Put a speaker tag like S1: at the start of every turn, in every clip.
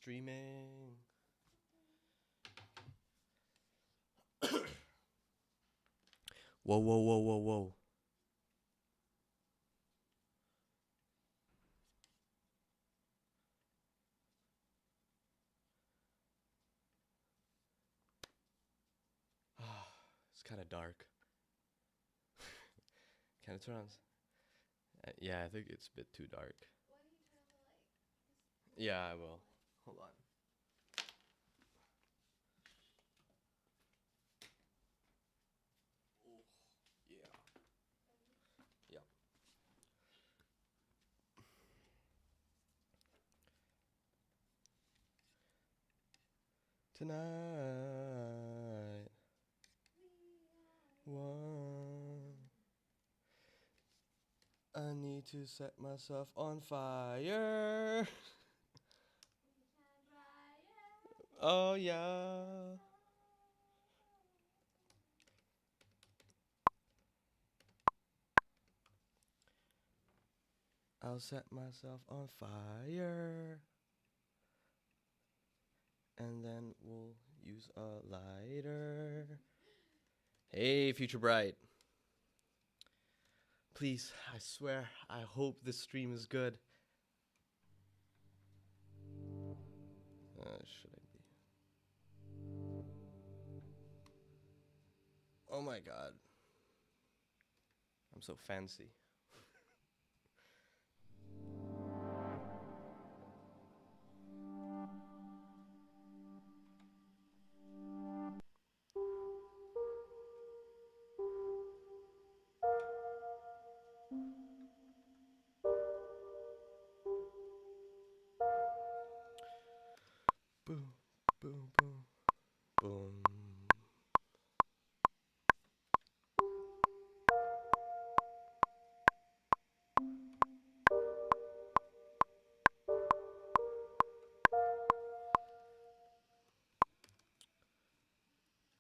S1: streaming. Whoa, whoa, whoa, whoa, whoa. It's kind of dark. Can I turn on? Yeah, I think it's a bit too dark.
S2: Why don't you turn on the light?
S1: Yeah, I will. Hold on. Oh, yeah. Yep. Tonight. One. I need to set myself on fire. Oh yeah. I'll set myself on fire. And then we'll use a lighter. Hey, Future Bright. Please, I swear, I hope this stream is good. Should I be? Oh my god. I'm so fancy. Boom, boom, boom, boom.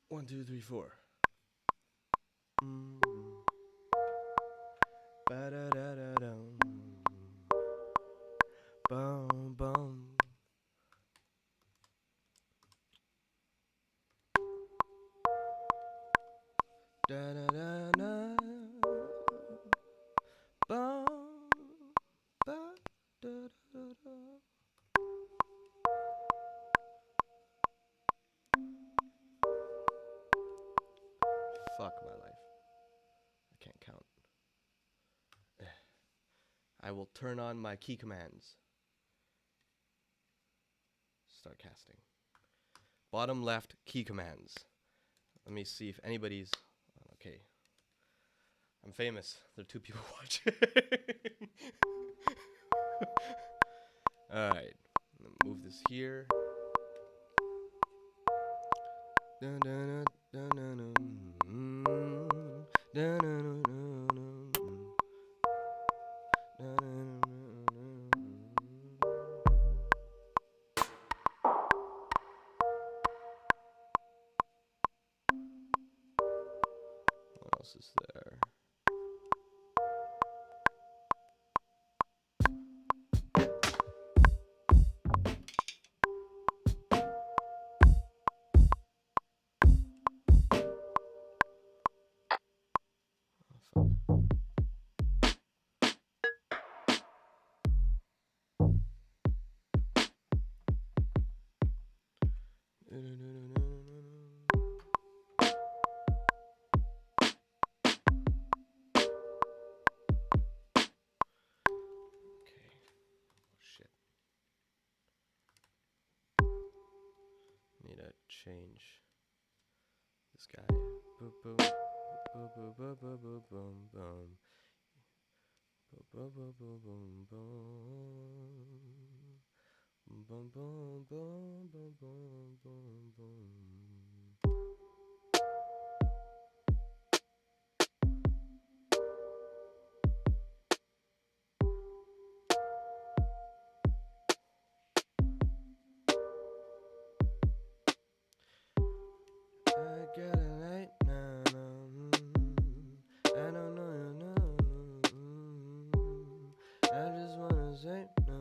S1: One, two, three, four. Ba-da-da-da-dum. Bum, bum. Da-da-da-da. Bum, ba-da-da-da. Fuck my life. I can't count. I will turn on my key commands. Start casting. Bottom left key commands. Let me see if anybody's okay. I'm famous. There are 2 people watching. Alright. Move this here. What else is there? Need to change this guy. Boop boop boop boop boop boop boop boom boom. Boop boop boop boop boom boom. Boom boom boom boom boom boom boom. I got a light now. I don't know your name. I just wanna say no.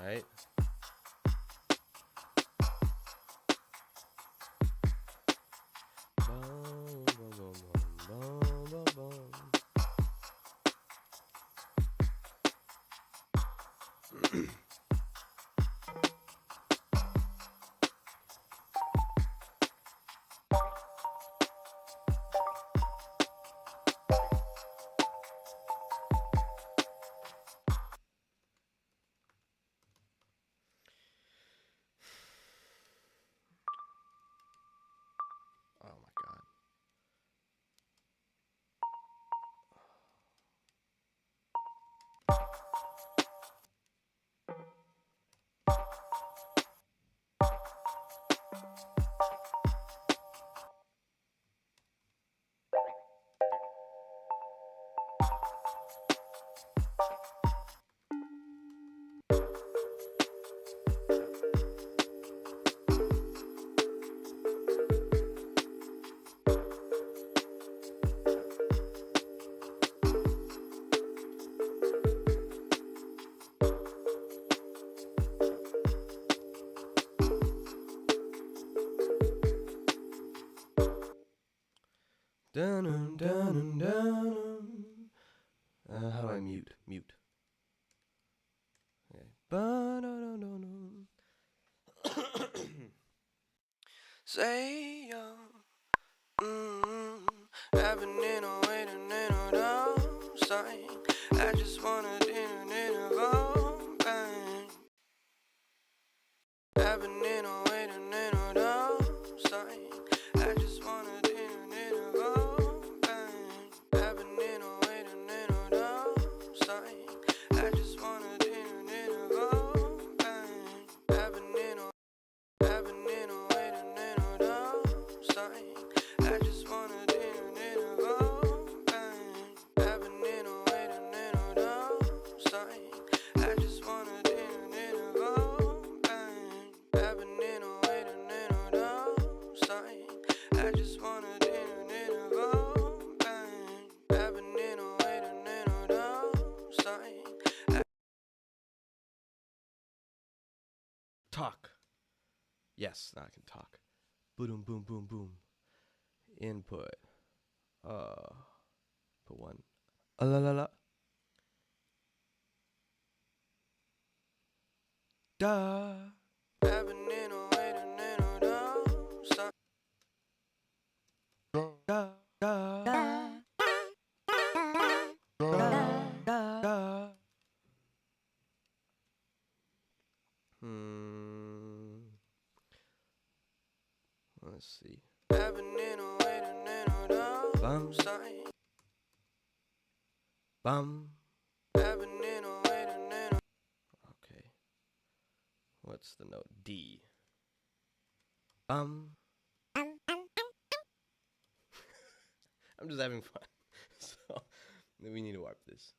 S1: right? Boom, boom, boom, boom, boom, boom. Oh my god. Dun dun dun. How do I mute? Mute. Okay. Say I've been in a waiting in a down sign. I just wanna dinner go bang. I've been in a waiting in a down sign. I just wanna dinner go bang. I've been in a waiting in a down sign. I just wanna dinner go bang. I've been in a waiting in a down sign. I just wanna dinner go bang. I've been in a waiting in a down sign. I just wanna dinner go bang. I've been in a waiting in a down sign. I just wanna dinner go bang. I've been in a waiting in a down sign. Talk. Yes, now I can talk. Boom, boom, boom, boom. Input. Put one. La la la. Da. I've been in a waiting in a down sign. Da da da. Let's see. I've been in a waiting in a down sign. Bum. I've been in a waiting in a. Okay. What's the note? D. I'm just having fun. So we need to warp this.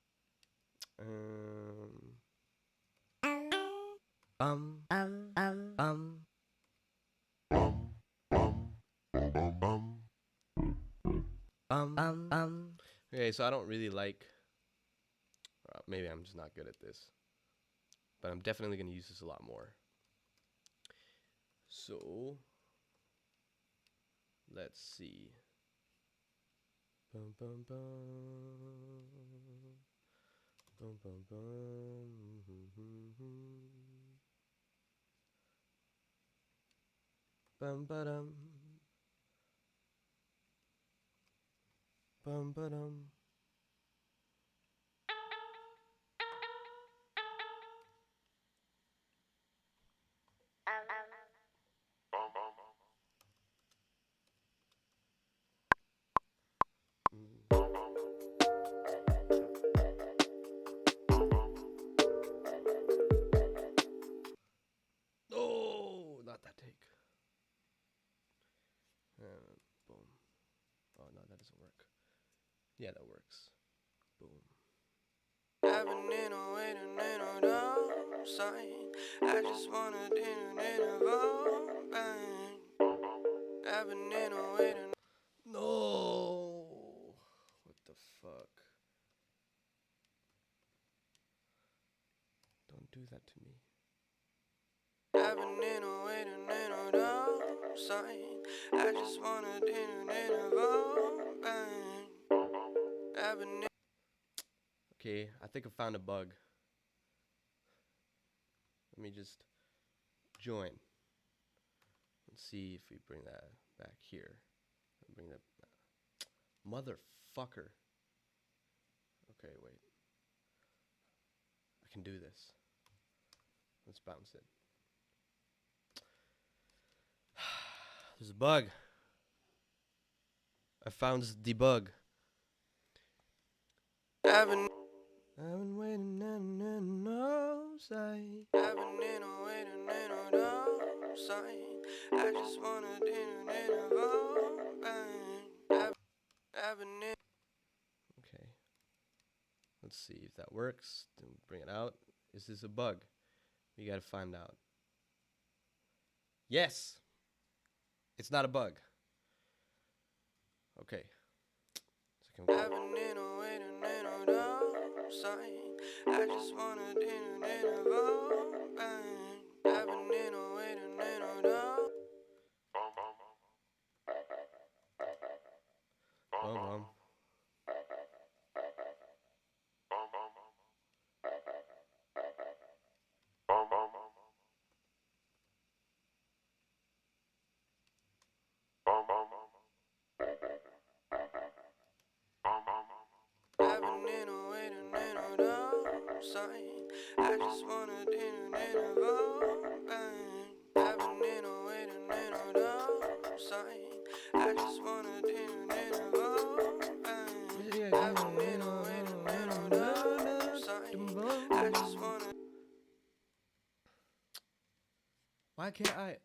S1: Okay, so I don't really like. Maybe I'm just not good at this, but I'm definitely gonna use this a lot more. So let's see. Bum bum bum. Bum bum bum. Bum ba-dum. Bum ba-dum. Oh, not that take. Boom. Oh, no, that doesn't work. Yeah, that works. Boom. I've been in a waiting in a down sign. I just wanna dinner go bang. I've been in a waiting. No. What the fuck? Don't do that to me. Okay, I think I found a bug. Let me just join. Let's see if we bring that back here. Bring that motherfucker. Okay, wait. I can do this. Let's bounce it. There's a bug. I found the bug. I've been waiting and no sight. I've been waiting and no sight. I just wanna Okay. Let's see if that works. Then bring it out. Is this a bug? We gotta find out. Yes! It's not a bug. Okay. So can we I just wanna I just wanna I just wanna Why can't I?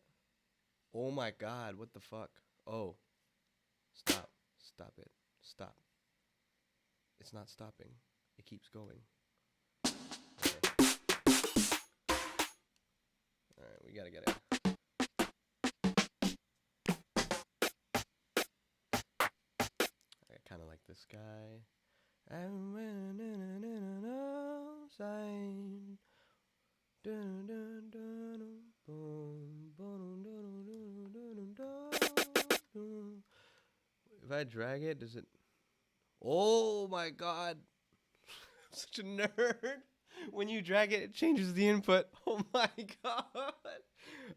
S1: Oh my god, what the fuck? Oh. Stop. Stop it. Stop. It's not stopping. It keeps going. Okay. Alright, we gotta get it. I kinda like this guy. I'm winning in an outside. If I drag it, does it? Oh my god. I'm such a nerd. When you drag it, it changes the input. Oh my god. Alright,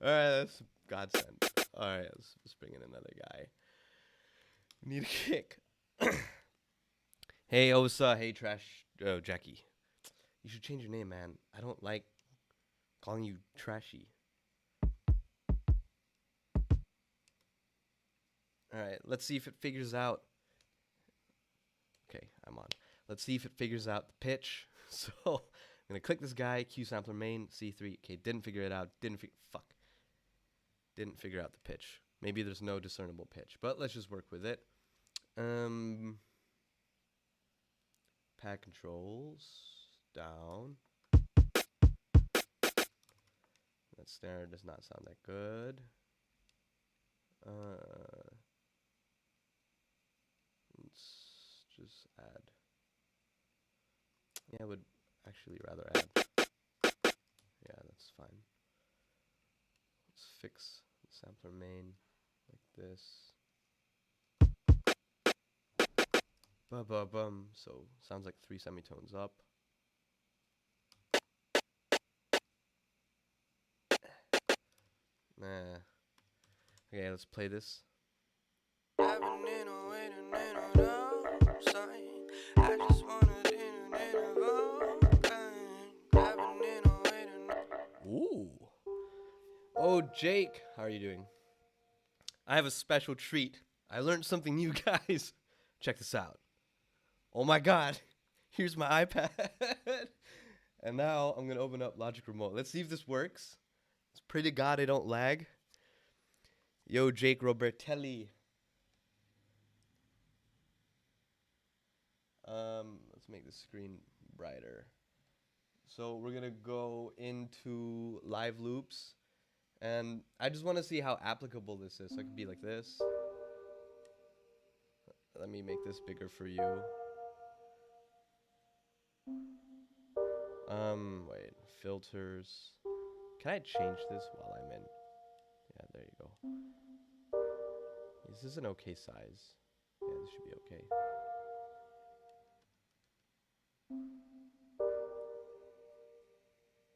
S1: that's godsend. Alright, let's bring in another guy. We need a kick. Hey, Osa. Hey, Trash. Oh, Jackie. You should change your name, man. I don't like calling you Trashy. Alright, let's see if it figures out. Okay, I'm on. Let's see if it figures out the pitch. So, I'm going to click this guy, Q sampler main, C3. Okay, didn't figure it out. Didn't figure out the pitch. Maybe there's no discernible pitch, but let's just work with it. Pad controls, down. That snare does not sound that good. Let's just add. Yeah, I would actually rather add. Yeah, that's fine. Let's fix the sampler main like this. Ba-ba-bum. So, sounds like 3 semitones up. Nah. Okay, let's play this. Ooh. Oh, Jake, how are you doing? I have a special treat. I learned something new, guys. Check this out. Oh my god. Here's my iPad. And now I'm going to open up Logic Remote. Let's see if this works. It's pray to God I don't lag. Yo, Jake Robertelli. Let's make the screen brighter. So we're going to go into live loops. And I just want to see how applicable this is. So it could be like this. Let me make this bigger for you. Wait, filters. Can I change this while I'm in? Yeah, there you go. Is this an okay size? Yeah, this should be okay.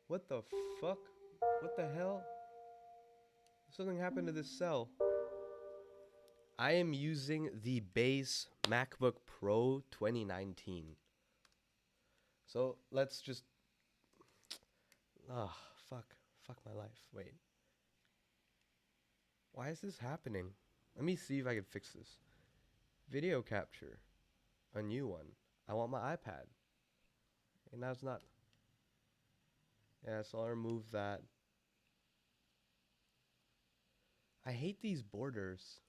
S1: What the fuck? What the hell? Something happened to this cell. I am using the base MacBook Pro 2019. So let's just... Ah, fuck. Fuck my life. Wait. Why is this happening? Let me see if I can fix this. Video capture. A new one. I want my iPad. And now it's not... Yeah, so I'll remove that. I hate these borders.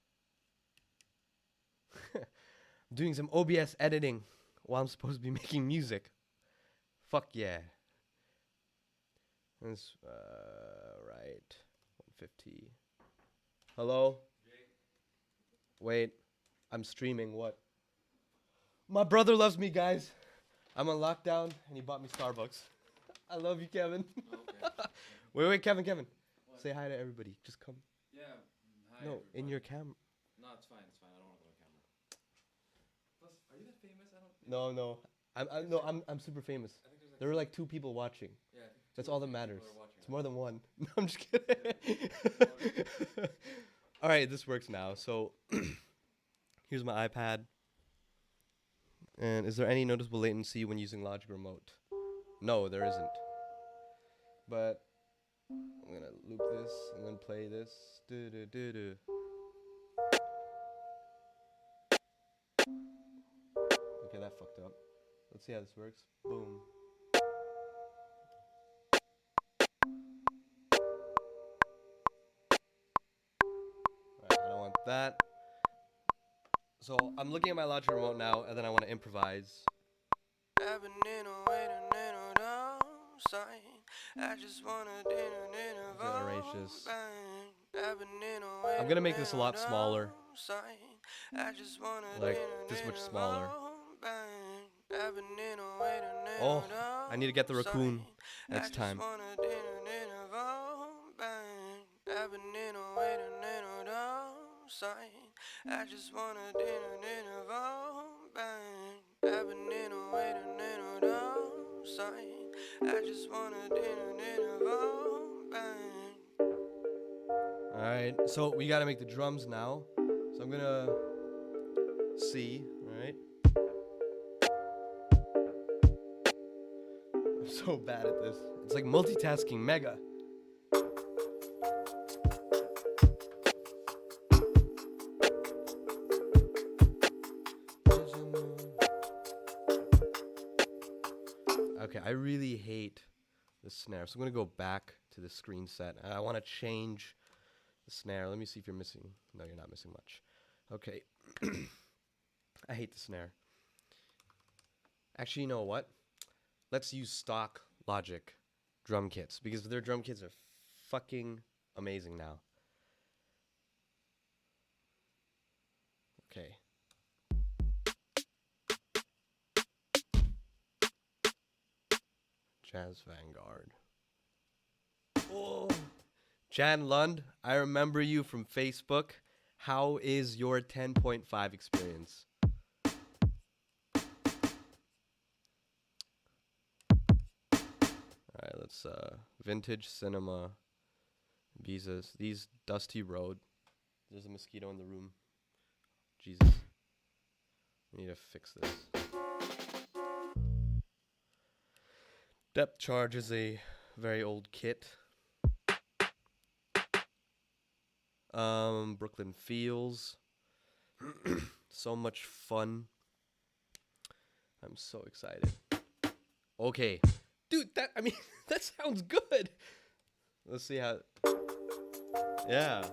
S1: I'm doing some OBS editing while I'm supposed to be making music. Fuck yeah. This, right. 150. Hello? Wait. I'm streaming. What? My brother loves me, guys. I'm on lockdown, and he bought me Starbucks. I love you, Kevin.
S3: Okay.
S1: Wait, Kevin.
S3: What?
S1: Say hi to everybody. Just come.
S3: Yeah. Hi.
S1: No,
S3: Everybody.
S1: in your camera.
S3: No, it's fine. It's fine. I don't want to go on camera. Plus, are you that famous? I don't.
S1: No. I'm super famous.
S3: I think there's
S1: There were like 2 people watching.
S3: Yeah. I think
S1: That's
S3: two
S1: all
S3: or
S1: that
S3: three
S1: matters.
S3: people are watching
S1: It's
S3: right
S1: more
S3: now.
S1: than one. No, I'm just kidding. All right, this works now. So here's my iPad. And is there any noticeable latency when using Logic Remote? No, there isn't. But I'm gonna loop this and then play this. Do. Okay, that fucked up. Let's see how this works. Boom. Alright, I don't want that. So I'm looking at my Logic Remote now, and then I want to improvise. I just wanna arrange this. I'm gonna make this a lot smaller. Like this much smaller. Oh, I need to get the raccoon next time. I just wanna Alright, so we gotta make the drums now. So I'm gonna C, alright? I'm so bad at this. It's like multitasking mega. Okay, I really hate the snare. So I'm gonna go back to the screen set. And I wanna change the snare. Let me see if you're missing. No, you're not missing much. Okay. I hate the snare. Actually, you know what? Let's use stock Logic drum kits because their drum kits are fucking amazing now. Okay. Jazz Vanguard. Oh. Jan Lund, I remember you from Facebook. How is your 10.5 experience? Alright, let's Vintage Cinema Visas. These Dusty Road. There's a mosquito in the room. Jesus. We need to fix this. Depth Charge is a very old kit. Brooklyn Fields. So much fun. I'm so excited. Okay. Dude, that sounds good. Let's see how... Yeah.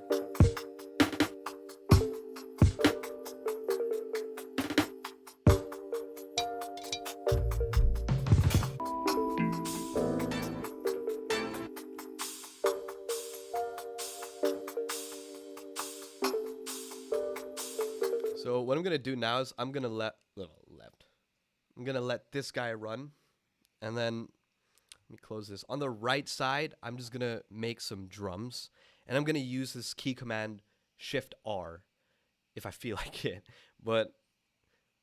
S1: So what I'm gonna do now is I'm gonna let this guy run, and then let me close this. On the right side, I'm just gonna make some drums, And I'm going to use this key command Shift R if I feel like it. But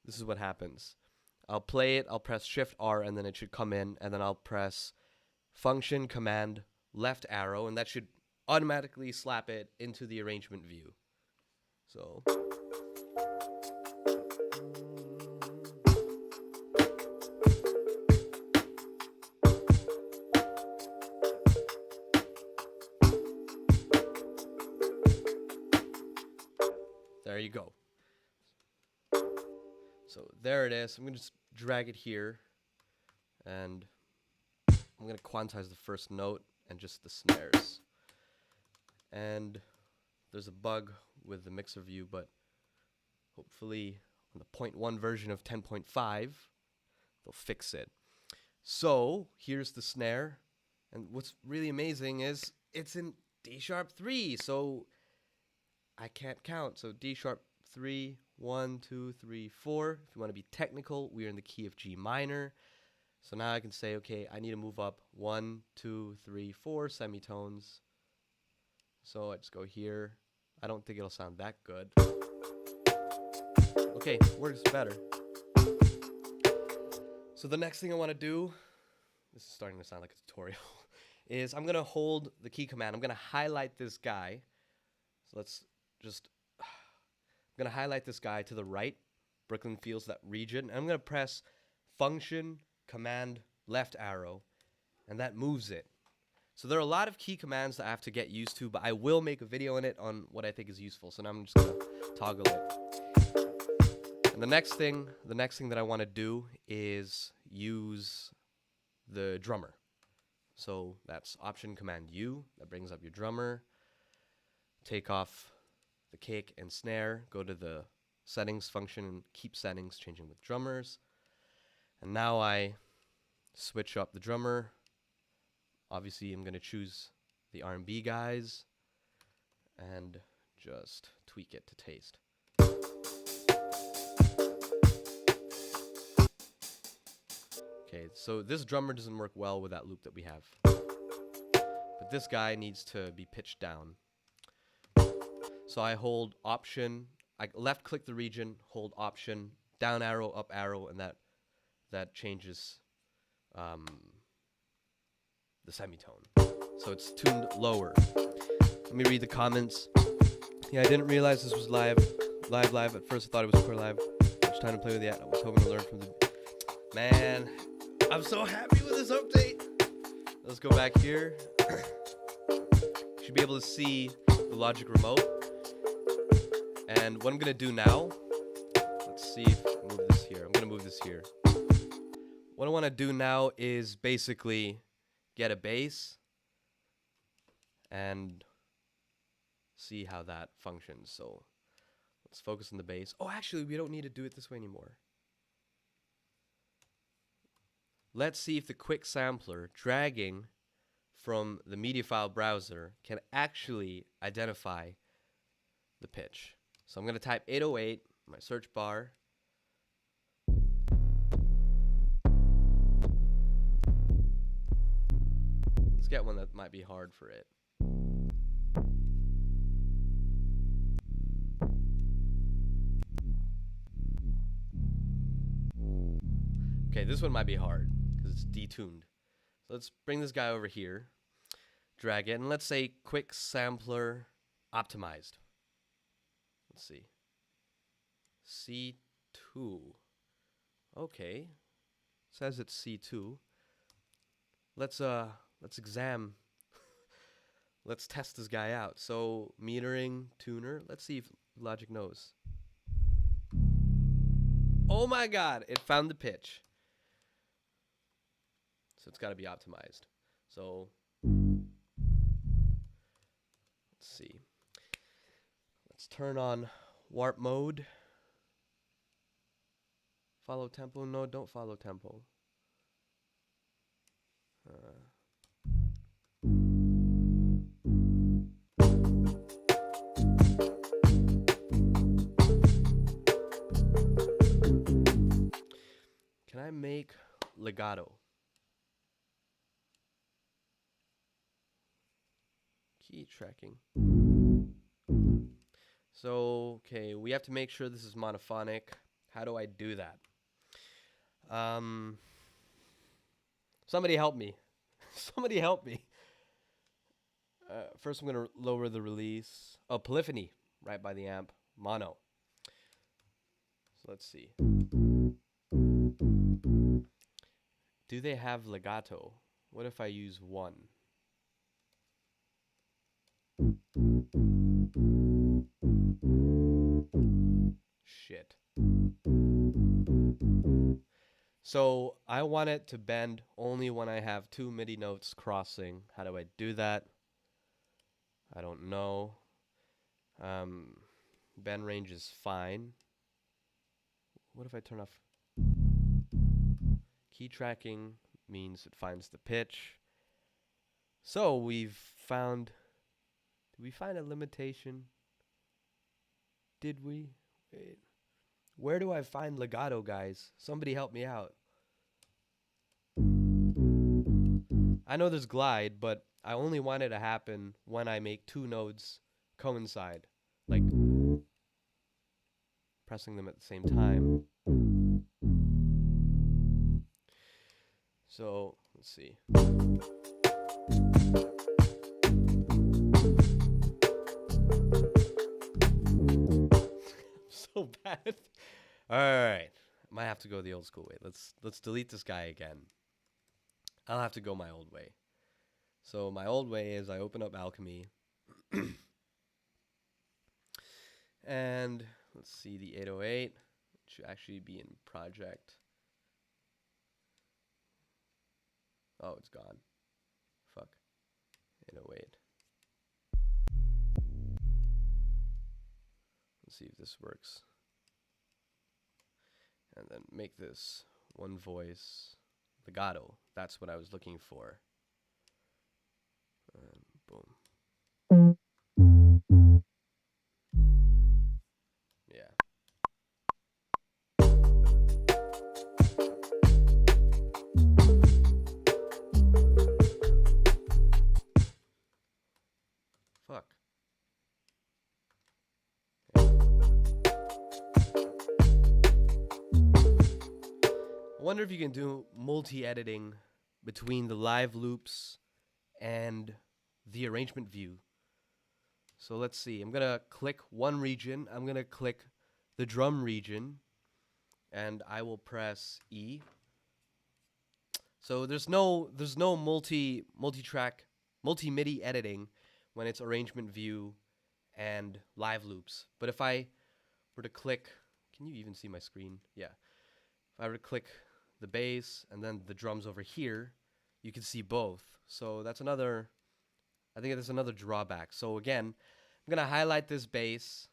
S1: this is what happens. I'll play it, I'll press Shift R, and then it should come in, and then I'll press function command left arrow, and that should automatically slap it into the arrangement view. So there you go. So there it is. I'm going to just drag it here, and I'm going to quantize the first note and just the snares. And there's a bug with the mixer view, but hopefully on the 0.1 version of 10.5, they'll fix it. So here's the snare. And what's really amazing is it's in D sharp 3, so I can't count. So D sharp 3, 1, 2, 3, 4. If you want to be technical, we're in the key of G minor. So now I can say, okay, I need to move up 1, 2, 3, 4 semitones. So I just go here. I don't think it'll sound that good. Okay, works better. So the next thing I want to do, this is starting to sound like a tutorial, is I'm going to hold the key command. I'm going to highlight this guy. So let's just, I'm going to highlight this guy to the right. Brooklyn feels that region. And I'm going to press function command left arrow, and that moves it. So there are a lot of key commands that I have to get used to, but I will make a video on it on what I think is useful. So now I'm just going to toggle it. And the next thing that I want to do is use the drummer. So that's option command U, that brings up your drummer. Take off the kick and snare, go to the settings function and keep settings, changing with drummers. And now I switch up the drummer. Obviously I'm going to choose the R&B guys and just tweak it to taste. Okay, so this drummer doesn't work well with that loop that we have. But this guy needs to be pitched down. So I hold option, I left click the region, hold option, down arrow, up arrow, and that changes the semitone. So it's tuned lower. Let me read the comments. Yeah, I didn't realize this was live. At first I thought it was for live. Much time to play with it. I was hoping to learn from the... Man, I'm so happy with this update. Let's go back here. You should be able to see the Logic remote. And what I'm going to do now, let's see if I move this here. I'm going to move this here. What I want to do now is basically get a bass and see how that functions. So let's focus on the bass. Oh, actually, we don't need to do it this way anymore. Let's see if the quick sampler dragging from the media file browser can actually identify the pitch. So I'm going to type 808 in my search bar. Let's get one that might be hard for it. Okay, this one might be hard because it's detuned. So let's bring this guy over here, drag it, and let's say quick sampler optimized. Let's see. C2. Okay. Says it's C2. Let's examine. Let's test this guy out. So metering, tuner. Let's see if Logic knows. Oh my god, it found the pitch. So it's got to be optimized. So let's see. Let's turn on warp mode. Follow tempo. No, don't follow tempo. Can I make legato? Key tracking. So, okay, we have to make sure this is monophonic. How do I do that? Somebody help me. Somebody help me. First, I'm going to lower the release. Oh, polyphony, right by the amp. Mono. So let's see. Do they have legato? What if I use 1? Shit. So I want it to bend only when I have 2 MIDI notes crossing. How do I do that? I don't know. Bend range is fine. What if I turn off? Key tracking means it finds the pitch. So we've found... Did we find a limitation? Did we? Wait. Where do I find legato, guys? Somebody help me out. I know there's glide, but I only want it to happen when I make 2 nodes coincide. Like pressing them at the same time. So, let's see. So bad. All right. Might have to go the old school way. Let's delete this guy again. I'll have to go my old way. So my old way is I open up Alchemy. And let's see, the 808 should actually be in project. Oh, it's gone. Fuck. 808. Let's see if this works. And then make this one voice legato. That's what I was looking for. And boom. Yeah. Fuck. I wonder if you can do multi-editing between the live loops and the arrangement view. So let's see. I'm going to click one region. I'm going to click the drum region, and I will press E. So there's no multi-track, multi-MIDI editing when it's arrangement view and live loops. But if I were to click, can you even see my screen? Yeah. If I were to click the bass and then the drums over here, you can see both. So that's another, I think that's another drawback. So again, I'm going to highlight this bass.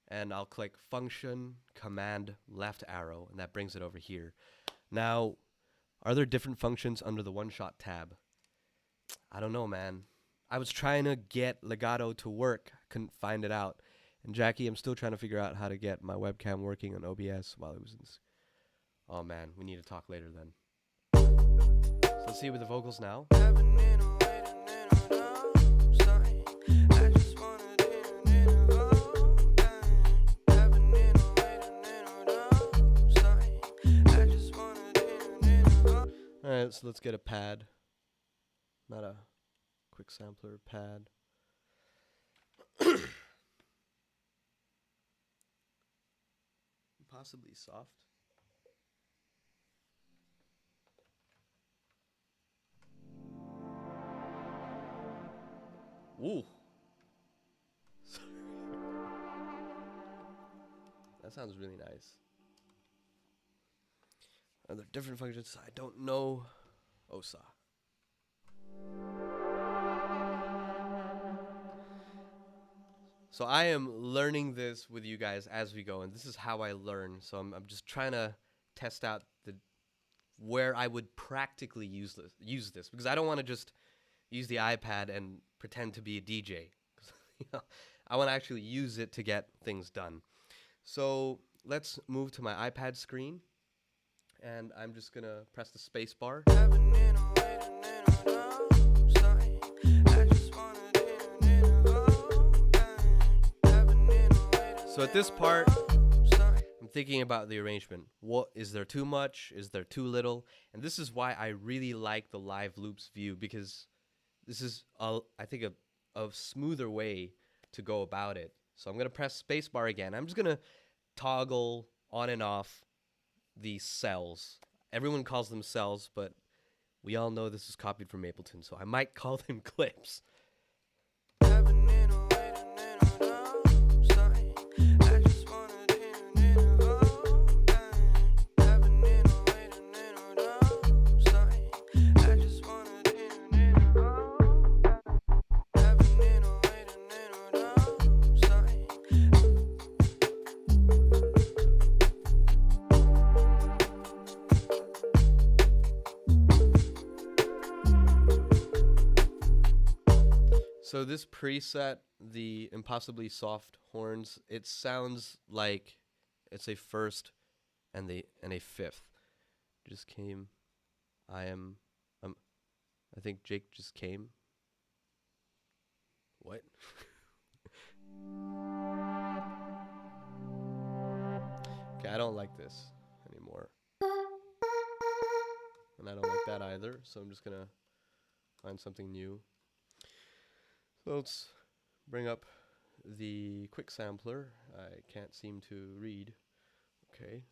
S1: And I'll click function, command, left arrow, and that brings it over here. Now, are there different functions under the one-shot tab? I don't know, man. I was trying to get legato to work. Couldn't find it out. And Jackie, I'm still trying to figure out how to get my webcam working on OBS while it was in... Oh, man. We need to talk later then. So let's see with the vocals now. Alright, so let's get a pad. Not a quick sampler, pad. Possibly soft. Ooh. That sounds really nice. Are there different functions? I don't know. Osa. So I am learning this with you guys as we go, and this is how I learn. So I'm just trying to test out where I would practically use this because I don't want to just use the iPad and pretend to be a DJ. I want to actually use it to get things done. So let's move to my iPad screen, and I'm just gonna press the space bar. So at this part, I'm thinking about the arrangement. What is there too much? Is there too little? And this is why I really like the live loops view, because this is, I think, a smoother way to go about it. So I'm going to press spacebar again. I'm just going to toggle on and off these cells. Everyone calls them cells, but we all know this is copied from Ableton, so I might call them clips. So this preset, the impossibly soft horns, it sounds like it's a first and a fifth. Just came. I think Jake just came. What? Okay, I don't like this anymore. And I don't like that either, so I'm just gonna find something new. So let's bring up the quick sampler. I can't seem to read. Okay,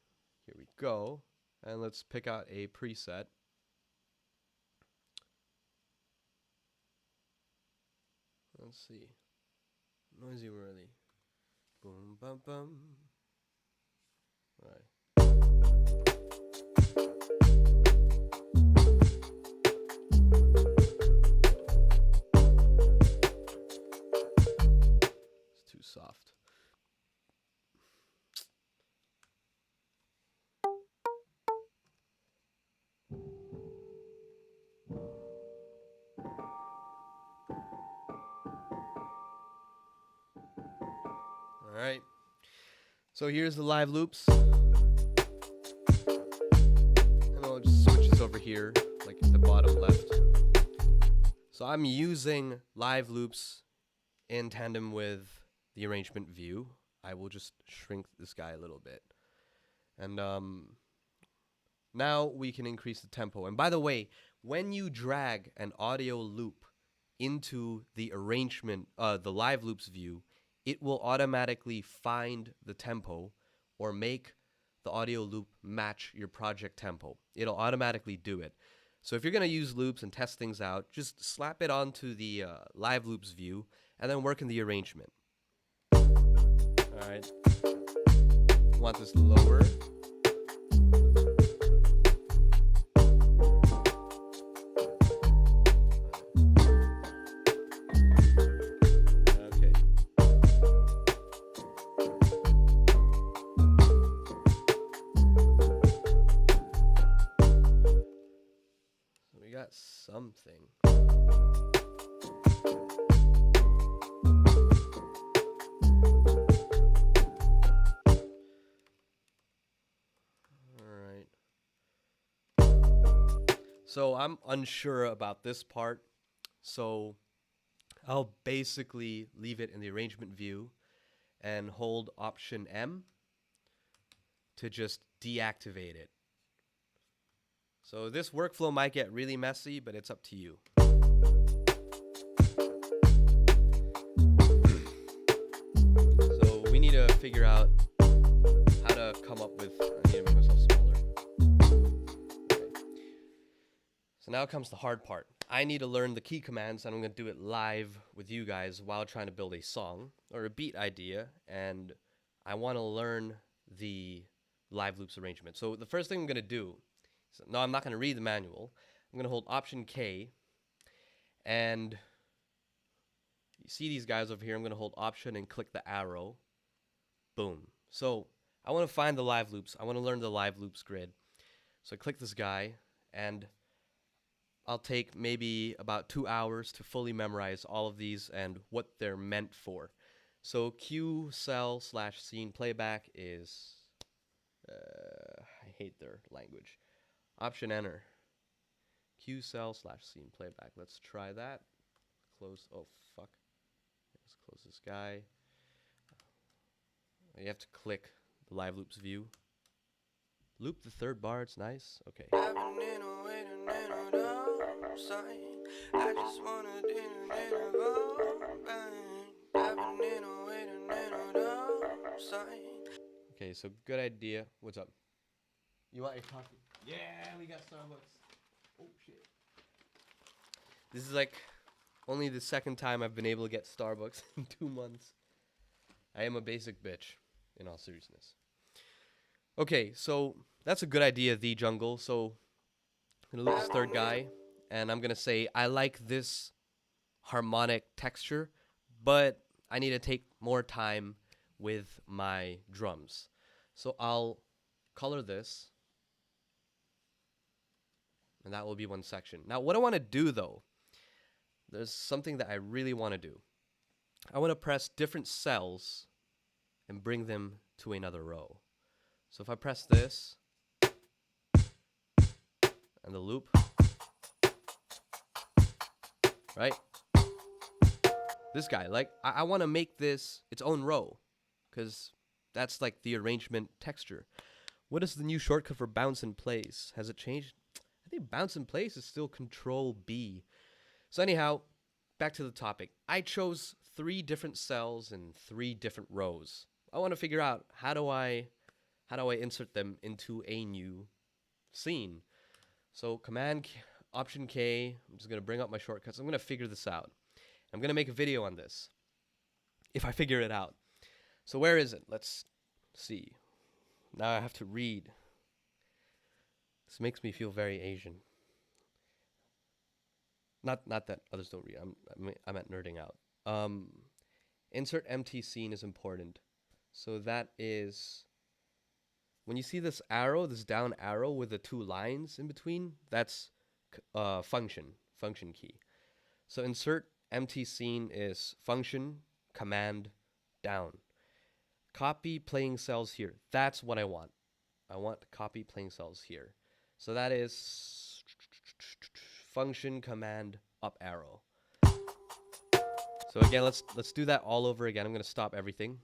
S1: here we go. And let's pick out a preset. Let's see. Noisy Worthy. Boom, bum, bum. Alright. It's too soft. Alright. So here's the live loops. And I'll just switch this over here, like at the bottom left. So I'm using live loops in tandem with the arrangement view. I will just shrink this guy a little bit. And now we can increase the tempo. And by the way, when you drag an audio loop into the arrangement, the live loops view, it will automatically find the tempo or make the audio loop match your project tempo. It'll automatically do it. So if you're going to use loops and test things out, just slap it onto the live loops view and then work in the arrangement. Alright. Want this lower. Okay. So we got something. So I'm unsure about this part, so I'll basically leave it in the arrangement view and hold Option M to just deactivate it. So this workflow might get really messy, but it's up to you. So we need to figure out how to come up with, I need to make myself smaller. So now comes the hard part. I need to learn the key commands, and I'm going to do it live with you guys while trying to build a song or a beat idea, and I want to learn the live loops arrangement. So the first thing I'm going to do is, no, I'm not going to read the manual. I'm going to hold Option K, and you see these guys over here. I'm going to hold Option and click the arrow. Boom. So I want to find the live loops. I want to learn the live loops grid. So I click this guy, and I'll take maybe about 2 hours to fully memorize all of these and what they're meant for. So Q cell / scene playback is, I hate their language. Option enter. Q cell / scene playback. Let's try that. Close. Oh fuck. Let's close this guy. You have to click the live loops view. Loop the third bar. It's nice. Okay. Okay, so good idea. What's up? You want your coffee? Yeah, we got Starbucks. Oh shit. This is like only the second time I've been able to get Starbucks in 2 months. I am a basic bitch, in all seriousness. Okay, so that's a good idea, the jungle. So I'm gonna loop this third guy, and I'm gonna say I like this harmonic texture, but I need to take more time with my drums. So I'll color this, and that will be one section. Now, what I want to do though, there's something that I really want to do. I want to press different cells and bring them to another row. So if I press this and the loop, right? This guy, like, I want to make this its own row because that's like the arrangement texture. What is the new shortcut for bounce in place? Has it changed? I think bounce in place is still Control B. So anyhow, back to the topic. I chose 3 different cells and 3 different rows. I want to figure out how do I insert them into a new scene. So Option K, I'm just going to bring up my shortcuts. I'm going to figure this out. I'm going to make a video on this if I figure it out. So where is it? Let's see. Now I have to read. This makes me feel very Asian. Not that others don't read. I'm at nerding out. Insert empty scene is important. So that is when you see this arrow, this down arrow with the 2 lines in between, that's function key. So insert empty scene is function command down. Copy playing cells here. That's what I want. I want to copy playing cells here. So that is function command up arrow. So again, let's do that all over again. I'm going to stop everything.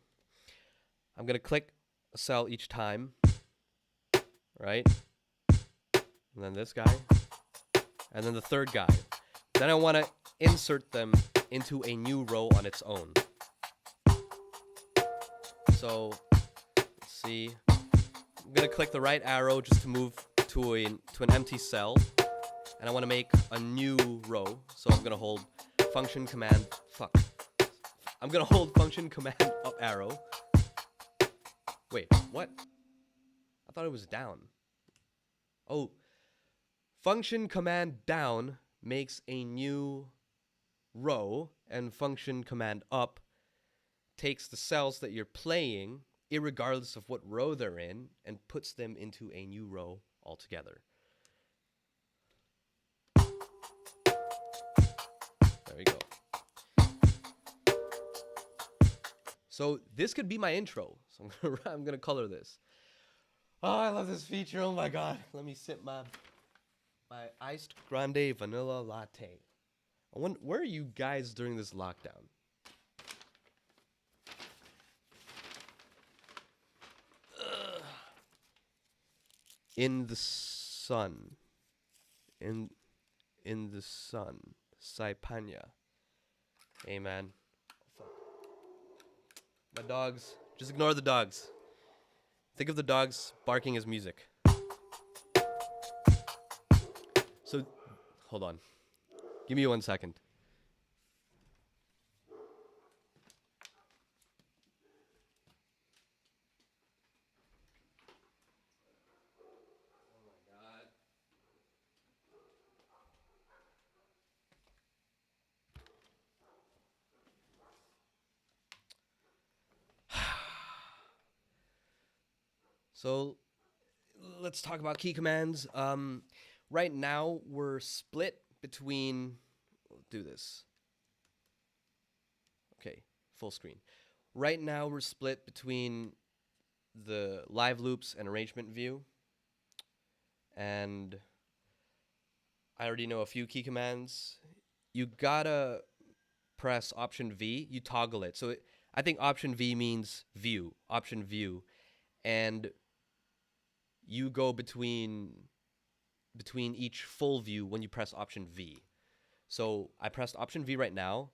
S1: I'm going to click a cell each time, right? And then this guy, and then the third guy. Then I want to insert them into a new row on its own. So let's see. I'm going to click the right arrow just to move to an empty cell. And I want to make a new row. So I'm going to hold function command, I'm going to hold function command up arrow. Wait, what? I thought it was down. Oh, function command down makes a new row, and function command up takes the cells that you're playing, irregardless of what row they're in, and puts them into a new row altogether. There we go. So this could be my intro. So I'm gonna color this. Oh, I love this feature. Oh my god. Let me sip my iced grande vanilla latte. I wonder, where are you guys during this lockdown? In the sun. In the sun. Saipanya. Hey man. Oh, fuck. My dogs. Just ignore the dogs. Think of the dogs barking as music. So, hold on. Give me 1 second. So let's talk about key commands. Right now we're split between. We'll do this. Okay, full screen. Right now we're split between the live loops and arrangement view, and I already know a few key commands. You gotta press Option V. You toggle it. So I think Option V means view, Option view, and you go between each full view when you press Option V. So I pressed Option V right now,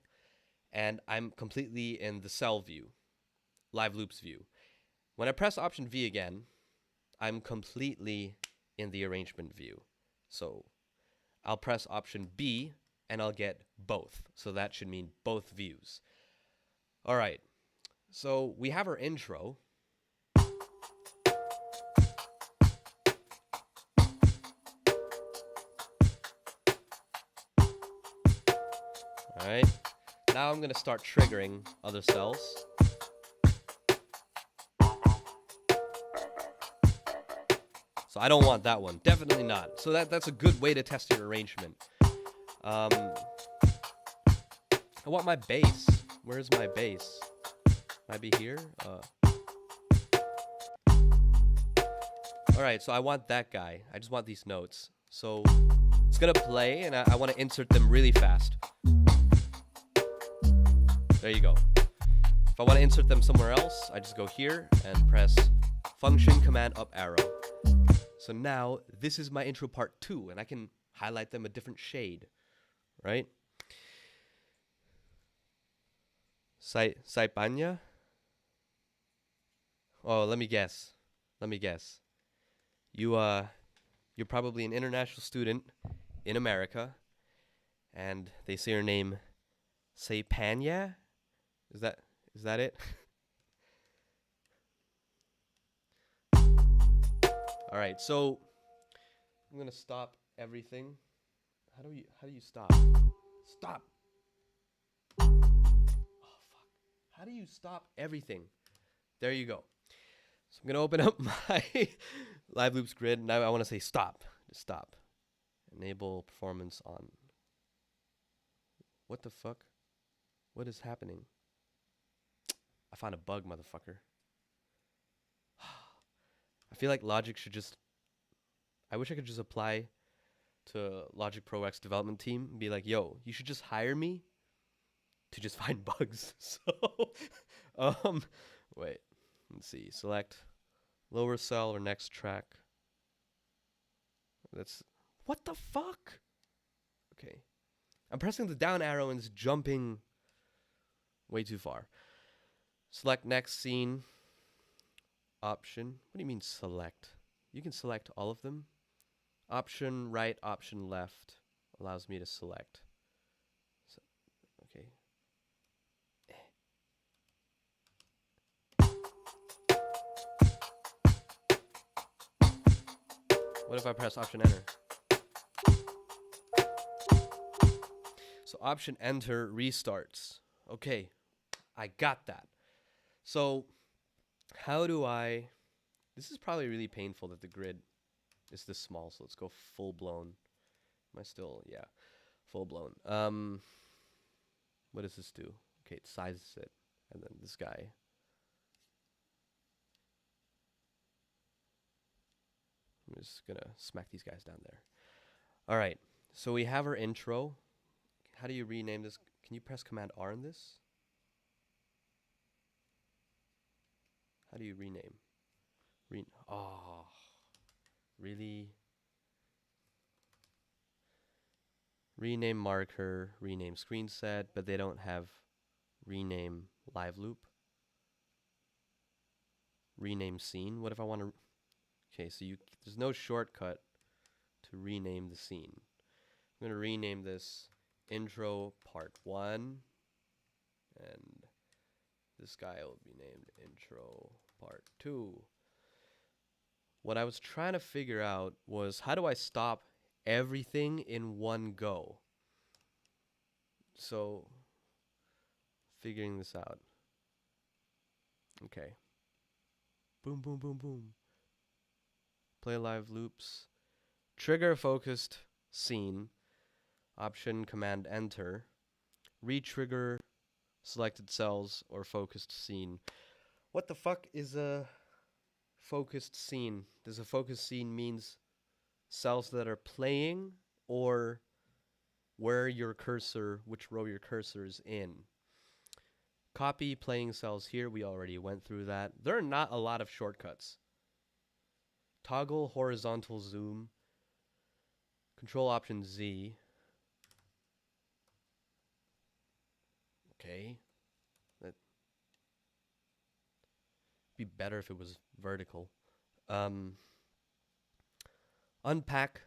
S1: and I'm completely in the cell view, live loops view. When I press Option V again, I'm completely in the arrangement view. So I'll press Option B, and I'll get both. So that should mean both views. All right, so we have our intro. All right, now I'm gonna start triggering other cells. So I don't want that one, definitely not. So that's a good way to test your arrangement. I want my bass. Where's my bass? Might be here. All right, so I want that guy. I just want these notes. So it's gonna play, and I want to insert them really fast. There you go. If I want to insert them somewhere else, I just go here and press Function Command Up arrow. So now this is my intro part 2, and I can highlight them a different shade, right? Saipanya? Oh, let me guess. You're probably an international student in America, and they say your name Saipanya? Is that it? All right, so I'm gonna stop everything. How do you stop? Stop. Oh fuck. How do you stop everything? There you go. So I'm gonna open up my live loops grid. Now I want to say stop. Just stop. Enable performance on. What the fuck? What is happening? I found a bug, motherfucker. I feel like Logic should just. I wish I could just apply to Logic Pro X development team and be like, yo, you should just hire me to just find bugs. So, wait, let's see. Select lower cell or next track. That's what the fuck? Okay, I'm pressing the down arrow and it's jumping way too far. Select next scene. Option. What do you mean select? You can select all of them. Option right, option left allows me to select. So, okay. What if I press option enter? So option enter restarts. Okay, I got that. So how do I... This is probably really painful that the grid is this small, so let's go full blown. Am I still... Yeah, full blown. What does this do? Okay, it sizes it. And then this guy... I'm just gonna smack these guys down there. All right, so we have our intro. How do you rename this? Can you press Command R in this? How do you rename? Oh, really? Rename marker, rename screen set, but they don't have rename live loop. Rename scene. What if I want to? Okay, so there's no shortcut to rename the scene. I'm gonna rename this intro part 1, and this guy will be named intro part 2. What I was trying to figure out was, how do I stop everything in one go? So, figuring this out. Okay. Boom, boom, boom, boom. Play live loops. Trigger focused scene. Option Command Enter. Retrigger selected cells or focused scene. What the fuck is a focused scene? Does a focused scene means cells that are playing or where your cursor, which row your cursor is in. Copy playing cells here. We already went through that. There are not a lot of shortcuts. Toggle horizontal zoom. Control Option Z. Okay. That'd be better if it was vertical. Unpack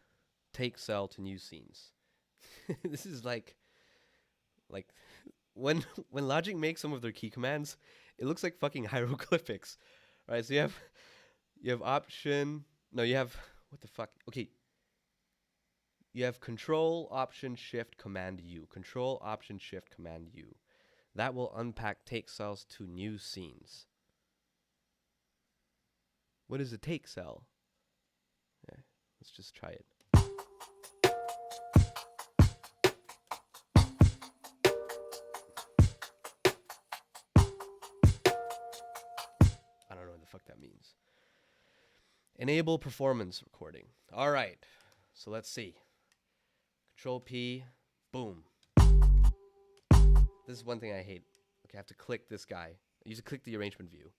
S1: take cell to new scenes. This is like when Logic makes some of their key commands, it looks like fucking hieroglyphics. Right? So you have option, no, you have what the fuck? Okay. You have Control Option Shift Command U. Control Option Shift Command U. That will unpack take cells to new scenes. What is a take cell? Yeah, let's just try it. I don't know what the fuck that means. Enable performance recording. All right. So let's see. Control P. Boom. This is one thing I hate. Okay, I have to click this guy. I usually click the arrangement view.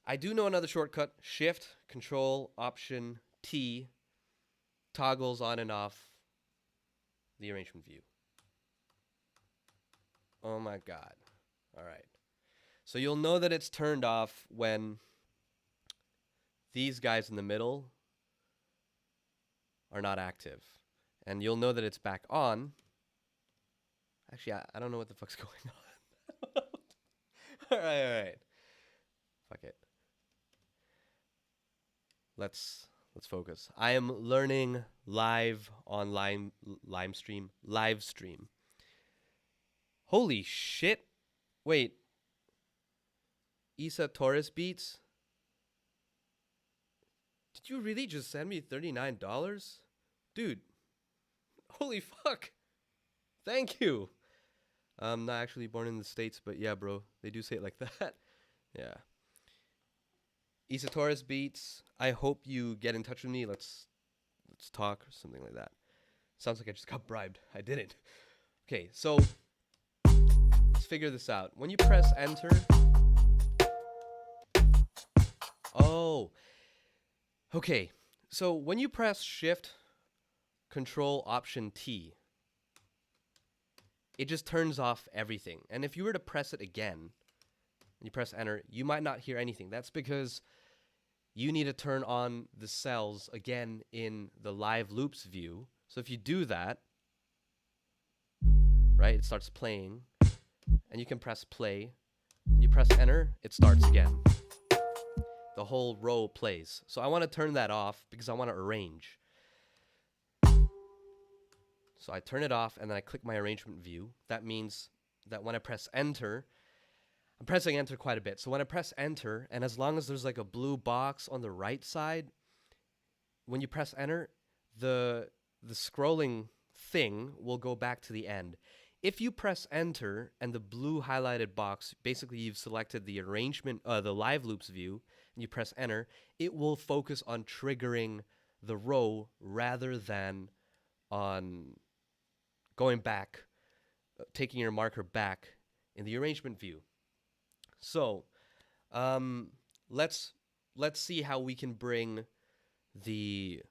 S1: I do know another shortcut. Shift, Control, Option, T toggles on and off the arrangement view. Oh my god. All right. So you'll know that it's turned off when these guys in the middle are not active. And you'll know that it's back on. Actually, I don't know what the fuck's going on. All right. Fuck it. Let's focus. I am learning live on Livestream. Holy shit. Wait. Isa Torres Beats? Did you really just send me $39? Dude. Holy fuck. Thank you. I'm not actually born in the States, but yeah, bro. They do say it like that. Yeah. Isa Torres Beats. I hope you get in touch with me. Let's talk or something like that. Sounds like I just got bribed. I didn't. Okay, so let's figure this out. When you press enter. Oh. Okay. So when you press shift, control, option T, it just turns off everything. And if you were to press it again, and you press enter, you might not hear anything. That's because you need to turn on the cells again in the live loops view. So if you do that, right, it starts playing, and you can press play. You press enter, it starts again. The whole row plays. So I want to turn that off because I want to arrange. So I turn it off, and then I click my arrangement view. That means that when I press enter, I'm pressing enter quite a bit. So when I press enter, and as long as there's like a blue box on the right side, when you press enter, the scrolling thing will go back to the end. If you press enter and the blue highlighted box, basically you've selected the arrangement, the live loops view, and you press enter, it will focus on triggering the row rather than on going back, taking your marker back in the arrangement view. So let's see how we can bring the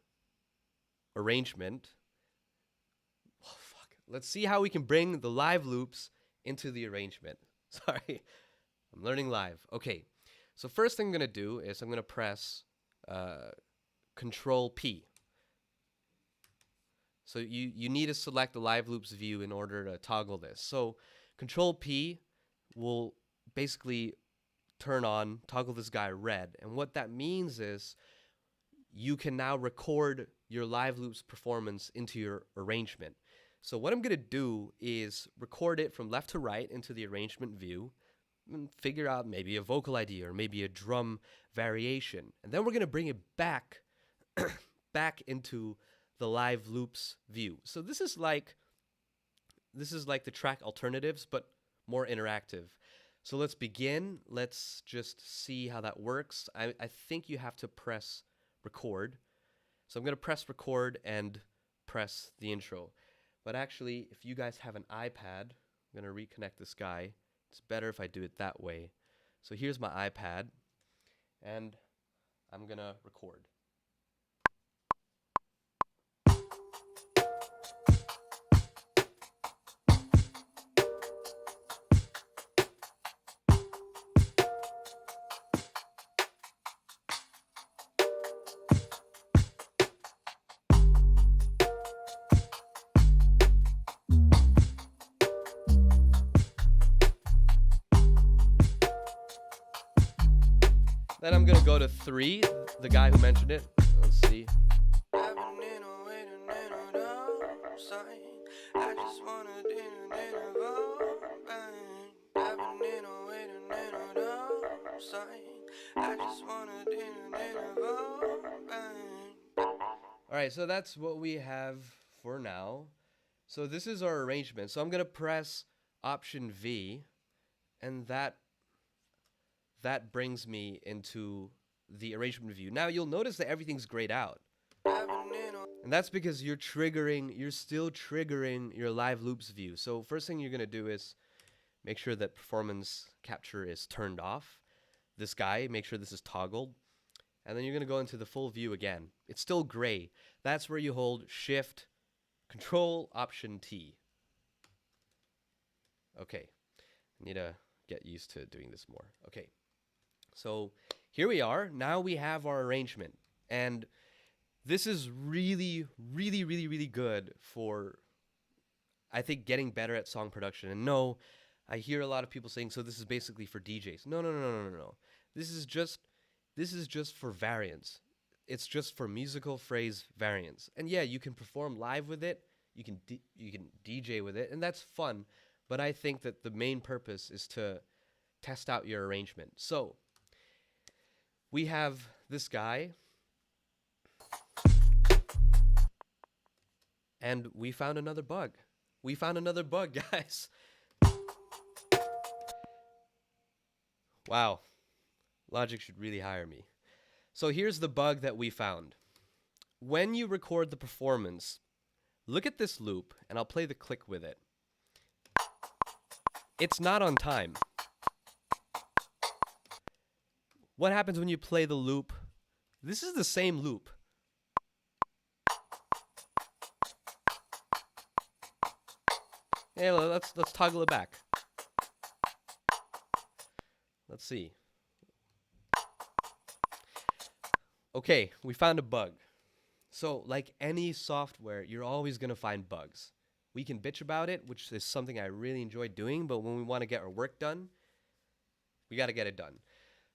S1: arrangement. Oh, fuck. Let's see how we can bring the live loops into the arrangement. Sorry, I'm learning live. Okay, so first thing I'm going to do is I'm going to press Control P. So you need to select the live loops view in order to toggle this. So Control P will basically toggle this guy red. And what that means is you can now record your live loops performance into your arrangement. So what I'm going to do is record it from left to right into the arrangement view and figure out maybe a vocal idea or maybe a drum variation. And then we're going to bring it back into the live loops view. So this is like the track alternatives, but more interactive. So let's begin. Let's just see how that works. I think you have to press record. So I'm going to press record and press the intro. But actually, if you guys have an iPad, I'm going to reconnect this guy. It's better if I do it that way. So here's my iPad, and I'm going to record. Then I'm going to go to 3, the guy who mentioned it. Let's see. Alright, so that's what we have for now. So this is our arrangement. So I'm going to press Option V, and that brings me into the arrangement view. Now you'll notice that everything's grayed out. And that's because you're still triggering your live loops view. So first thing you're going to do is make sure that performance capture is turned off. This guy, make sure this is toggled. And then you're going to go into the full view again. It's still gray. That's where you hold Shift, Control, Option T. Okay. I need to get used to doing this more. Okay. So here we are. Now we have our arrangement. And this is really, really, really, really good for, I think, getting better at song production. And no, I hear a lot of people saying, so this is basically for DJs. No, no, no, no, no, no. This is just for variants. It's just for musical phrase variants. And yeah, you can perform live with it. You can DJ with it, and that's fun. But I think that the main purpose is to test out your arrangement. So we have this guy, and we found another bug. We found another bug, guys. Wow. Logic should really hire me. So here's the bug that we found. When you record the performance, look at this loop, and I'll play the click with it. It's not on time. What happens when you play the loop? This is the same loop. Hey, let's toggle it back. Let's see. Okay, we found a bug. So, like any software, you're always going to find bugs. We can bitch about it, which is something I really enjoy doing, but when we want to get our work done, we got to get it done.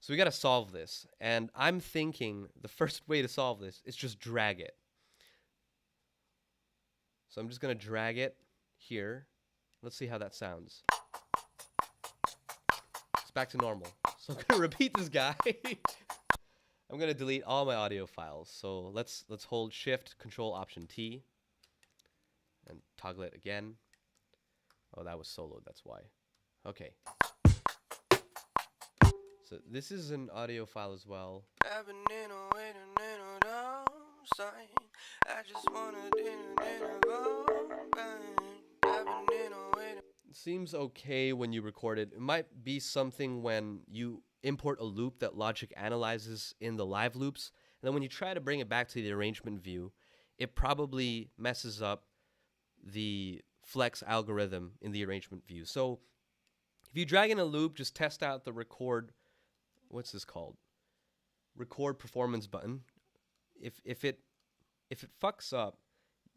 S1: So we got to solve this. And I'm thinking the first way to solve this is just drag it. So I'm just going to drag it here. Let's see how that sounds. It's back to normal. So I'm going to repeat this guy. I'm going to delete all my audio files. So let's hold Shift, Control, Option T, and toggle it again. Oh, that was soloed, that's why. Okay. So this is an audio file as well. It seems okay when you record it. It might be something when you import a loop that Logic analyzes in the live loops, and then when you try to bring it back to the arrangement view, it probably messes up the flex algorithm in the arrangement view. So if you drag in a loop, just test out the record, what's this called? Record performance button. If it fucks up,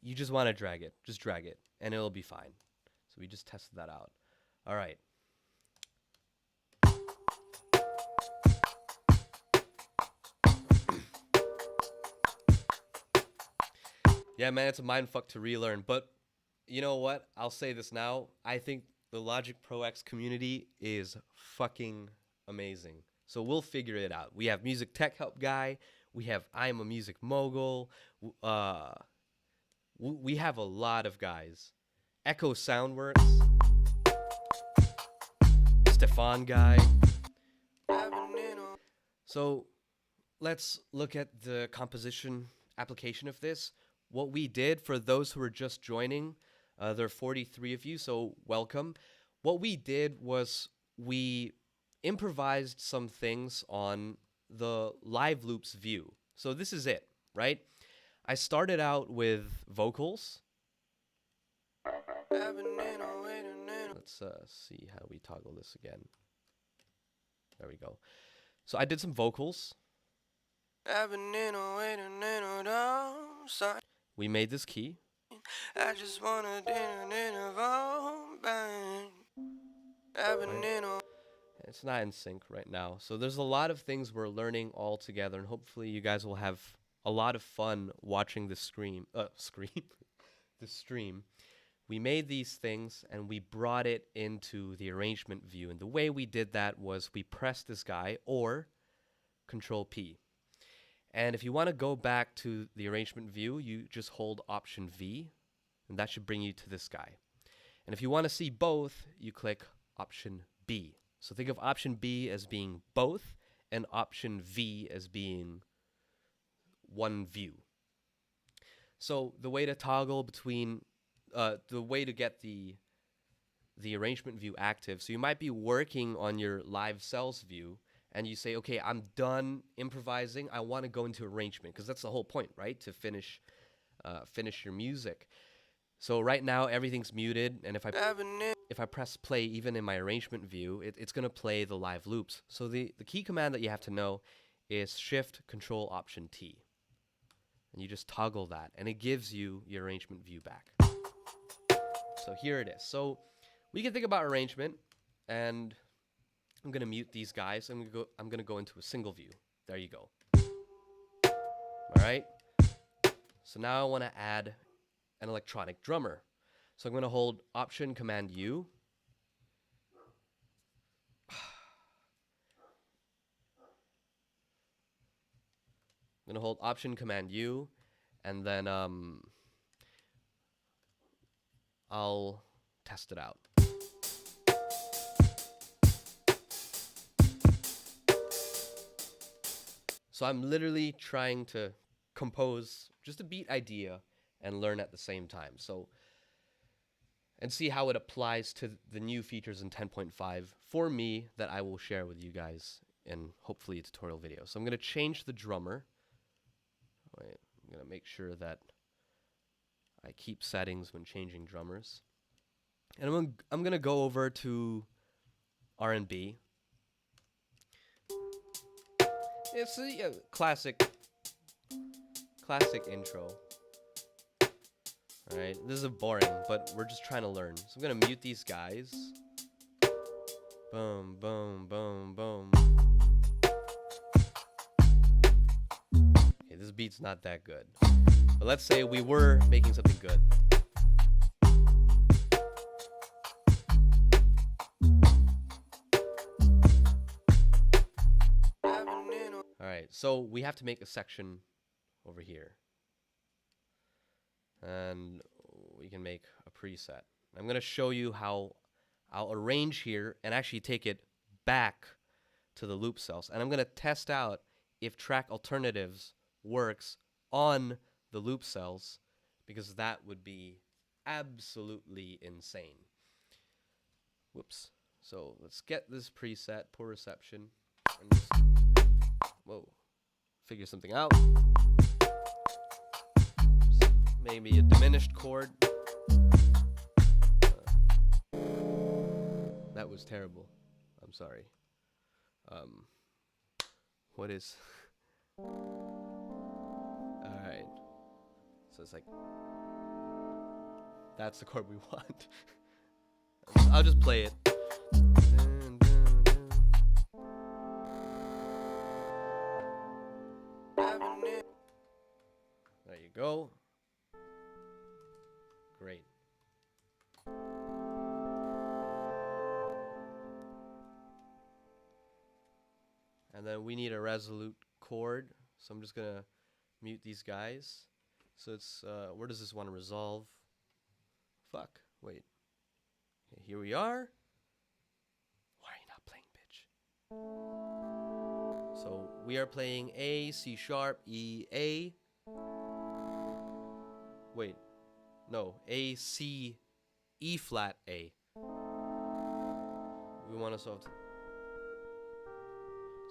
S1: you just want to drag it. Just drag it, and it'll be fine. So we just tested that out. All right. Yeah, man, it's a mindfuck to relearn. But you know what? I'll say this now. I think the Logic Pro X community is fucking amazing. So we'll figure it out. We have Music Tech Help Guy. We have I'm a Music Mogul. We have a lot of guys. Echo Soundworks. Stefan Guy. So let's look at the composition application of this. what we did, for those who are just joining, there are 43 of you, so welcome. What we did was we improvised some things on the live loops view. So this is it, right? I started out with vocals. Let's see how we toggle this again. There we go. So I did some vocals. We made this key. I just wanna It's not in sync right now. So there's a lot of things we're learning all together, and hopefully you guys will have a lot of fun watching the the stream. We made these things and we brought it into the arrangement view. And the way we did that was we pressed this guy or Control P. And if you want to go back to the arrangement view, you just hold Option V, and that should bring you to this guy. And if you want to see both, you click Option B. So think of Option B as being both, and Option V as being one view. So the way to toggle between, the way to get the arrangement view active, so you might be working on your live cells view, and you say, okay, I'm done improvising. I want to go into arrangement, because that's the whole point, right? To finish your music. So right now everything's muted, and if I press play even in my arrangement view, it's going to play the live loops. So the key command that you have to know is Shift Control Option T. And you just toggle that, and it gives you your arrangement view back. So here it is. So we can think about arrangement, and I'm going to mute these guys. I'm going to go into a single view. There you go. All right. So now I want to add an electronic drummer. So I'm going to hold Option Command U. I'm going to hold Option Command U, and then I'll test it out. So I'm literally trying to compose just a beat idea and learn at the same time. So, and see how it applies to the new features in 10.5 for me that I will share with you guys in hopefully a tutorial video. So I'm going to change the drummer. Wait, I'm going to make sure that I keep settings when changing drummers. And I'm going to go over to R&B. It's a classic intro. Alright, this is boring, but we're just trying to learn. So I'm going to mute these guys. Boom, boom, boom, boom. Okay, this beat's not that good. But let's say we were making something good. Alright, so we have to make a section over here. And we can make a preset. I'm going to show you how I'll arrange here and actually take it back to the loop cells. And I'm going to test out if track alternatives works on the loop cells, because that would be absolutely insane. Whoops. So let's get this preset, poor reception, and just, whoa, figure something out. Maybe a diminished chord. That was terrible. I'm sorry. What is... Alright. So it's like... That's the chord we want. I'll just play it. There you go. Great. And then we need a resolute chord, so I'm just gonna mute these guys. So it's where does this want to resolve? Fuck. Wait. Okay, here we are. Why are you not playing, bitch? So we are playing A, C sharp, E, A. Wait. No. A, C, E flat, A. We want to solve.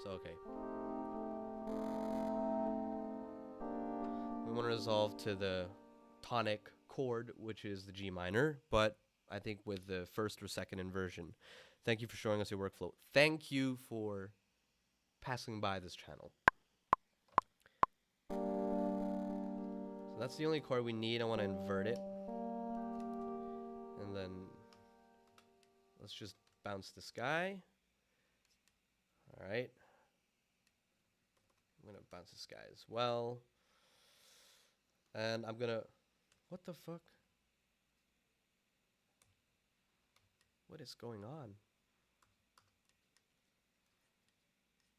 S1: So, okay. We want to resolve to the tonic chord, which is the G minor, but I think with the first or second inversion. Thank you for showing us your workflow. Thank you for passing by this channel. So that's the only chord we need. I want to invert it. And then let's just bounce this guy. All right. I'm going to bounce this guy as well. And I'm going to... What the fuck? What is going on?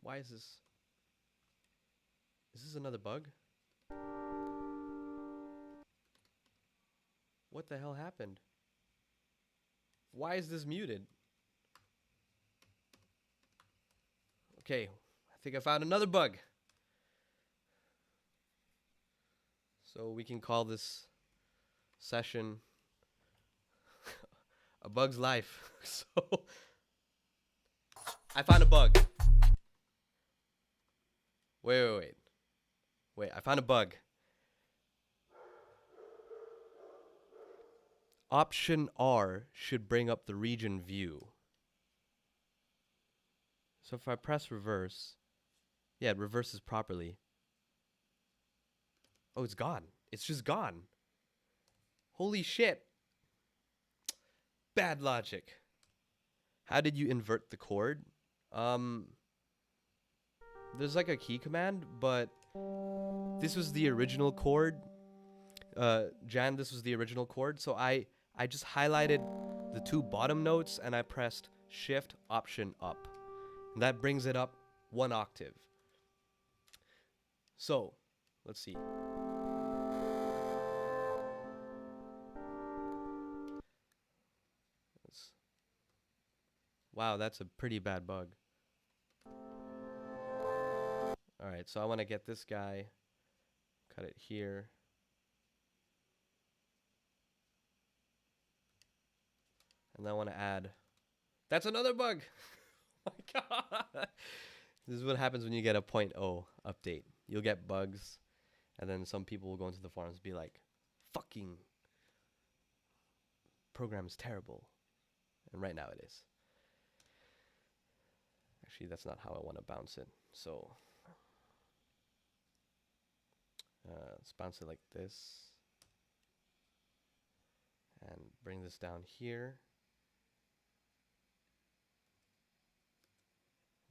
S1: Why is this? Is this another bug? What the hell happened? Why is this muted? Okay, I think I found another bug. So we can call this session A Bug's Life. So I found a bug. Wait, I found a bug. Option R should bring up the region view. So if I press reverse, yeah, it reverses properly. Oh, it's gone. It's just gone. Holy shit. Bad logic. How did you invert the chord? There's like a key command, but this was the original chord. Jan, this was the original chord. So I just highlighted the two bottom notes and I pressed Shift Option up. And that brings it up 1 octave. So, let's see. Wow, that's a pretty bad bug. Alright, so I want to get this guy, cut it here. And then I want to add... That's another bug! Oh my god! This is what happens when you get a 0.0 update. You'll get bugs, and then some people will go into the forums and be like, fucking program is terrible. And right now it is. Actually, that's not how I want to bounce it. So, let's bounce it like this. And bring this down here.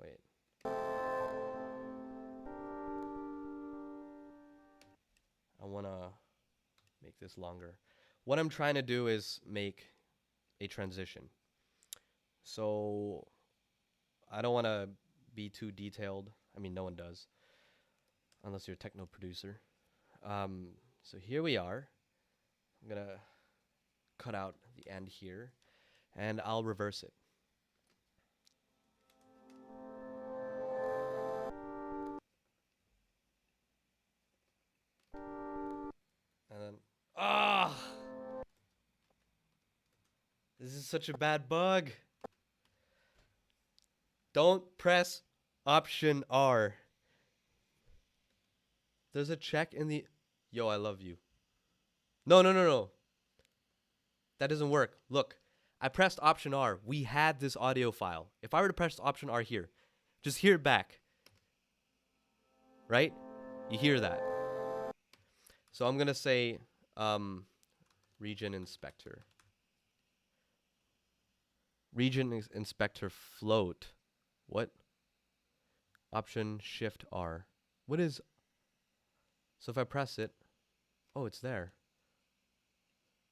S1: Wait. I want to make this longer. What I'm trying to do is make a transition. So I don't want to be too detailed. I mean, no one does, unless you're a techno producer. So here we are. I'm going to cut out the end here, and I'll reverse it. And then, this is such a bad bug. Don't press Option R. There's a check in the... Yo, I love you. No. That doesn't work. Look, I pressed Option R. We had this audio file. If I were to press Option R here, just hear it back. Right? You hear that. So I'm going to say region inspector. Region inspector float. What? Option Shift R. What is... So if I press it... Oh, it's there.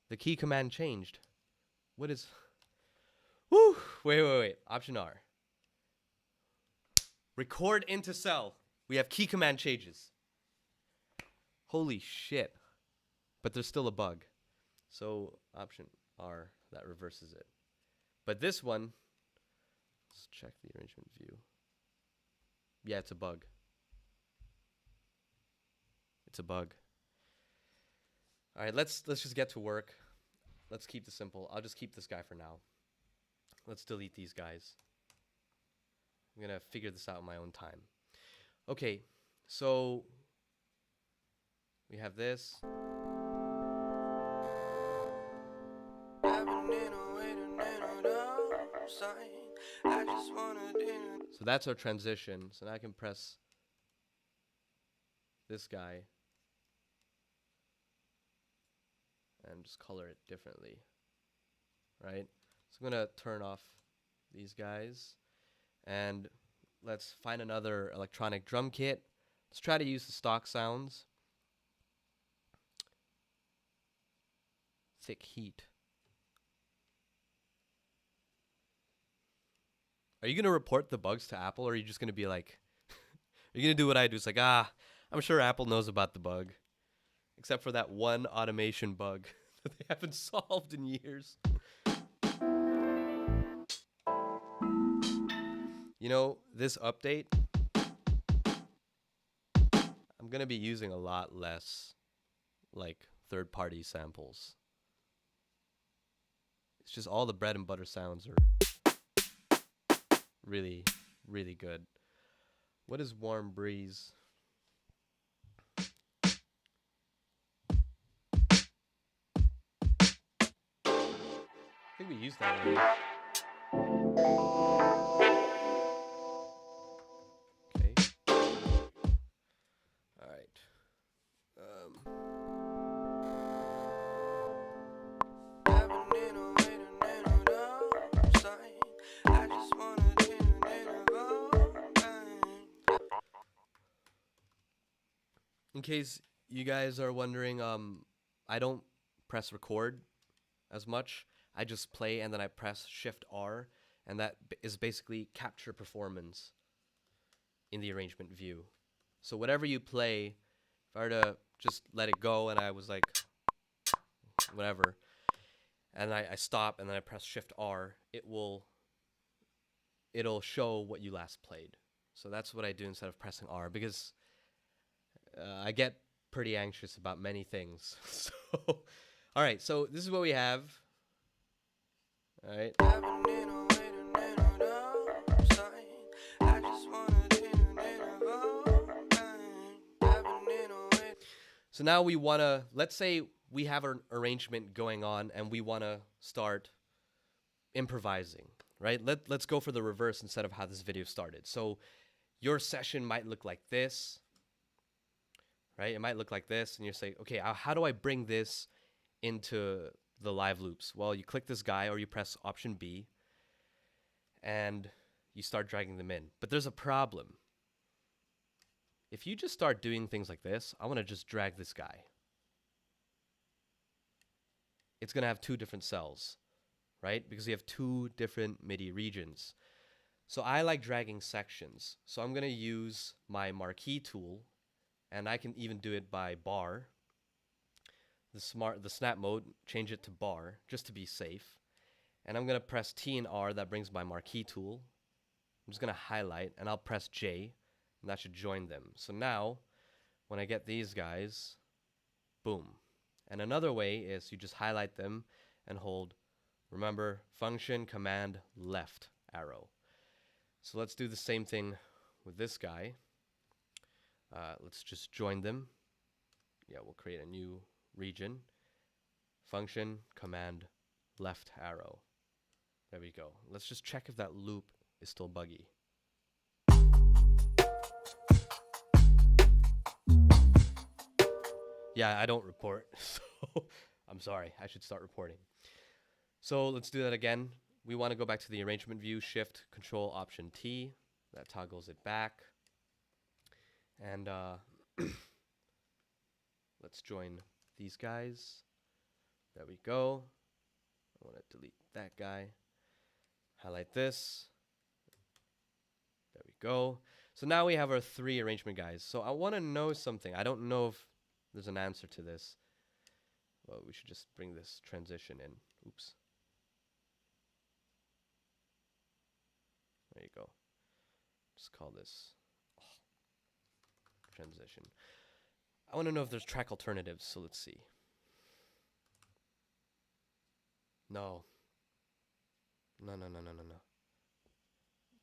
S1: The key command changed. What is... Woo! Wait. Option R. Record into cell. We have key command changes. Holy shit. But there's still a bug. So Option R, that reverses it. But this one... Let's check the arrangement view. Yeah, it's a bug. It's a bug. All right, let's just get to work. Let's keep this simple. I'll just keep this guy for now. Let's delete these guys. I'm going to figure this out in my own time. Okay, so we have this. So that's our transition. So now I can press this guy and just color it differently, right? So I'm going to turn off these guys and let's find another electronic drum kit. Let's try to use the stock sounds. Thick heat. Are you going to report the bugs to Apple, or are you just going to be like, are you going to do what I do? It's like, I'm sure Apple knows about the bug. Except for that one automation bug that they haven't solved in years. You know, this update, I'm going to be using a lot less, like, third-party samples. It's just all the bread and butter sounds are really, really good. What is warm breeze? I think we used that already. Okay. All right. In case you guys are wondering, I don't press record as much. I just play and then I press Shift R, and that is basically capture performance in the arrangement view. So whatever you play, if I were to just let it go and I was like, whatever, and I stop and then I press Shift R, it'll show what you last played. So that's what I do instead of pressing R, because I get pretty anxious about many things. So, all right, so this is what we have. All right. So now we want to, let's say we have an arrangement going on and we want to start improvising, right? Let's go for the reverse instead of how this video started. So your session might look like this, right? It might look like this, and you say, okay, how do I bring this into the live loops? Well, you click this guy or you press Option B and you start dragging them in. But there's a problem. If you just start doing things like this, I want to just drag this guy. It's going to have two different cells, right? Because you have two different MIDI regions. So I like dragging sections. So I'm going to use my marquee tool, and I can even do it by bar. The snap mode, change it to bar just to be safe. And I'm going to press T and R, that brings my marquee tool. I'm just going to highlight, and I'll press J, and that should join them. So now, when I get these guys, boom. And another way is you just highlight them and hold, remember, function, command, left arrow. So let's do the same thing with this guy. Let's just join them. Yeah, we'll create a new region. Function, command, left arrow. There we go. Let's just check if that loop is still buggy. Yeah, I don't report, so I'm sorry. I should start reporting. So let's do that again. We want to go back to the arrangement view, Shift, Control, Option T. That toggles it back. And let's join these guys. There we go. I want to delete that guy. Highlight this. There we go. So now we have our three arrangement guys. So I want to know something. I don't know if there's an answer to this. Well, we should just bring this transition in. Oops. There you go. Just call this transition. I want to know if there's track alternatives, so let's see. No. No, no, no, no, no, no.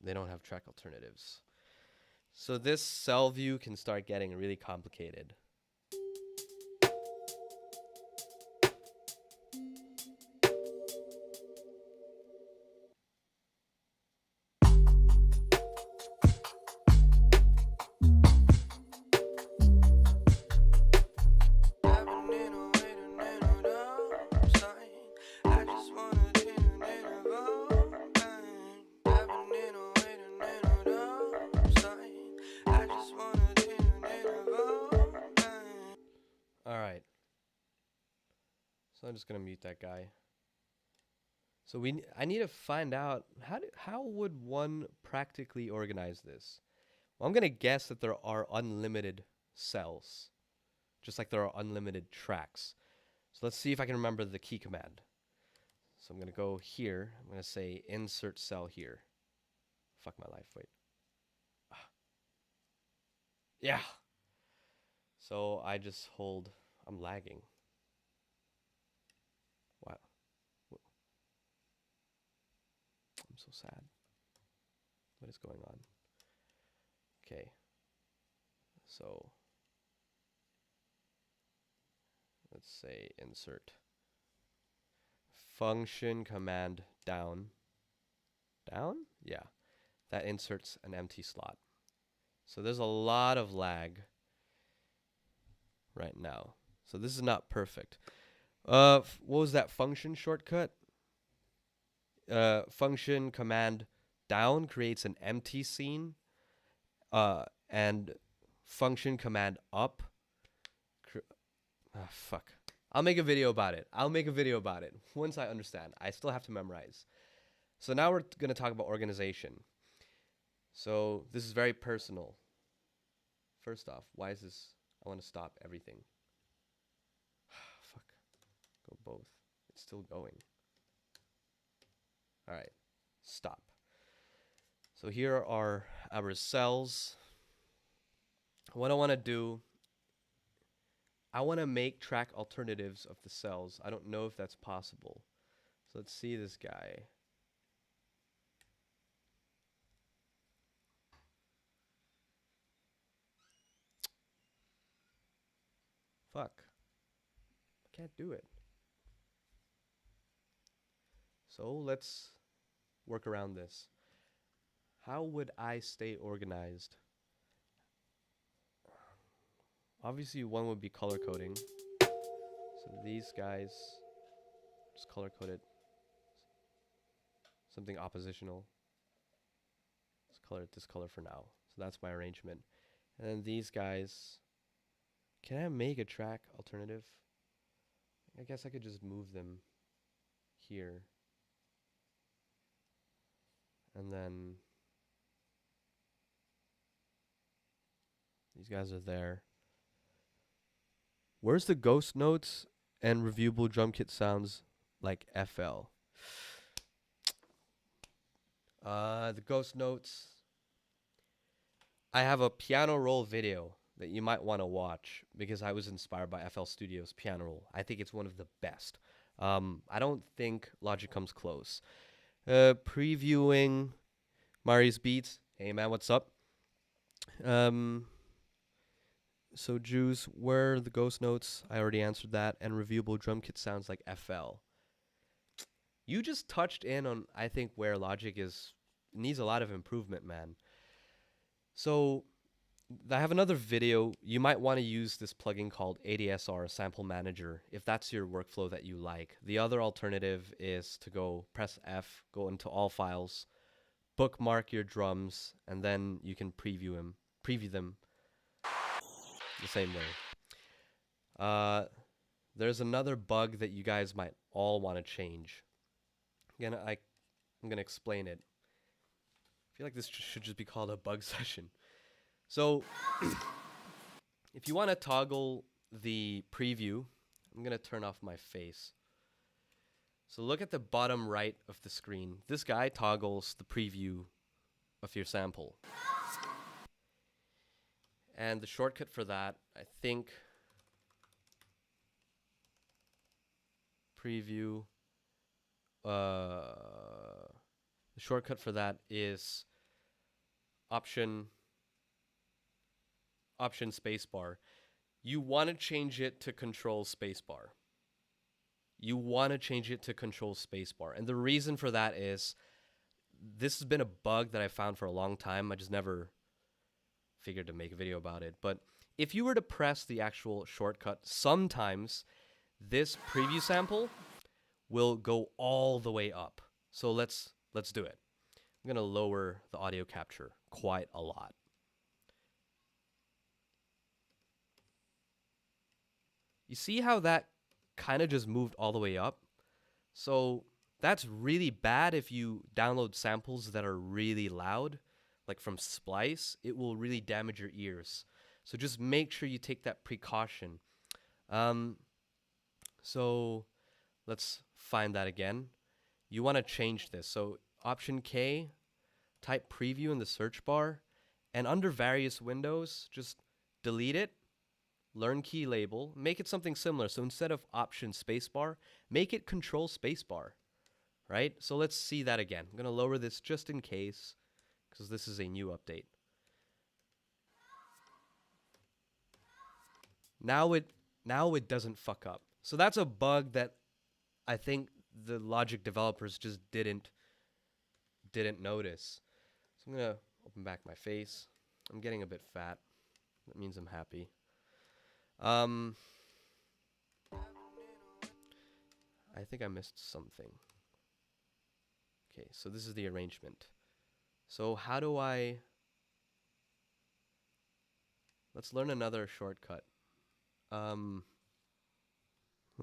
S1: They don't have track alternatives. So this cell view can start getting really complicated. All right. So I'm just gonna mute that guy. So I need to find out how would one practically organize this. Well, I'm gonna guess that there are unlimited cells, just like there are unlimited tracks. So let's see if I can remember the key command. So I'm gonna go here. I'm gonna say insert cell here. Fuck my life. Wait. Yeah. So I just hold. I'm lagging. Wow. I'm so sad. What is going on? Okay. So let's say insert function command down. Down? Yeah. That inserts an empty slot. So there's a lot of lag right now. So this is not perfect. What was that function shortcut? Function command down creates an empty scene. And function command up. Fuck. I'll make a video about it. Once I understand. I still have to memorize. So now we're going to talk about organization. So this is very personal. First off, why is this? I want to stop everything. Fuck. Go both. It's still going. All right. Stop. So here are our cells. What I want to do, I want to make track alternatives of the cells. I don't know if that's possible. So let's see this guy. Fuck. I can't do it. So let's work around this. How would I stay organized? Obviously, one would be color coding. So these guys, just color coded. Something oppositional. Let's color it this color for now. So that's my arrangement. And then these guys, can I make a track alternative? I guess I could just move them here. And then these guys are there. Where's the ghost notes and reviewable drum kit sounds like FL? The ghost notes. I have a piano roll video that you might want to watch because I was inspired by FL Studio's piano roll. I think it's one of the best. I don't think Logic comes close. Previewing Mari's beats. Hey man, what's up? So Juice, where are the ghost notes? I already answered that. And reviewable drum kit sounds like FL. You just touched in on, I think, where Logic needs a lot of improvement, man. So I have another video. You might want to use this plugin called ADSR Sample Manager if that's your workflow that you like. The other alternative is to go press F, go into all files, bookmark your drums, and then you can preview them the same way. There's another bug that you guys might all want to change. Again, I'm gonna explain it. I feel like this should just be called a bug session. So, if you want to toggle the preview, I'm gonna turn off my face. So look at the bottom right of the screen. This guy toggles the preview of your sample. And the shortcut for that, I think, preview the shortcut for that is option spacebar. You want to change it to control spacebar. You want to change it to control spacebar. And the reason for that is this has been a bug that I found for a long time. I just never figured to make a video about it. But if you were to press the actual shortcut, sometimes this preview sample will go all the way up. So let's do it. I'm going to lower the audio capture quite a lot. You see how that kind of just moved all the way up? So that's really bad if you download samples that are really loud, like from Splice. It will really damage your ears. So just make sure you take that precaution. So let's find that again. You want to change this. So Option K, type preview in the search bar, and under various windows, just delete it. Learn key label, make it something similar. So instead of option spacebar, make it control spacebar, right? So let's see that again. I'm going to lower this just in case, because this is a new update. Now it doesn't fuck up. So that's a bug that I think the Logic developers just didn't notice. So I'm going to open back my face. I'm getting a bit fat. That means I'm happy. I think I missed something. Okay, so this is the arrangement. So how do I... Let's learn another shortcut. Let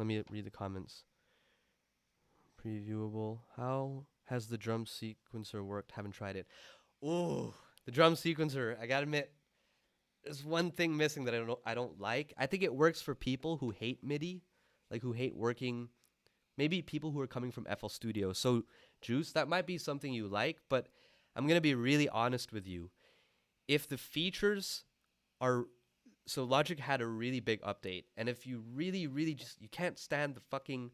S1: me read the comments. Previewable. How has the drum sequencer worked? Haven't tried it. Ooh, the drum sequencer. I gotta admit, there's one thing missing that I don't like. I think it works for people who hate MIDI, like who hate working. Maybe people who are coming from FL Studio. So, Juice, that might be something you like, but I'm going to be really honest with you. If the features are... So Logic had a really big update, and if you really, really just... You can't stand the fucking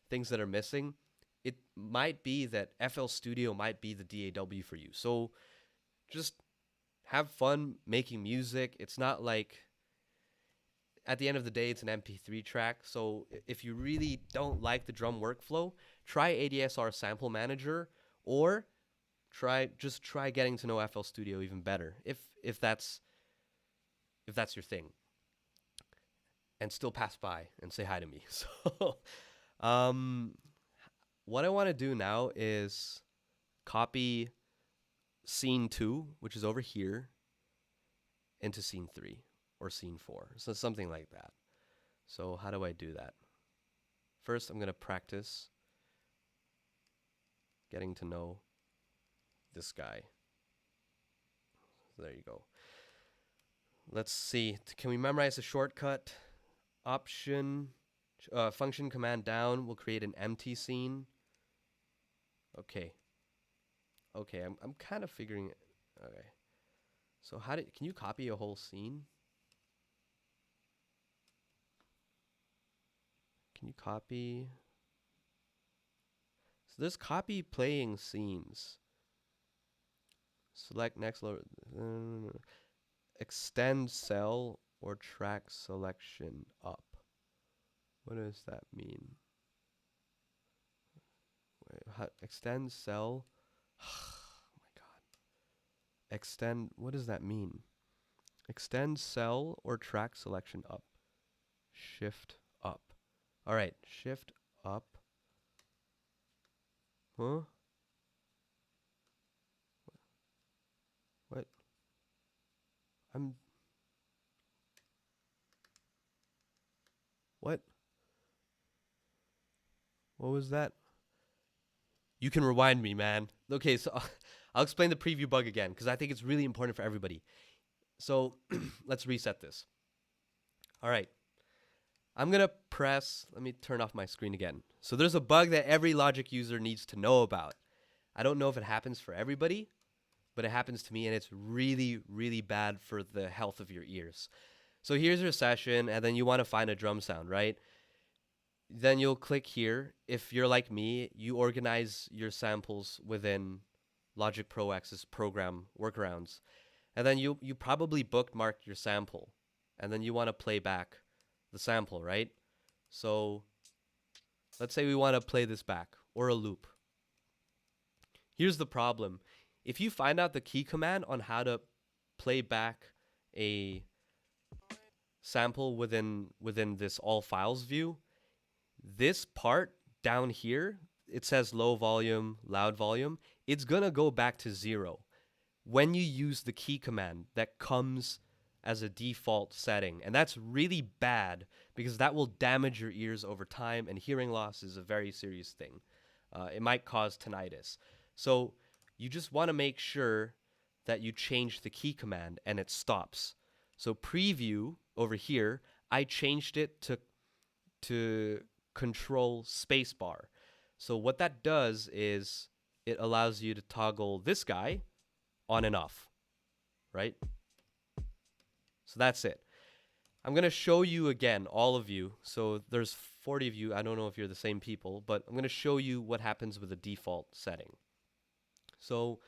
S1: things that are missing, it might be that FL Studio might be the DAW for you. So, just have fun making music. It's not like... At the end of the day, it's an MP3 track, so if you really don't like the drum workflow, try ADSR Sample Manager, or try getting to know FL Studio even better, if that's your thing, and still pass by and say hi to me. So, what I want to do now is copy scene 2, which is over here, into scene 3. Or scene 4. So something like that. So how do I do that? First, I'm going to practice getting to know this guy. So there you go. Let's see. Can we memorize a shortcut? Option, function command down will create an empty scene. Okay. Okay, I'm kind of figuring it. Okay. So can you copy a whole scene? Can you copy? So there's copy playing scenes. Select next lower. Extend cell or track selection up. What does that mean? Wait, extend cell? Oh my god. Extend, what does that mean? Extend cell or track selection up. Shift up. All right, shift up. Huh? What? What? What was that? You can rewind me, man. Okay, so I'll explain the preview bug again, because I think it's really important for everybody. So let's reset this. All right. I'm going to press, let me turn off my screen again. So there's a bug that every Logic user needs to know about. I don't know if it happens for everybody, but it happens to me, and it's really, really bad for the health of your ears. So here's your session, and then you want to find a drum sound, right? then you'll click here. If you're like me, you organize your samples within Logic Pro X's program workarounds. And then you probably bookmarked your sample. And then you want to play back the sample, right? So let's say we want to play this back, or a loop. Here's the problem. If you find out the key command on how to play back a sample within this all files view, this part down here, it says low volume, loud volume, it's gonna go back to 0 when you use the key command that comes as a default setting. And that's really bad because that will damage your ears over time, and hearing loss is a very serious thing. It might cause tinnitus. So you just want to make sure that you change the key command and it stops. So preview over here, I changed it to control spacebar. So what that does is it allows you to toggle this guy on and off, right? So that's it. I'm going to show you again, all of you. So there's 40 of you. I don't know if you're the same people, but I'm going to show you what happens with the default setting. So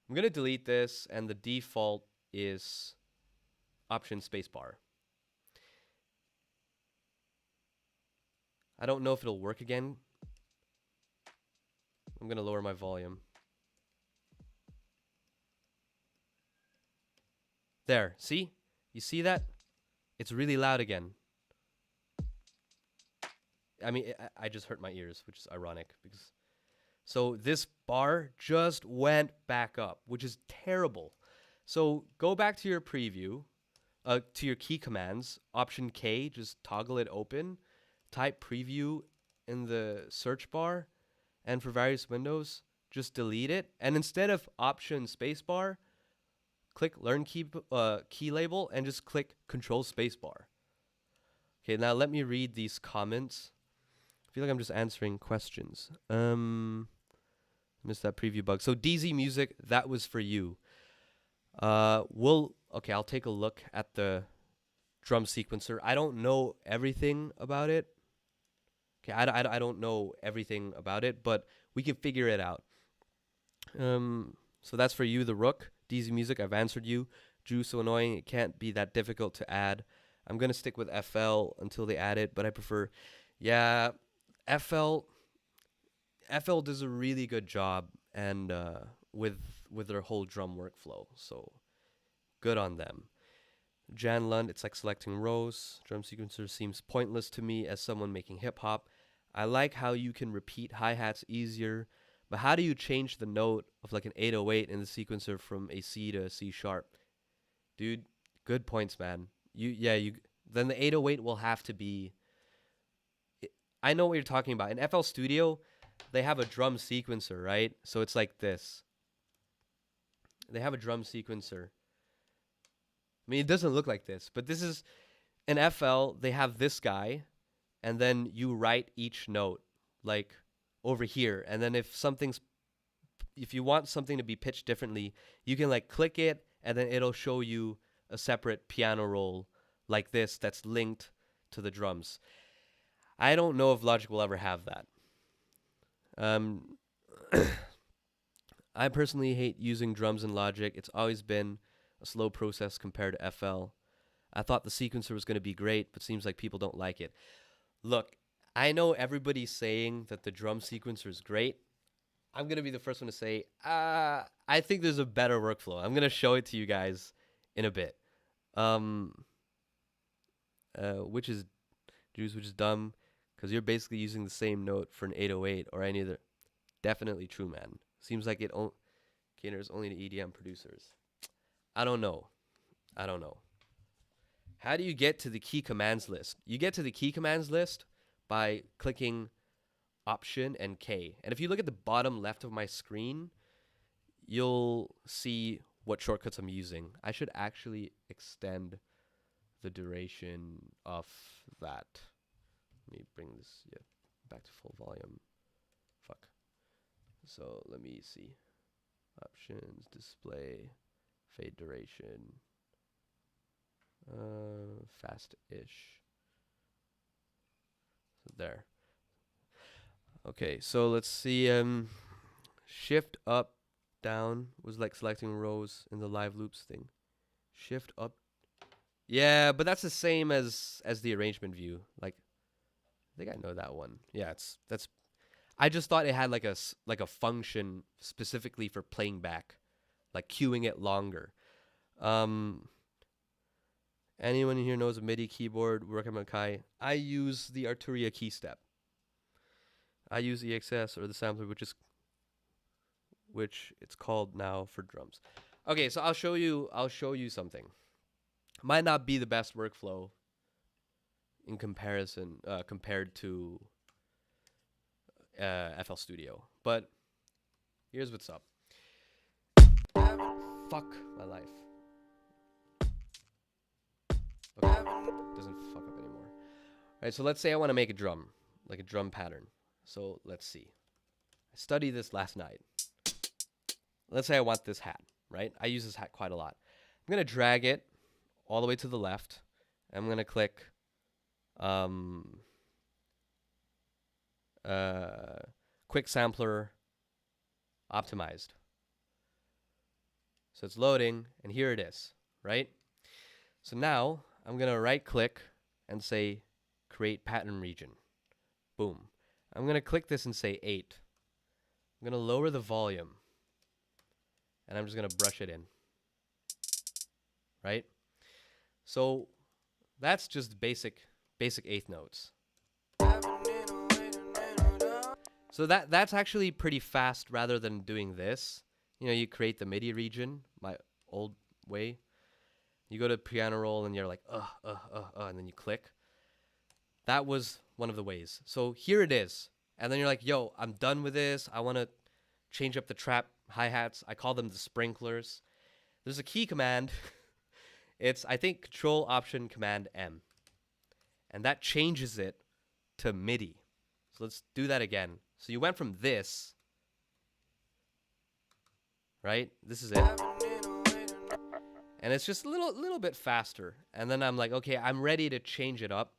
S1: I'm going to delete this, and the default is Option spacebar. I don't know if it'll work again. I'm going to lower my volume. There, see? You see that? It's really loud again. I mean, I just hurt my ears, which is ironic because. So this bar just went back up, which is terrible. So go back to your preview, to your key commands, Option K, just toggle it open, type preview in the search bar, and for various windows, just delete it. And instead of Option spacebar, click Learn key label and just click Control spacebar. Okay, now let me read these comments. I feel like I'm just answering questions. Missed that preview bug. So DZ Music, that was for you. Okay, I'll take a look at the drum sequencer. I don't know everything about it. Okay, I don't know everything about it, but we can figure it out. So that's for you, the Rook. DZ Music, I've answered you. Drew, so annoying, it can't be that difficult to add. I'm going to stick with FL until they add it, but I prefer, yeah, FL does a really good job, and with their whole drum workflow, so good on them. Jan Lund, it's like selecting rows. Drum sequencer seems pointless to me as someone making hip hop. I like how you can repeat hi-hats easier, but how do you change the note of like an 808 in the sequencer from a C to a C sharp? Dude, good points, man. Then the 808 will have to be. I know what you're talking about. In FL Studio, they have a drum sequencer, right? So it's like this. They have a drum sequencer. I mean, it doesn't look like this, but this is in FL. They have this guy, and then you write each note like over here, and then if you want something to be pitched differently, you can like click it, and then it'll show you a separate piano roll like this that's linked to the drums. I don't know if Logic will ever have that. I personally hate using drums in Logic. It's always been a slow process compared to FL. I thought the sequencer was going to be great, but seems like people don't like it. Look, I know everybody's saying that the drum sequencer is great. I'm going to be the first one to say, I think there's a better workflow. I'm going to show it to you guys in a bit. Which is dumb, because you're basically using the same note for an 808 or any other. Definitely true, man. Seems like it caters only to EDM producers. I don't know. How do you get to the key commands list? You get to the key commands list by clicking Option and K. And if you look at the bottom left of my screen, you'll see what shortcuts I'm using. I should actually extend the duration of that. Let me bring this back to full volume. Fuck. So let me see. Options, display, fade duration. Fast-ish. So there. Okay, so let's see. Shift up, down was like selecting rows in the live loops thing. Shift up. Yeah, but that's the same as the arrangement view. Like, I think I know that one. Yeah, that's. I just thought it had like a function specifically for playing back, like queuing it longer. Anyone here knows a MIDI keyboard? Recommend Kai. I use the Arturia key step. I use EXS or the sampler, which it's called now for drums. Okay, so I'll show you something. Might not be the best workflow in comparison compared to FL Studio, but here's what's up. Fuck my life. Okay, doesn't fuck up anymore. All right, so let's say I want to make a drum, like a drum pattern. So let's see. I studied this last night. Let's say I want this hat, right? I use this hat quite a lot. I'm going to drag it all the way to the left. I'm going to click quick sampler optimized. So it's loading, and here it is, right? So now I'm going to right click and say create pattern region. Boom. I'm going to click this and say 8. I'm going to lower the volume, and I'm just going to brush it in, right? So that's just basic eighth notes. So that's actually pretty fast rather than doing this. You know, you create the MIDI region, my old way. You go to piano roll and you're like, and then you click. That was one of the ways. So here it is. And then you're like, yo, I'm done with this. I want to change up the trap hi-hats. I call them the sprinklers. There's a key command. It's, I think, Control Option Command M. And that changes it to MIDI. So let's do that again. So you went from this, right? This is it. And it's just a little bit faster. And then I'm like, okay, I'm ready to change it up.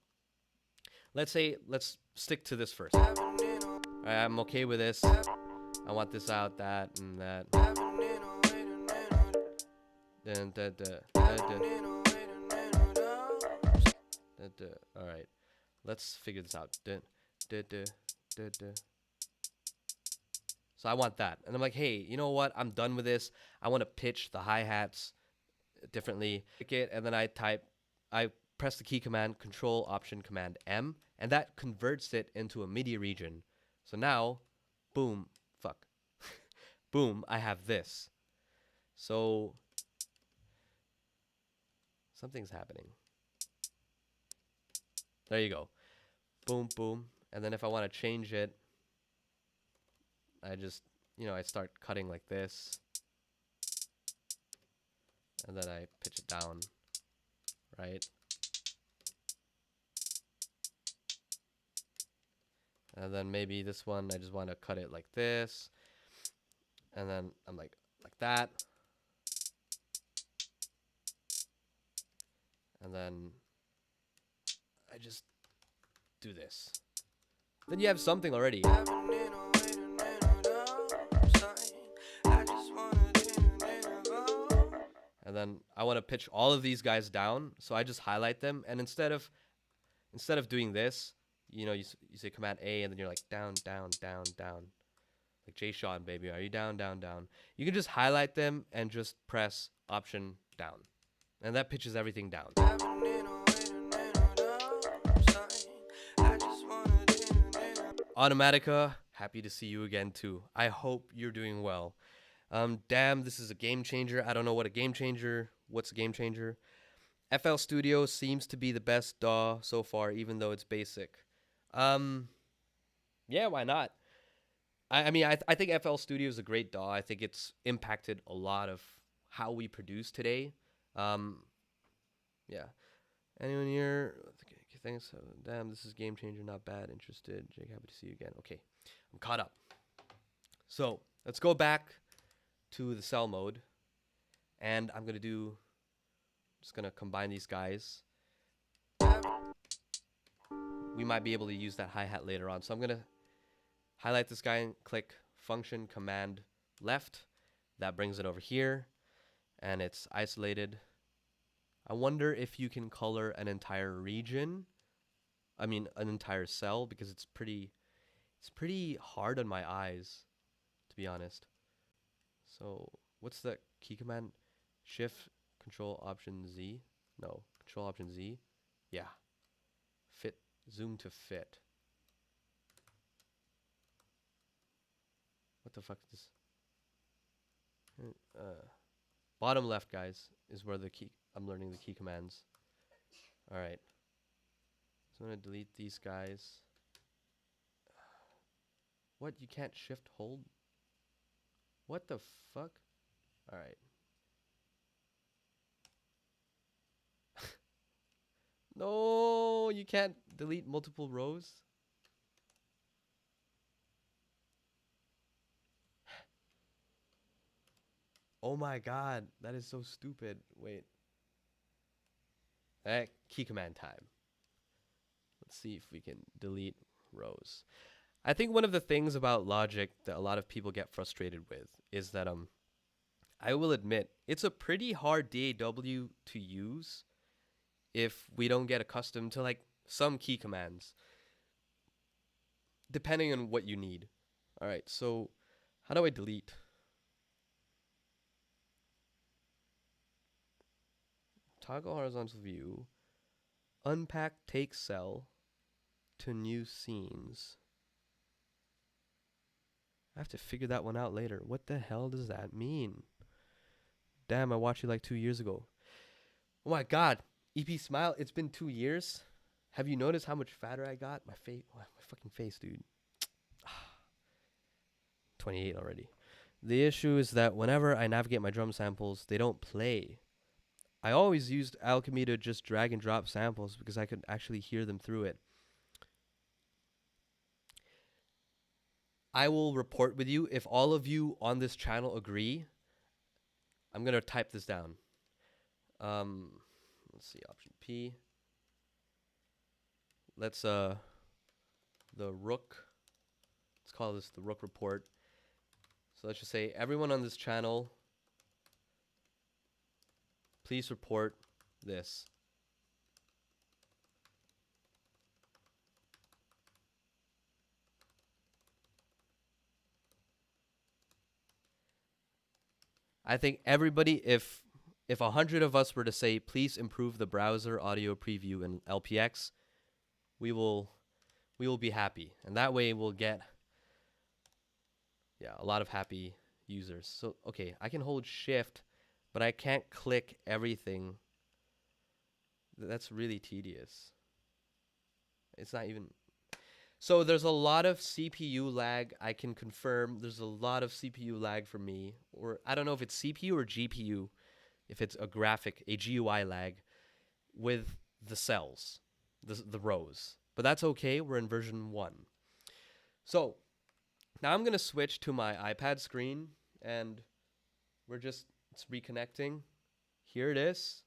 S1: Let's stick to this first. All right, I'm okay with this. I want this out, that, and that. All right, let's figure this out. So I want that. And I'm like, hey, you know what? I'm done with this. I want to pitch the hi-hats differently. And then I press the key command, Control Option Command M, and that converts it into a MIDI region. So now, boom, boom, I have this. So something's happening. There you go. Boom, boom. And then if I want to change it, I just, I start cutting like this. And then I pitch it down, right? And then maybe this one, I just want to cut it like this. And then I'm like that. And then I just do this. Then you have something already. And then I want to pitch all of these guys down, so I just highlight them. And instead of doing this, you say Command A, and then you're like down, down, down, down, like Jay Sean, baby, are you down, down, down? You can just highlight them and just press Option down, and that pitches everything down. Automatica, happy to see you again too. I hope you're doing well. Damn, this is a game changer. I don't know what's a game changer. FL Studio seems to be the best DAW so far, even though it's basic. Yeah, why not? I mean, I think FL Studio is a great DAW. I think it's impacted a lot of how we produce today. Yeah. Anyone here? Thanks. Damn, this is game changer. Not bad. Interested. Jake, happy to see you again. Okay, I'm caught up. So let's go back to the cell mode, and I'm just gonna combine these guys. We might be able to use that hi-hat later on, so I'm gonna highlight this guy and click function command left. That brings it over here, and it's isolated. I wonder if you can color an entire region. I mean, an entire cell, because it's pretty hard on my eyes, to be honest. So what's the key command? Shift, Control, Option Z? No, Control, Option Z. Yeah. Fit, zoom to fit. What the fuck is this? Bottom left, guys, is where the key. I'm learning the key commands. All right. So I'm gonna delete these guys. What? You can't shift hold? What the fuck? All right. No, you can't delete multiple rows. Oh my god, that is so stupid. Wait. Key command time. Let's see if we can delete rows. I think one of the things about logic that a lot of people get frustrated with is that I will admit it's a pretty hard DAW to use if we don't get accustomed to like some key commands, depending on what you need. All right, so how do I delete? Toggle horizontal view, unpack take cell to new scenes. I have to figure that one out later. What the hell does that mean? Damn, I watched it like 2 years ago. Oh my god, EP Smile, it's been 2 years. Have you noticed how much fatter I got? My face, my fucking face, dude. 28 already. The issue is that whenever I navigate my drum samples, they don't play. I always used Alchemy to just drag and drop samples because I could actually hear them through it. I will report with you if all of you on this channel agree. I'm going to type this down. Let's see, option P. Let's the Rook. Let's call this the Rook report. So let's just say everyone on this channel, please report this. I think everybody, if 100 of us were to say, please improve the browser audio preview in LPX, we will be happy, and that way we'll get a lot of happy users. So okay, I can hold shift, but I can't click everything. That's really tedious. It's not even. So there's a lot of CPU lag. I can confirm there's a lot of CPU lag for me, or I don't know if it's CPU or GPU, if it's a GUI lag with the cells, the rows. But that's okay. We're in version 1. So now I'm going to switch to my iPad screen, and it's reconnecting. Here it is,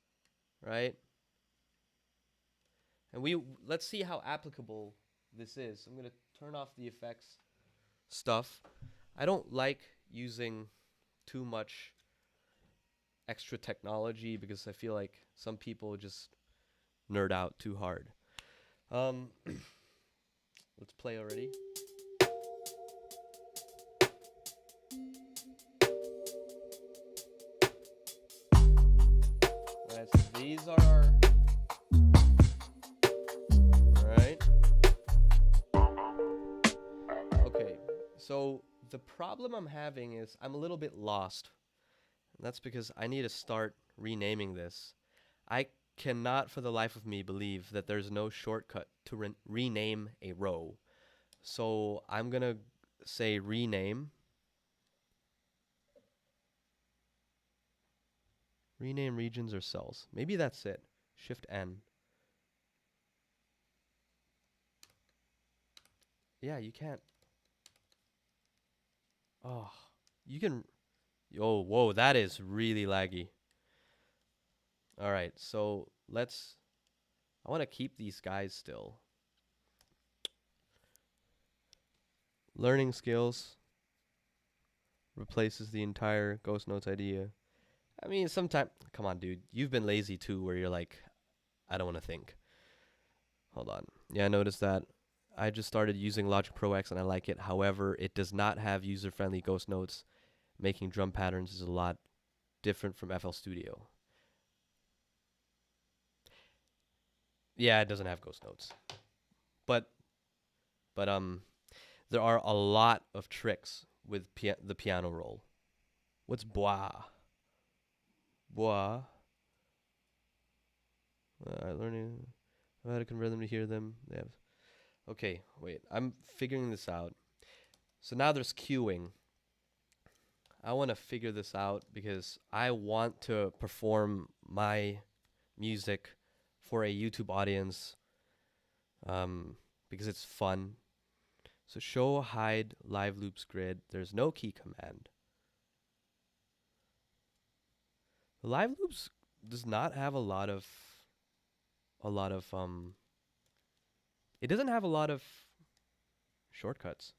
S1: right? And let's see how applicable this is. I'm going to turn off the effects stuff. I don't like using too much extra technology because I feel like some people just nerd out too hard. Let's play already. Alright, so these are our... Alright. Okay, so the problem I'm having is I'm a little bit lost. And that's because I need to start renaming this. I cannot for the life of me believe that there's no shortcut to rename a row. So I'm going to say rename. Rename regions or cells. Maybe that's it. Shift N. Yeah, you can't. Oh, you can. Oh, whoa, that is really laggy. All right, so I want to keep these guys still. Learning skills replaces the entire ghost notes idea. I mean, sometimes, come on, dude. You've been lazy too, where you're like, I don't want to think. Hold on. Yeah, I noticed that. I just started using Logic Pro X and I like it. However, it does not have user-friendly ghost notes. Making drum patterns is a lot different from FL Studio. Yeah, it doesn't have ghost notes. But there are a lot of tricks with the piano roll. What's bois? Bois. Learning how to convert them to hear them. They have. Okay, wait. I'm figuring this out. So now there's queuing. I want to figure this out because I want to perform my music for a YouTube audience because it's fun. So show hide live loops grid. There's no key command. The live loops does not have a lot of it doesn't have a lot of shortcuts.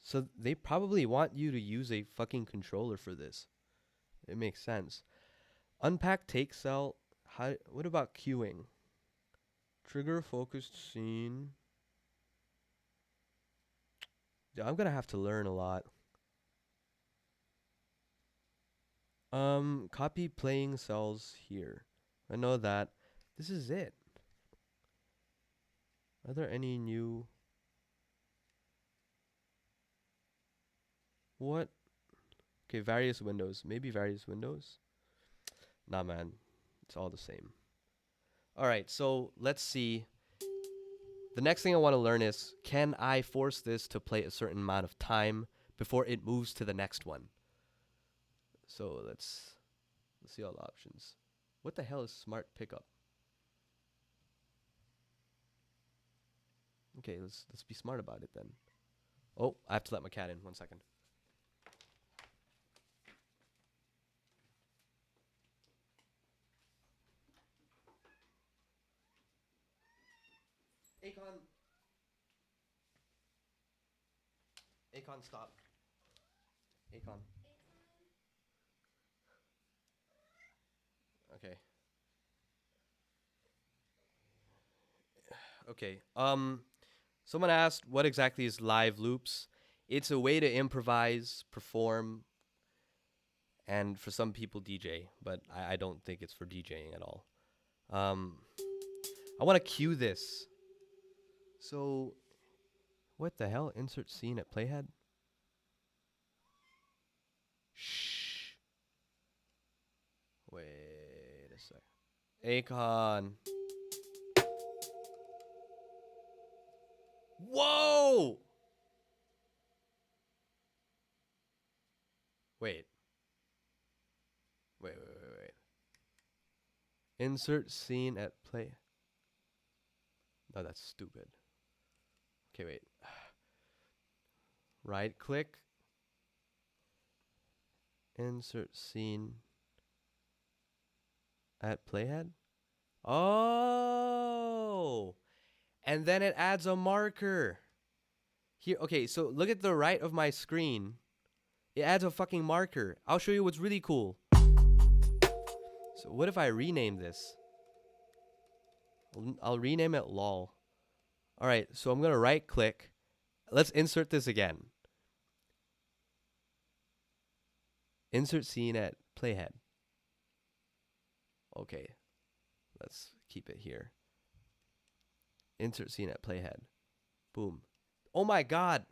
S1: So they probably want you to use a fucking controller for this. It makes sense. Unpack take cell. What about queuing? Trigger focused scene. Yeah, I'm gonna have to learn a lot. Copy playing cells here. I know that. This is it. Are there any new? What? Okay, various windows. Maybe various windows. Nah, man. It's all the same. All right, so let's see. The next thing I want to learn is, can I force this to play a certain amount of time before it moves to the next one? So let's see all the options. What the hell is smart pickup? Okay, let's be smart about it then. Oh, I have to let my cat in. 1 second. Akon, stop. Akon. Okay. Okay. Someone asked what exactly is live loops. It's a way to improvise, perform, and for some people DJ, but I don't think it's for DJing at all. I want to cue this. So, what the hell? Insert scene at Playhead? Shh. Wait a sec. Akon. Whoa! Wait. Wait. Insert scene at play. No, that's stupid. Okay, wait. Right click. Insert scene at Playhead. Oh! And then it adds a marker. Here, okay, so look at the right of my screen. It adds a fucking marker. I'll show you what's really cool. So what if I rename this? I'll rename it LOL. All right, so I'm going to right click. Let's insert this again. Insert scene at Playhead. Okay, let's keep it here. Insert scene at Playhead. Boom. Oh my God.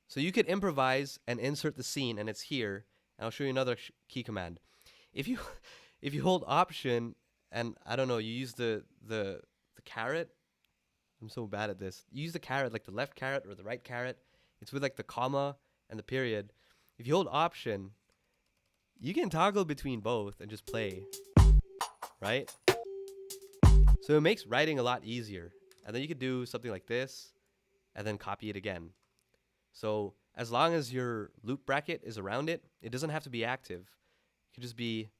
S1: So you could improvise and insert the scene, and it's here. And I'll show you another key command. If you hold Option and I don't know, you use the caret. I'm so bad at this. You use the caret, like the left caret or the right caret. It's with like the comma and the period. If you hold Option, you can toggle between both and just play, right? So it makes writing a lot easier. And then you could do something like this and then copy it again. So as long as your loop bracket is around it, it doesn't have to be active. It could just be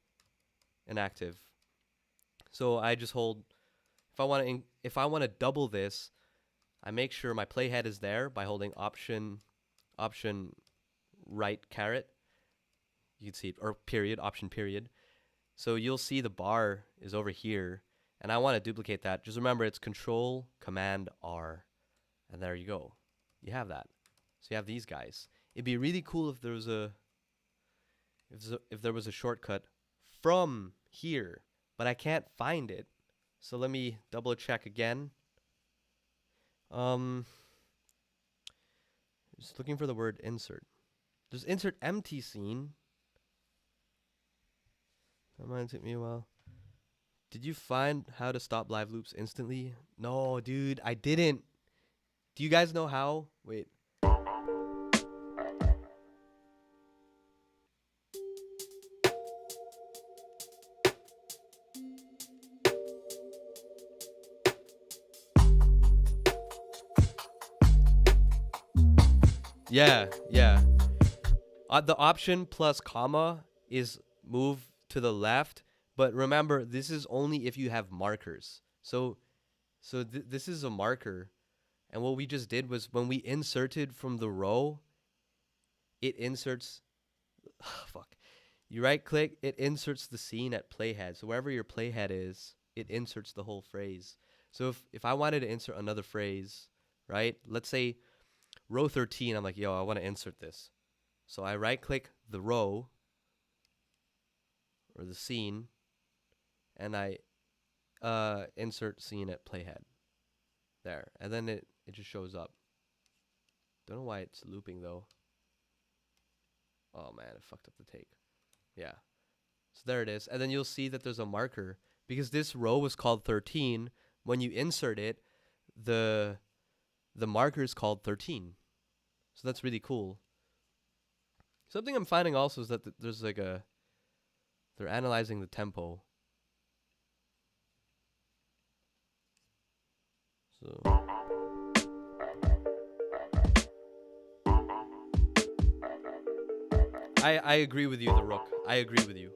S1: inactive. So I just hold, if I want to double this, I make sure my playhead is there by holding option right caret. You can see it, or period, option period. So you'll see the bar is over here, and I want to duplicate that. Just remember, it's Control Command R, and there you go. You have that. So you have these guys. It'd be really cool if there was a shortcut from here, but I can't find it. So let me double check again. Just looking for the word insert. There's insert empty scene. That might take me a while. Did you find how to stop live loops instantly? No, dude, I didn't. Do you guys know how? Wait. Yeah. The option plus comma is move to the left, but remember, this is only if you have markers. So this is a marker, and what we just did was when we inserted from the row, it inserts. Fuck. You right click, it inserts the scene at playhead. So wherever your playhead is, it inserts the whole phrase. So if I wanted to insert another phrase, right? Let's say row 13, I'm like, yo, I want to insert this. So I right click the row or the scene, and I insert scene at playhead. There. And then it just shows up. Don't know why it's looping though. Oh man, it fucked up the take. Yeah. So there it is. And then you'll see that there's a marker because this row was called 13. When you insert it, the marker is called 13. So that's really cool. Something I'm finding also is that there's like they're analyzing the tempo. So I agree with you, the Rook. I agree with you.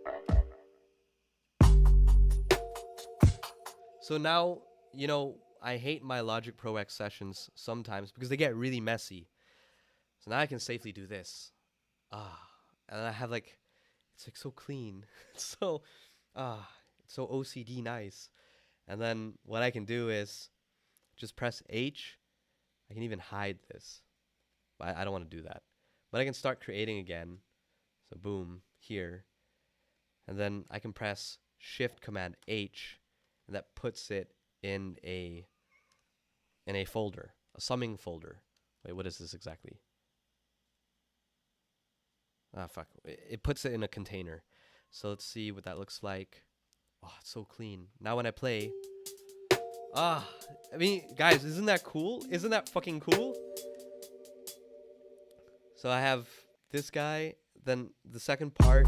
S1: So now, you know, I hate my Logic Pro X sessions sometimes because they get really messy. So now I can safely do this. And I have like, it's like so clean. It's so OCD nice. And then what I can do is just press H. I can even hide this. But I don't want to do that. But I can start creating again. So boom, here. And then I can press Shift Command H, and that puts it in a folder, a summing folder. Wait, what is this exactly? Ah, fuck. It puts it in a container. So let's see what that looks like. Oh, it's so clean. Now when I play, I mean, guys, isn't that cool? Isn't that fucking cool? So I have this guy, then the second part,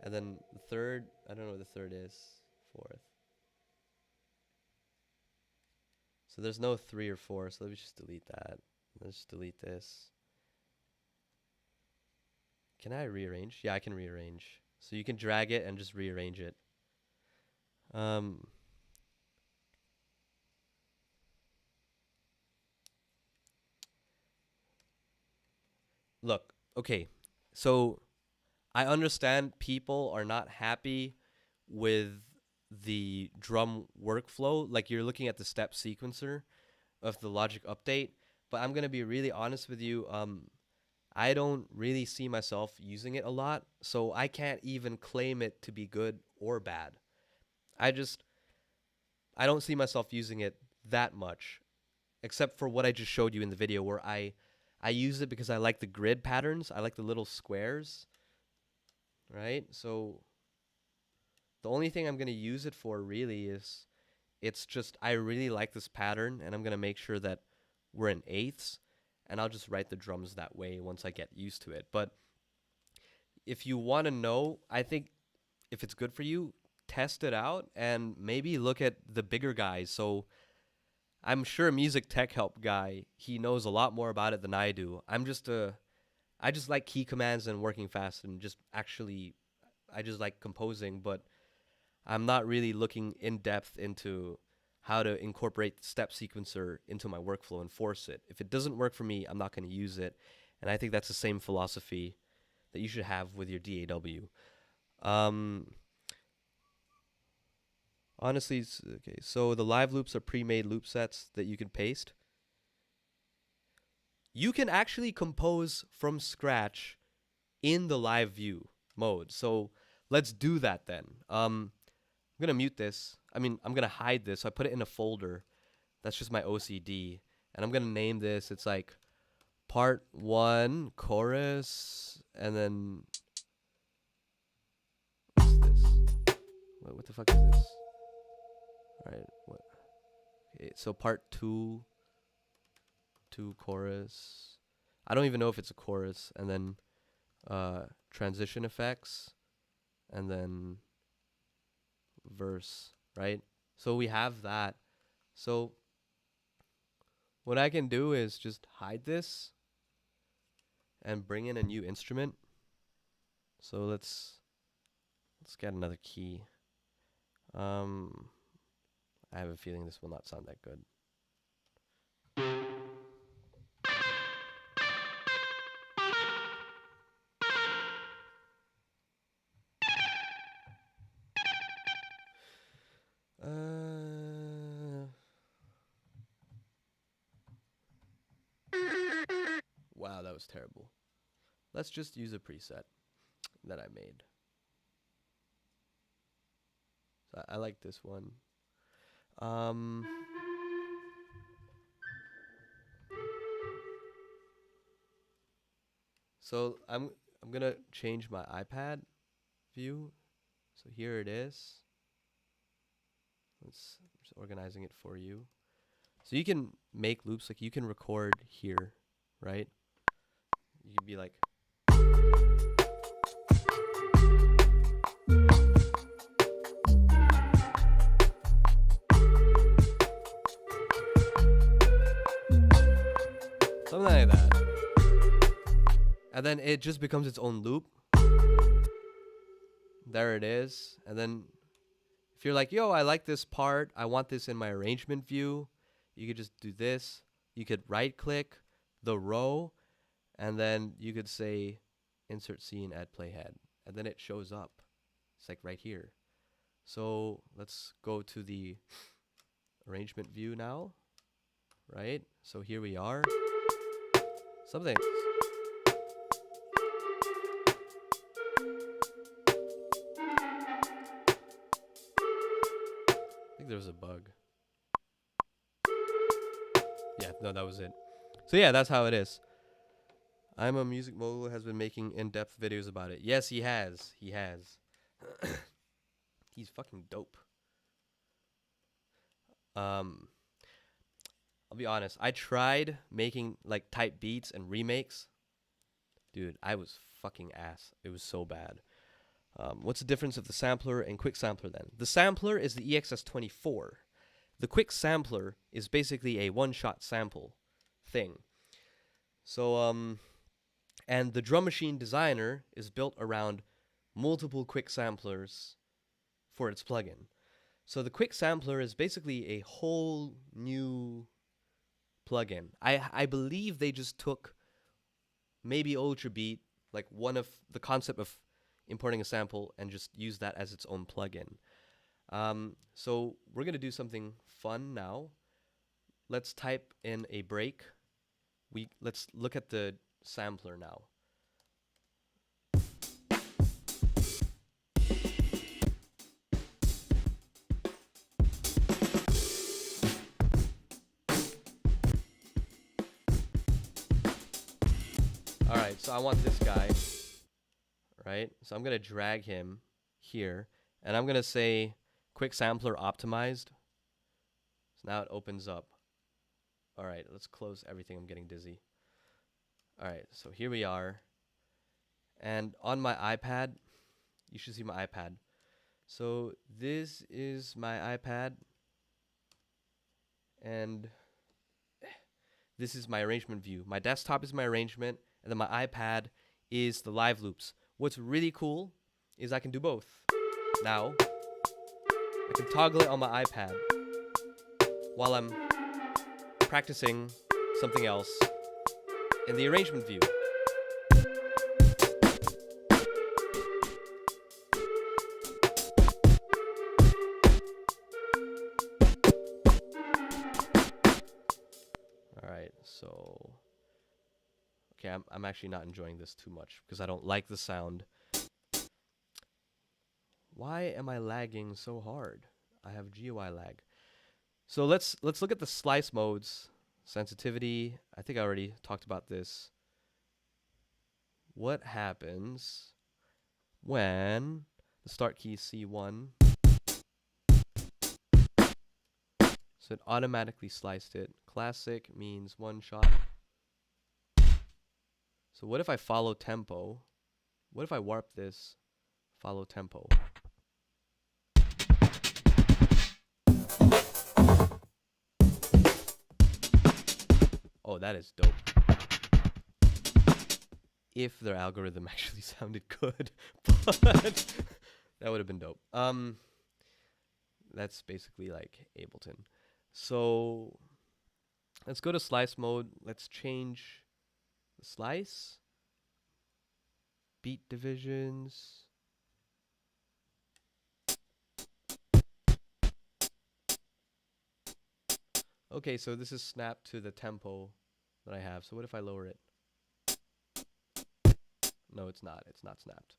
S1: and then the third. I don't know what the third is. Fourth. So there's no 3 or 4, so let me just delete that. Let's just delete this. Can I rearrange? Yeah, I can rearrange. So you can drag it and just rearrange it. Look, okay. So I understand people are not happy with the drum workflow. Like you're looking at the step sequencer of the Logic update, but I'm going to be really honest with you. I don't really see myself using it a lot, so I can't even claim it to be good or bad. I don't see myself using it that much, except for what I just showed you in the video where I use it because I like the grid patterns. I like the little squares, right? So the only thing I'm going to use it for really is it's just I really like this pattern, and I'm going to make sure that we're in eighths, and I'll just write the drums that way once I get used to it. But if you want to know, I think if it's good for you, test it out and maybe look at the bigger guys. So I'm sure Music Tech Help guy, he knows a lot more about it than I do. I just like key commands and working fast and I just like composing, but I'm not really looking in depth into how to incorporate the step sequencer into my workflow and force it. If it doesn't work for me, I'm not going to use it. And I think that's the same philosophy that you should have with your DAW. Honestly, okay, so the live loops are pre-made loop sets that you can paste. You can actually compose from scratch in the live view mode. So let's do that then. I'm going to mute this. I'm going to hide this. So I put it in a folder. That's just my OCD. And I'm going to name this. It's like part 1 chorus. And then what's this? What the fuck is this? All right. What? Okay, so part 2 chorus. I don't even know if it's a chorus. And then transition effects. And then verse, right? So we have that. So what I can do is just hide this and bring in a new instrument. So let's get another key. I have a feeling this will not sound that good. Wow, that was terrible. Let's just use a preset that I made. So I like this one. So I'm gonna change my iPad view. So here it is. Just organizing it for you. So you can make loops, like you can record here, right? You can be like, something like that. And then it just becomes its own loop. There it is. And then if you're like, yo, I like this part, I want this in my arrangement view, you could just do this. You could right click the row, and then you could say insert scene at Playhead. And then it shows up. It's like right here. So let's go to the arrangement view now. Right? So here we are. Something. I think there was a bug. Yeah, no, that was it. So yeah, that's how it is. I'm a Music Mogul has been making in-depth videos about it. Yes, he has. He has. He's fucking dope. I'll be honest. I tried making like type beats and remakes. Dude, I was fucking ass. It was so bad. What's the difference of the sampler and quick sampler then? The sampler is the EXS24. The quick sampler is basically a one-shot sample thing. So, and the drum machine designer is built around multiple quick samplers for its plugin. So the quick sampler is basically a whole new plugin. I believe they just took maybe Ultra Beat, like one of the concept of importing a sample, and just use that as its own plugin. So we're going to do something fun now. Let's type in a break. Let's look at the sampler now. Alright, so I want this guy, right? So I'm going to drag him here, and I'm going to say quick sampler optimized. So now it opens up. Alright, let's close everything. I'm getting dizzy. Alright, so here we are. And on my iPad, you should see my iPad. So this is my iPad. And this is my arrangement view. My desktop is my arrangement. And then my iPad is the live loops. What's really cool is I can do both. Now, I can toggle it on my iPad. while I'm practicing something else in the arrangement view. All right, so okay, I'm actually not enjoying this too much because I don't like the sound. Why am I lagging so hard? I have GUI lag. So let's look at the slice modes. Sensitivity, I think I already talked about this. What happens when the start key is C1? So it automatically sliced it. Classic means one shot. So what if I follow tempo? What if I warp this, follow tempo? Oh, that is dope. If their algorithm actually sounded good, but that would have been dope. That's basically like Ableton. So let's go to slice mode. Let's change the slice, beat divisions. Okay, so this is snapped to the tempo that I have. So what if I lower it? No, it's not. It's not snapped.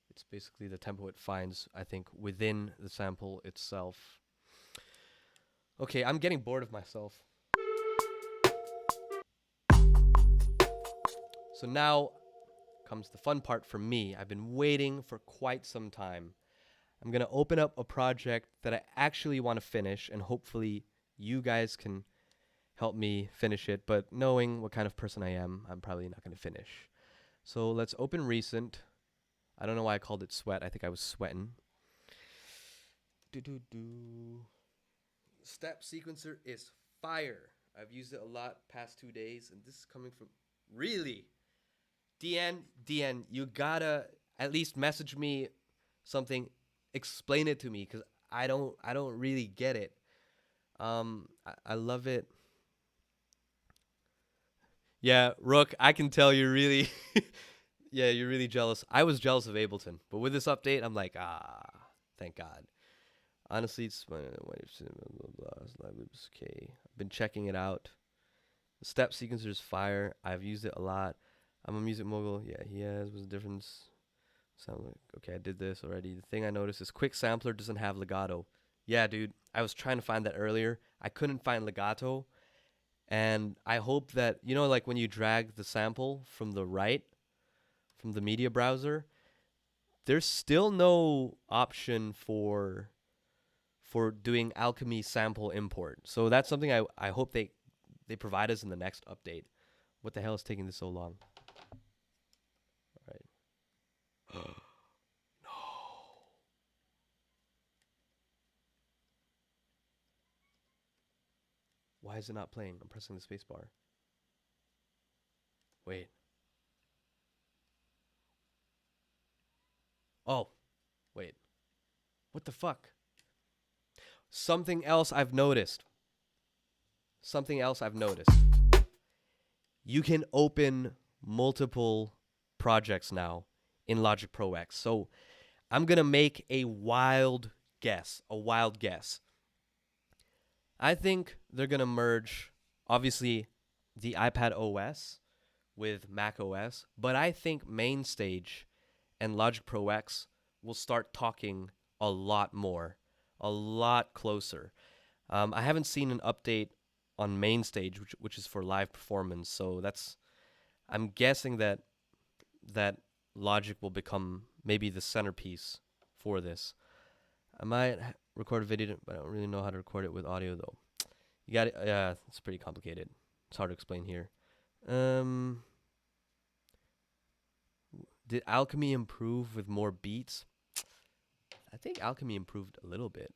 S1: It's basically the tempo it finds, I think, within the sample itself. Okay, I'm getting bored of myself. So now comes the fun part for me. I've been waiting for quite some time. I'm going to open up a project that I actually want to finish, and hopefully you guys can help me finish it. But knowing what kind of person I am, I'm probably not going to finish. So let's open recent. I don't know why I called it sweat. I think I was sweating. Step sequencer is fire. I've used it a lot past 2 days, and this is coming from really DN, you gotta at least message me something, explain it to me, because I don't really get it. I love it. Yeah, Rook, I can tell you're really yeah, you're really jealous. I was jealous of Ableton, but with this update, I'm like, thank God. Honestly, it's okay. I've been checking it out. The step sequencer is fire. I've used it a lot. I'm a music mogul. Yeah, he has. What's the difference? Sound like, okay, I did this already. The thing I noticed is quick sampler doesn't have legato. Yeah, dude, I was trying to find that earlier. I couldn't find legato. And I hope that, you know, like when you drag the sample from the right, from the media browser, there's still no option for doing Alchemy sample import. So that's something I hope they provide us in the next update. What the hell is taking this so long? All right. No. Why is it not playing? I'm pressing the space bar. Wait. Oh. Wait. What the fuck? Something else I've noticed. You can open multiple projects now in Logic Pro X. So I'm going to make a wild guess. I think they're going to merge, obviously, the iPad OS with Mac OS, but I think MainStage and Logic Pro X will start talking a lot more, a lot closer. I haven't seen an update on MainStage, which is for live performance, so I'm guessing that Logic will become maybe the centerpiece for this. I might record a video, but I don't really know how to record it with audio though. You got it. Yeah, it's pretty complicated. It's hard to explain here. Did Alchemy improve with more beats? I think Alchemy improved a little bit.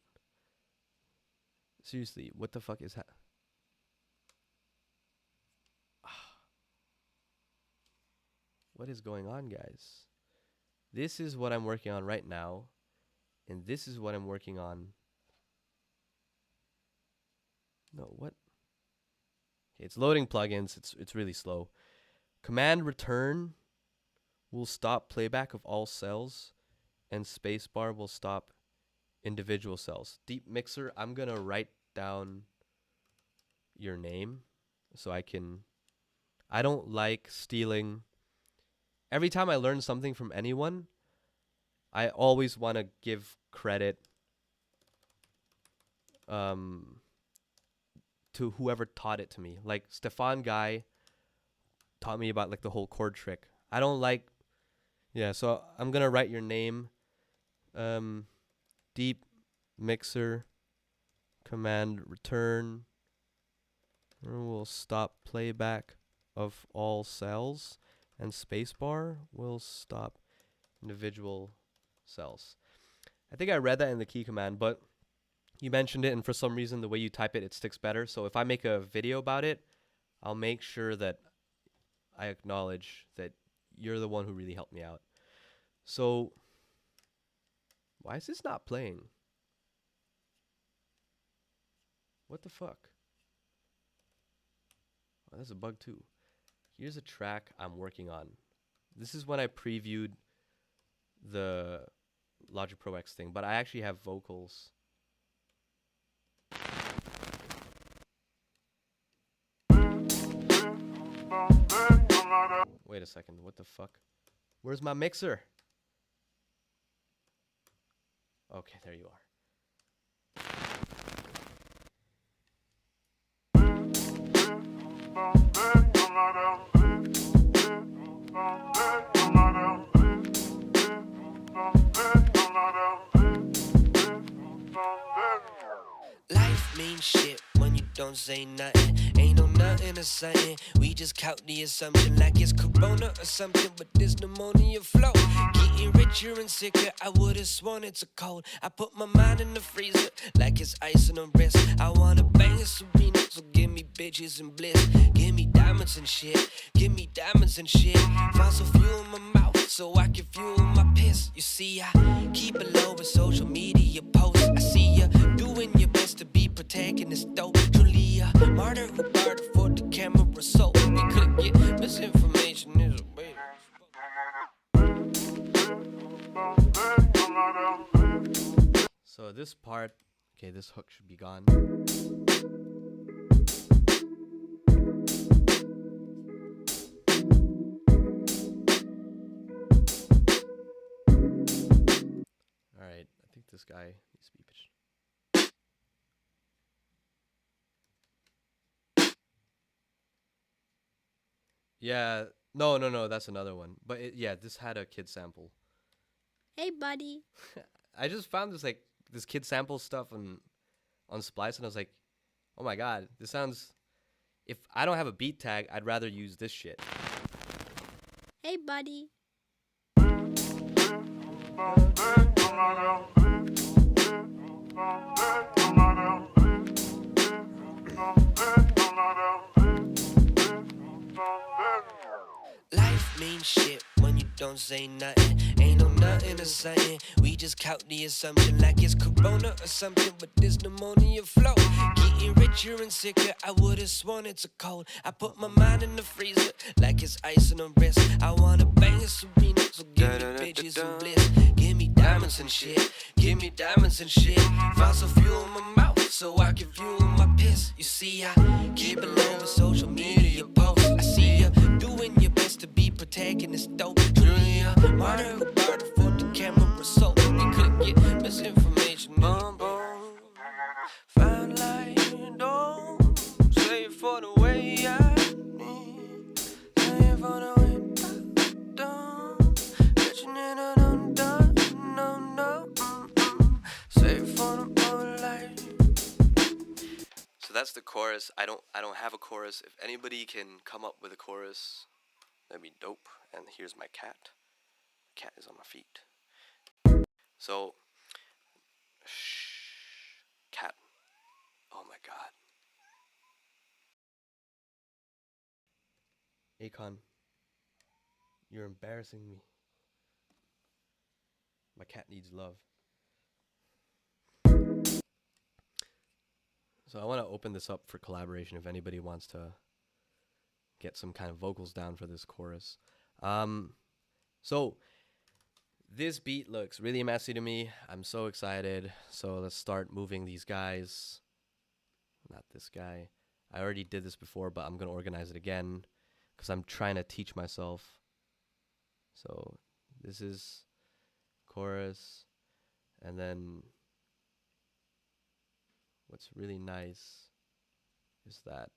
S1: Seriously, what the fuck is that? What is going on, guys? This is what I'm working on right now, and this is what I'm working on No, what? Okay, it's loading plugins. It's really slow. Command return will stop playback of all cells, and spacebar will stop individual cells. Deep mixer, I'm gonna write down your name so I can. I don't like stealing. Every time I learn something from anyone, I always want to give credit to whoever taught it to me. Like Stefan Guy taught me about like the whole chord trick. I don't like. Yeah, so I'm gonna write your name. Deep mixer command return will stop playback of all cells, and spacebar will stop individual cells. I think I read that in the key command, but you mentioned it, and for some reason the way you type it, it sticks better. So if I make a video about it, I'll make sure that I acknowledge that you're the one who really helped me out. So why is this not playing? What the fuck? Oh, that's a bug too. Here's a track I'm working on. This is when I previewed the Logic Pro X thing, but I actually have vocals. Wait a second, what the fuck? Where's my mixer? Okay, there you are.
S4: Life means shit when you don't say nothing. Ain't no nothing or something. We just count the assumption like it's corona or something, but there's pneumonia flow. Getting richer and sicker, I would've sworn it's a cold. I put my mind in the freezer like it's ice on the wrist. I wanna bang a Serena, so give me bitches and bliss. Give me diamonds and shit. Give me diamonds and shit. Fossil fuel in my mouth so I can fuel my piss. You see, I keep it low with social media posts. I see ya doing your best to be protecting this dope. Truly a martyr who bartered for the camera so we could get misinformation is a way.
S1: So this part, okay, this hook should be gone. Alright, I think this guy needs to be pitched. Yeah, no, that's another one. But yeah, this had a kid sample.
S2: Hey, buddy.
S1: I just found this kid sample stuff on Splice, and I was like, oh my god, this sounds. If I don't have a beat tag, I'd rather use this shit.
S2: Hey, buddy.
S4: Life means shit when you don't say nothing. Ain't no nothing or something. We just count the assumption like it's corona or something, but there's pneumonia flow. Getting richer and sicker, I would've sworn it's a cold. I put my mind in the freezer like it's ice on the wrist. I wanna bang a Serena, so give me bitches and bliss. Give me diamonds and shit. Give me diamonds and shit. Fossil fuel in my mouth so I can fuel my piss. You see, I keep it low with social media posts. I see ya doing your best to be protecting this dope. Truly a martyr who bartered for the camera so we couldn't get misinformation. Find light, don't say it for the way I need. Say it for the way I don't. Catching it on done, no. Say it for the whole life.
S1: So that's the chorus. I don't have a chorus. If anybody can come up with a chorus, that'd be dope. And here's my cat. Cat is on my feet. So, cat. Oh my god. Akon, you're embarrassing me. My cat needs love. So I want to open this up for collaboration if anybody wants to get some kind of vocals down for this chorus. So this beat looks really messy to me. I'm so excited. So let's start moving these guys. Not this guy. I already did this before, but I'm going to organize it again because I'm trying to teach myself. So this is chorus. And then what's really nice is that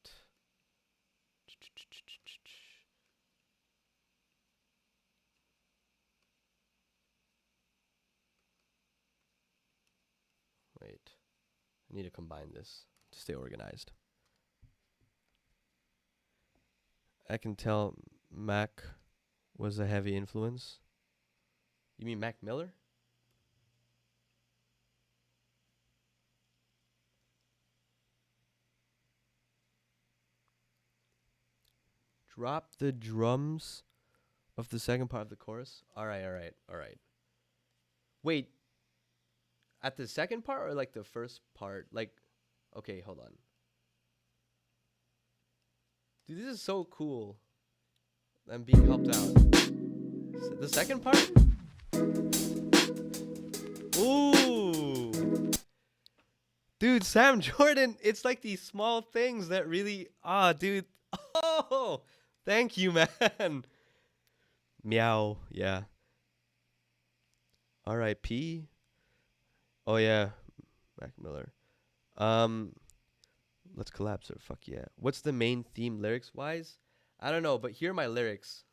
S1: wait, I need to combine this to stay organized. I can tell Mac was a heavy influence. You mean Mac Miller? Drop the drums of the second part of the chorus. All right. Wait, at the second part or like the first part? Like, okay, hold on. Dude, this is so cool. I'm being helped out. The second part? Ooh. Dude, Sam Jordan, it's like these small things that really, dude. Oh, thank you, man. Meow, yeah. R.I.P. Oh, yeah, Mac Miller. Let's collab, sir. Fuck yeah. What's the main theme lyrics-wise? I don't know, but here are my lyrics.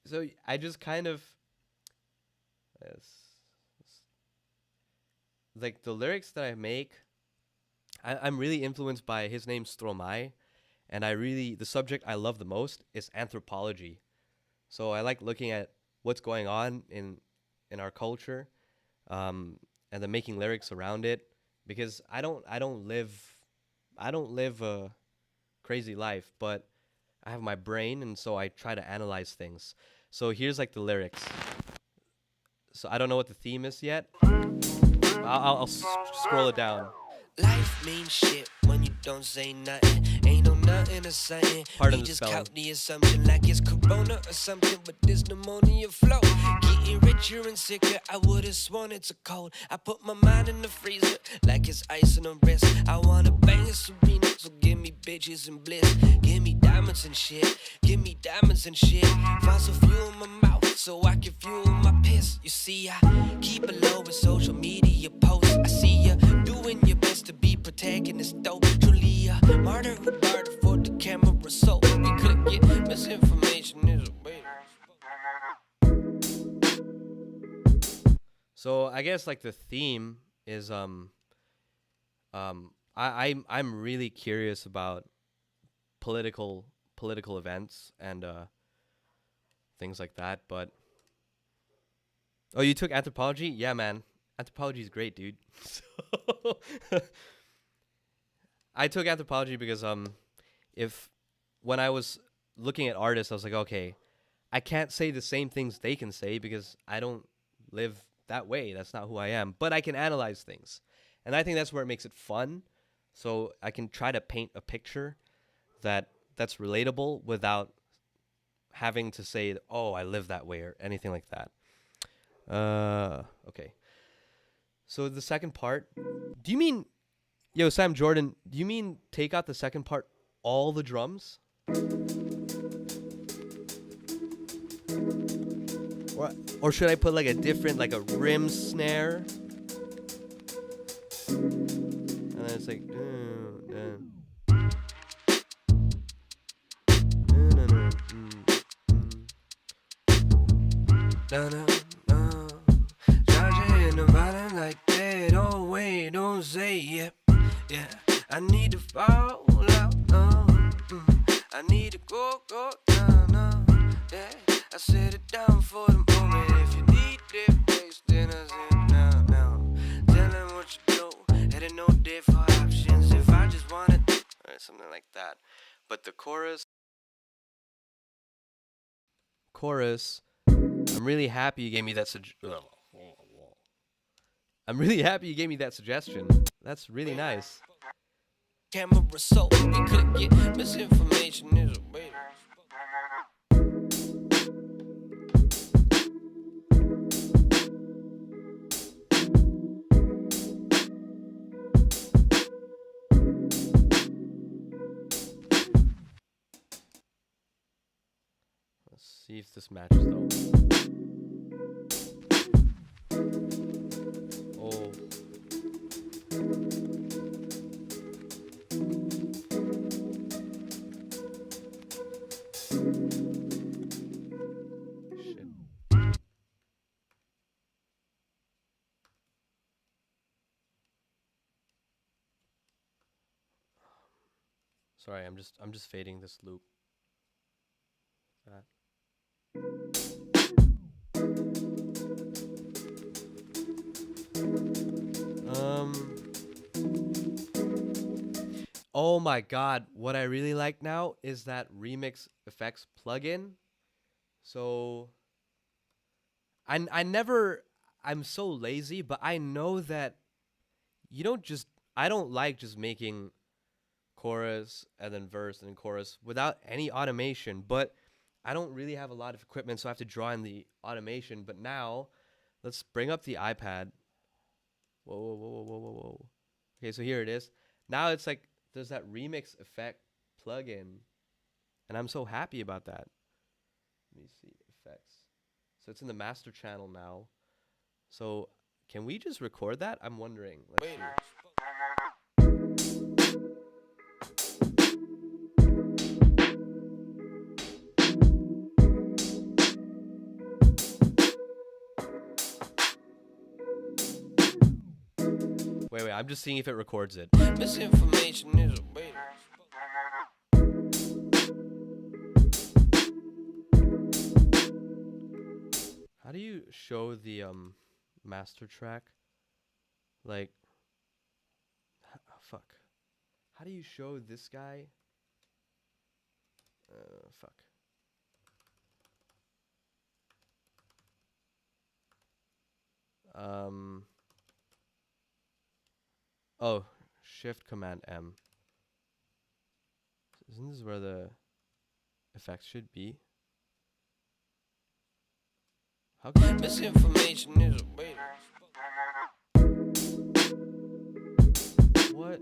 S1: So I just kind of... like the lyrics that I make, I'm really influenced by his name Stromae, and the subject I love the most is anthropology. So I like looking at what's going on in our culture, and then making lyrics around it, because I don't live a crazy life, but I have my brain, and so I try to analyze things. So here's like the lyrics. So I don't know what the theme is yet. I'll scroll it down.
S4: Life means shit when you don't say nothing. Ain't no nothing or something.
S1: Pardon
S4: We
S1: the
S4: just
S1: spelling.
S4: count the assumption like it's corona or something, but there's pneumonia flow. Getting richer and sicker, I would've sworn it's a cold. I put my mind in the freezer like it's ice on the wrist. I wanna bang a Serena, so give me bitches and bliss. Give me diamonds and shit. Give me diamonds and shit. Fossil fuel in my mouth so I can fuel my piss. You see, I keep it low with social media posts. I see ya doing your best to be protagonist, though. Truly a martyr who bartered for the camera, so we couldn't get misinformation. Is a way.
S1: So I guess like the theme is I'm really curious about political events and things like that. But oh, you took anthropology? Yeah, man. Anthropology is great, dude. So I took anthropology because when I was looking at artists, I was like, okay, I can't say the same things they can say because I don't live that way. That's not who I am. But I can analyze things. And I think that's where it makes it fun. So I can try to paint a picture that's relatable without having to say, oh, I live that way or anything like that. Okay. So the second part, do you mean, yo, Sam Jordan, do you mean take out the second part, all the drums? Or should I put like a different, like a rim snare? And then it's like,
S4: Charging the violin like that. Oh, wait, don't say yeah. Yeah, I need to fall out. I need to go down. Yeah, I set it down for the moment. If you need that bass, then I say now. Tell them what you do. Heading no day for options. If I just wanted,
S1: or something like that. But the chorus, I'm really happy you gave me that I'm really happy you gave me that suggestion. That's really nice.
S4: camera so we could get misinformation is a way.
S1: Let's see if this matches though. Oh. Shit. Sorry, I'm just fading this loop. That. Oh my god, what I really like now is that remix effects plugin. So I'm so lazy, but I know that you don't just I don't like just making chorus and then verse and then chorus without any automation, but I don't really have a lot of equipment, so I have to draw in the automation. But now let's bring up the iPad. Whoa, whoa, whoa, whoa, whoa, whoa, whoa. Okay, so here it is. Now it's like there's that remix effect plugin, and I'm so happy about that. Let me see effects. So it's in the master channel now. So can we just record that? I'm wondering. Let's see. Wait, I'm just seeing if it records it.
S4: Misinformation is a way.
S1: How do you show the master track? Like, fuck. How do you show this guy? Fuck. Oh, Shift Command M. Isn't this where the effects should be? How can
S4: Misinformation is a way.
S1: what?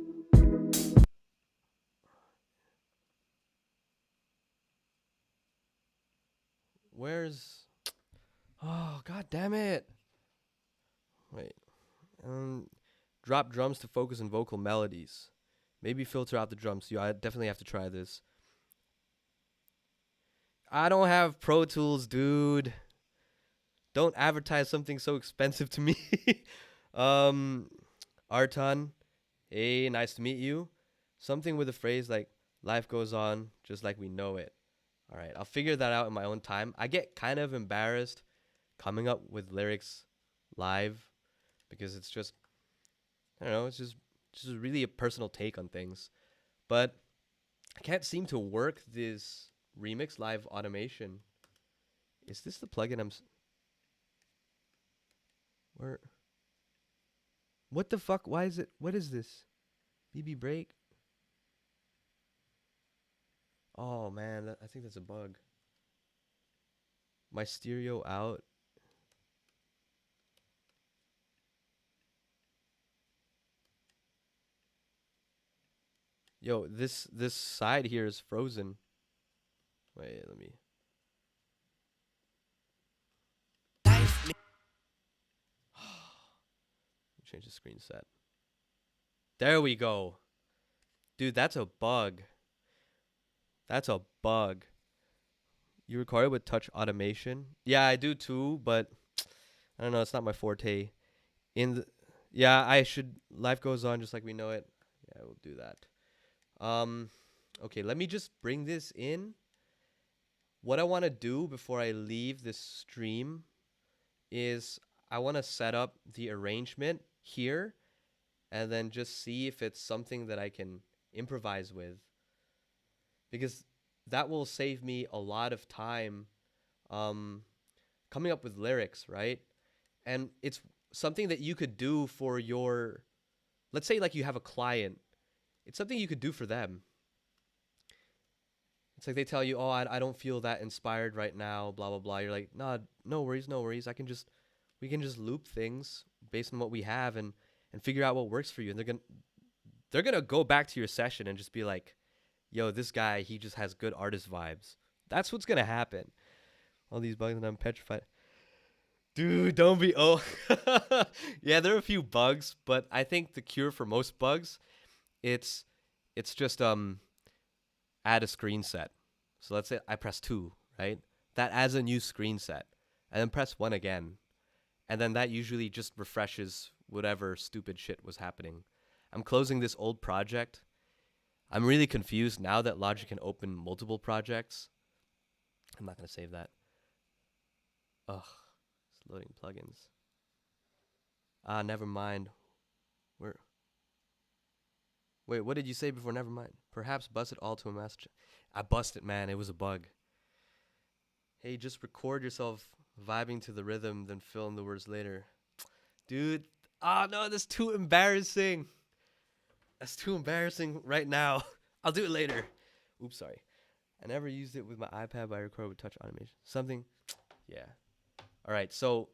S1: Where's? Oh, god damn it! Wait. Drop drums to focus on vocal melodies. Maybe filter out the drums. I definitely have to try this. I don't have Pro Tools, dude. Don't advertise something so expensive to me. Arton, hey, nice to meet you. Something with a phrase like life goes on just like we know it. All right, I'll figure that out in my own time. I get kind of embarrassed coming up with lyrics live because it's just, I don't know, it's just really a personal take on things. But I can't seem to work this remix live automation. Is this the plugin where? What the fuck? Why is it? What is this? BB break? Oh man, I think that's a bug. My stereo out. Yo, this side here is frozen. Wait, let me. Change the screen set. There we go. Dude, that's a bug. That's a bug. You record it with touch automation? Yeah, I do too, but I don't know, it's not my forte. Yeah, I should life goes on just like we know it. Yeah, we'll do that. Okay, let me just bring this in. What I want to do before I leave this stream is I want to set up the arrangement here and then just see if it's something that I can improvise with, because that will save me a lot of time coming up with lyrics, right? And it's something that you could do for your, let's say like you have a client it's something you could do for them. It's like they tell you, oh, I don't feel that inspired right now, blah, blah, blah. You're like, nah, no worries, no worries. We can just loop things based on what we have and figure out what works for you. And they're gonna go back to your session and just be like, yo, this guy, he just has good artist vibes. That's what's gonna happen. All these bugs and I'm petrified. Dude, don't be yeah, there are a few bugs, but I think the cure for most bugs, it's just add a screen set. So let's say I press 2, right? That adds a new screen set. And then press 1 again. And then that usually just refreshes whatever stupid shit was happening. I'm closing this old project. I'm really confused now that Logic can open multiple projects. I'm not going to save that. Ugh. It's loading plugins. Never mind. Wait, what did you say before never mind? Perhaps bust it all to a master. I busted, man. It was a bug. Hey, just record yourself vibing to the rhythm, then fill in the words later. Dude, no, that's too embarrassing. That's too embarrassing right now. I'll do it later. Oops, sorry. I never used it with my iPad, but I record with touch automation. Something, yeah. All right, so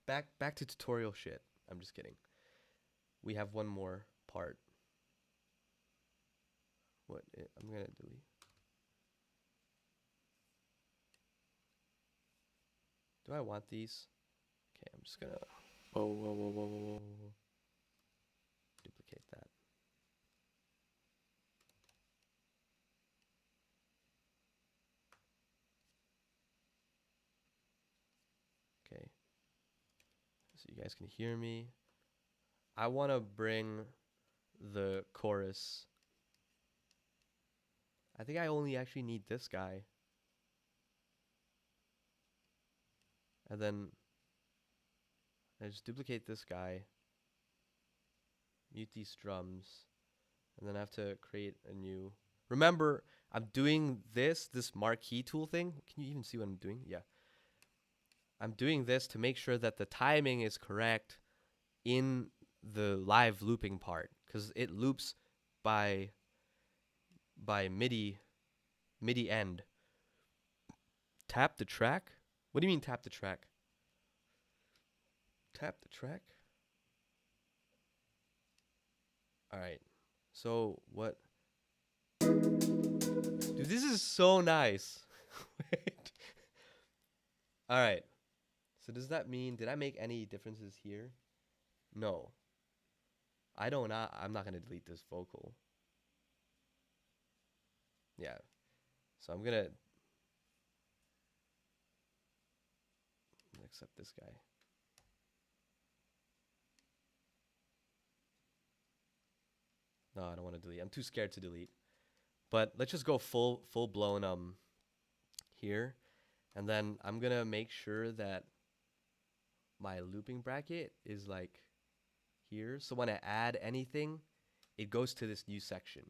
S1: back to tutorial shit. I'm just kidding. We have one more part. I'm gonna delete. Do I want these? Okay, I'm just gonna. Whoa. Duplicate that. Okay. So you guys can hear me. I want to bring the chorus. I think I only actually need this guy. And then I just duplicate this guy. Mute these drums. And then I have to create a new. Remember, I'm doing this marquee tool thing. Can you even see what I'm doing? Yeah. I'm doing this to make sure that the timing is correct in the live looping part, because it loops by MIDI end. Tap the track? What do you mean tap the track? Tap the track? All right. So what? Dude, this is so nice. Wait. All right. So does that mean, did I make any differences here? No. I'm not going to delete this vocal. Yeah. So I'm going to accept this guy. No, I don't want to delete. I'm too scared to delete. But let's just go full blown here. And then I'm going to make sure that my looping bracket is like here. So when I add anything, it goes to this new section.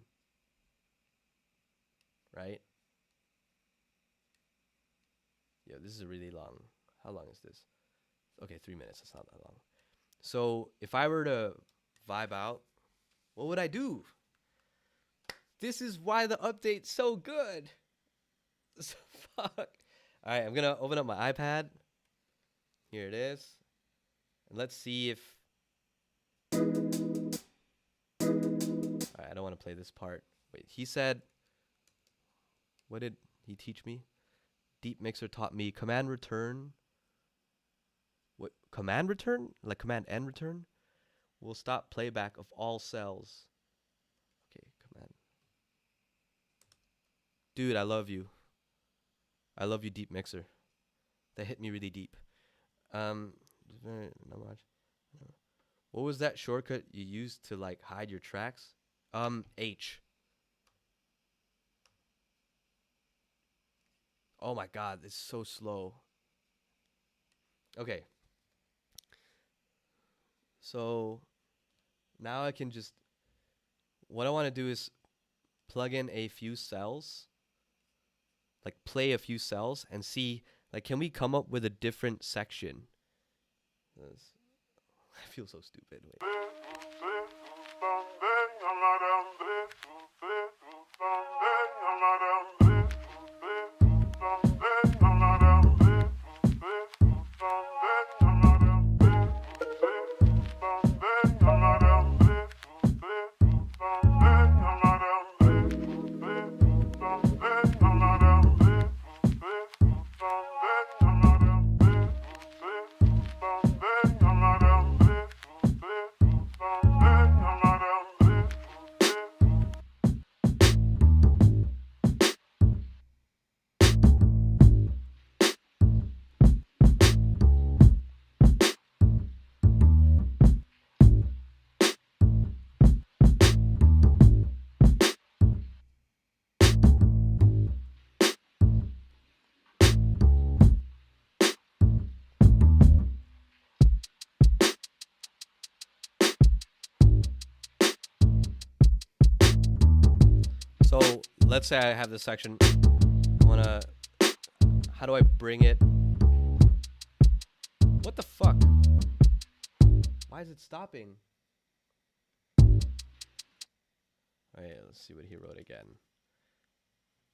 S1: Right? Yeah, this is a really long. How long is this? Okay, 3 minutes. That's not that long. So if I were to vibe out, what would I do? This is why the update's so good. Fuck. All right, I'm going to open up my iPad. Here it is. And let's see if... All right, I don't want to play this part. Wait, he said... What did he teach me? Deep Mixer taught me command return. What? Command return? Like command N return? Will stop playback of all cells. Okay, command. Dude, I love you. I love you, Deep Mixer. That hit me really deep. Not much. What was that shortcut you used to like hide your tracks? H. Oh my god, it's so slow. Okay. So now I can just, what I want to do is plug in a few cells, like play a few cells and see, like, can we come up with a different section? I feel so stupid. Wait. let's say I have this section. How do I bring it? What the fuck? Why is it stopping? Alright, let's see what he wrote again.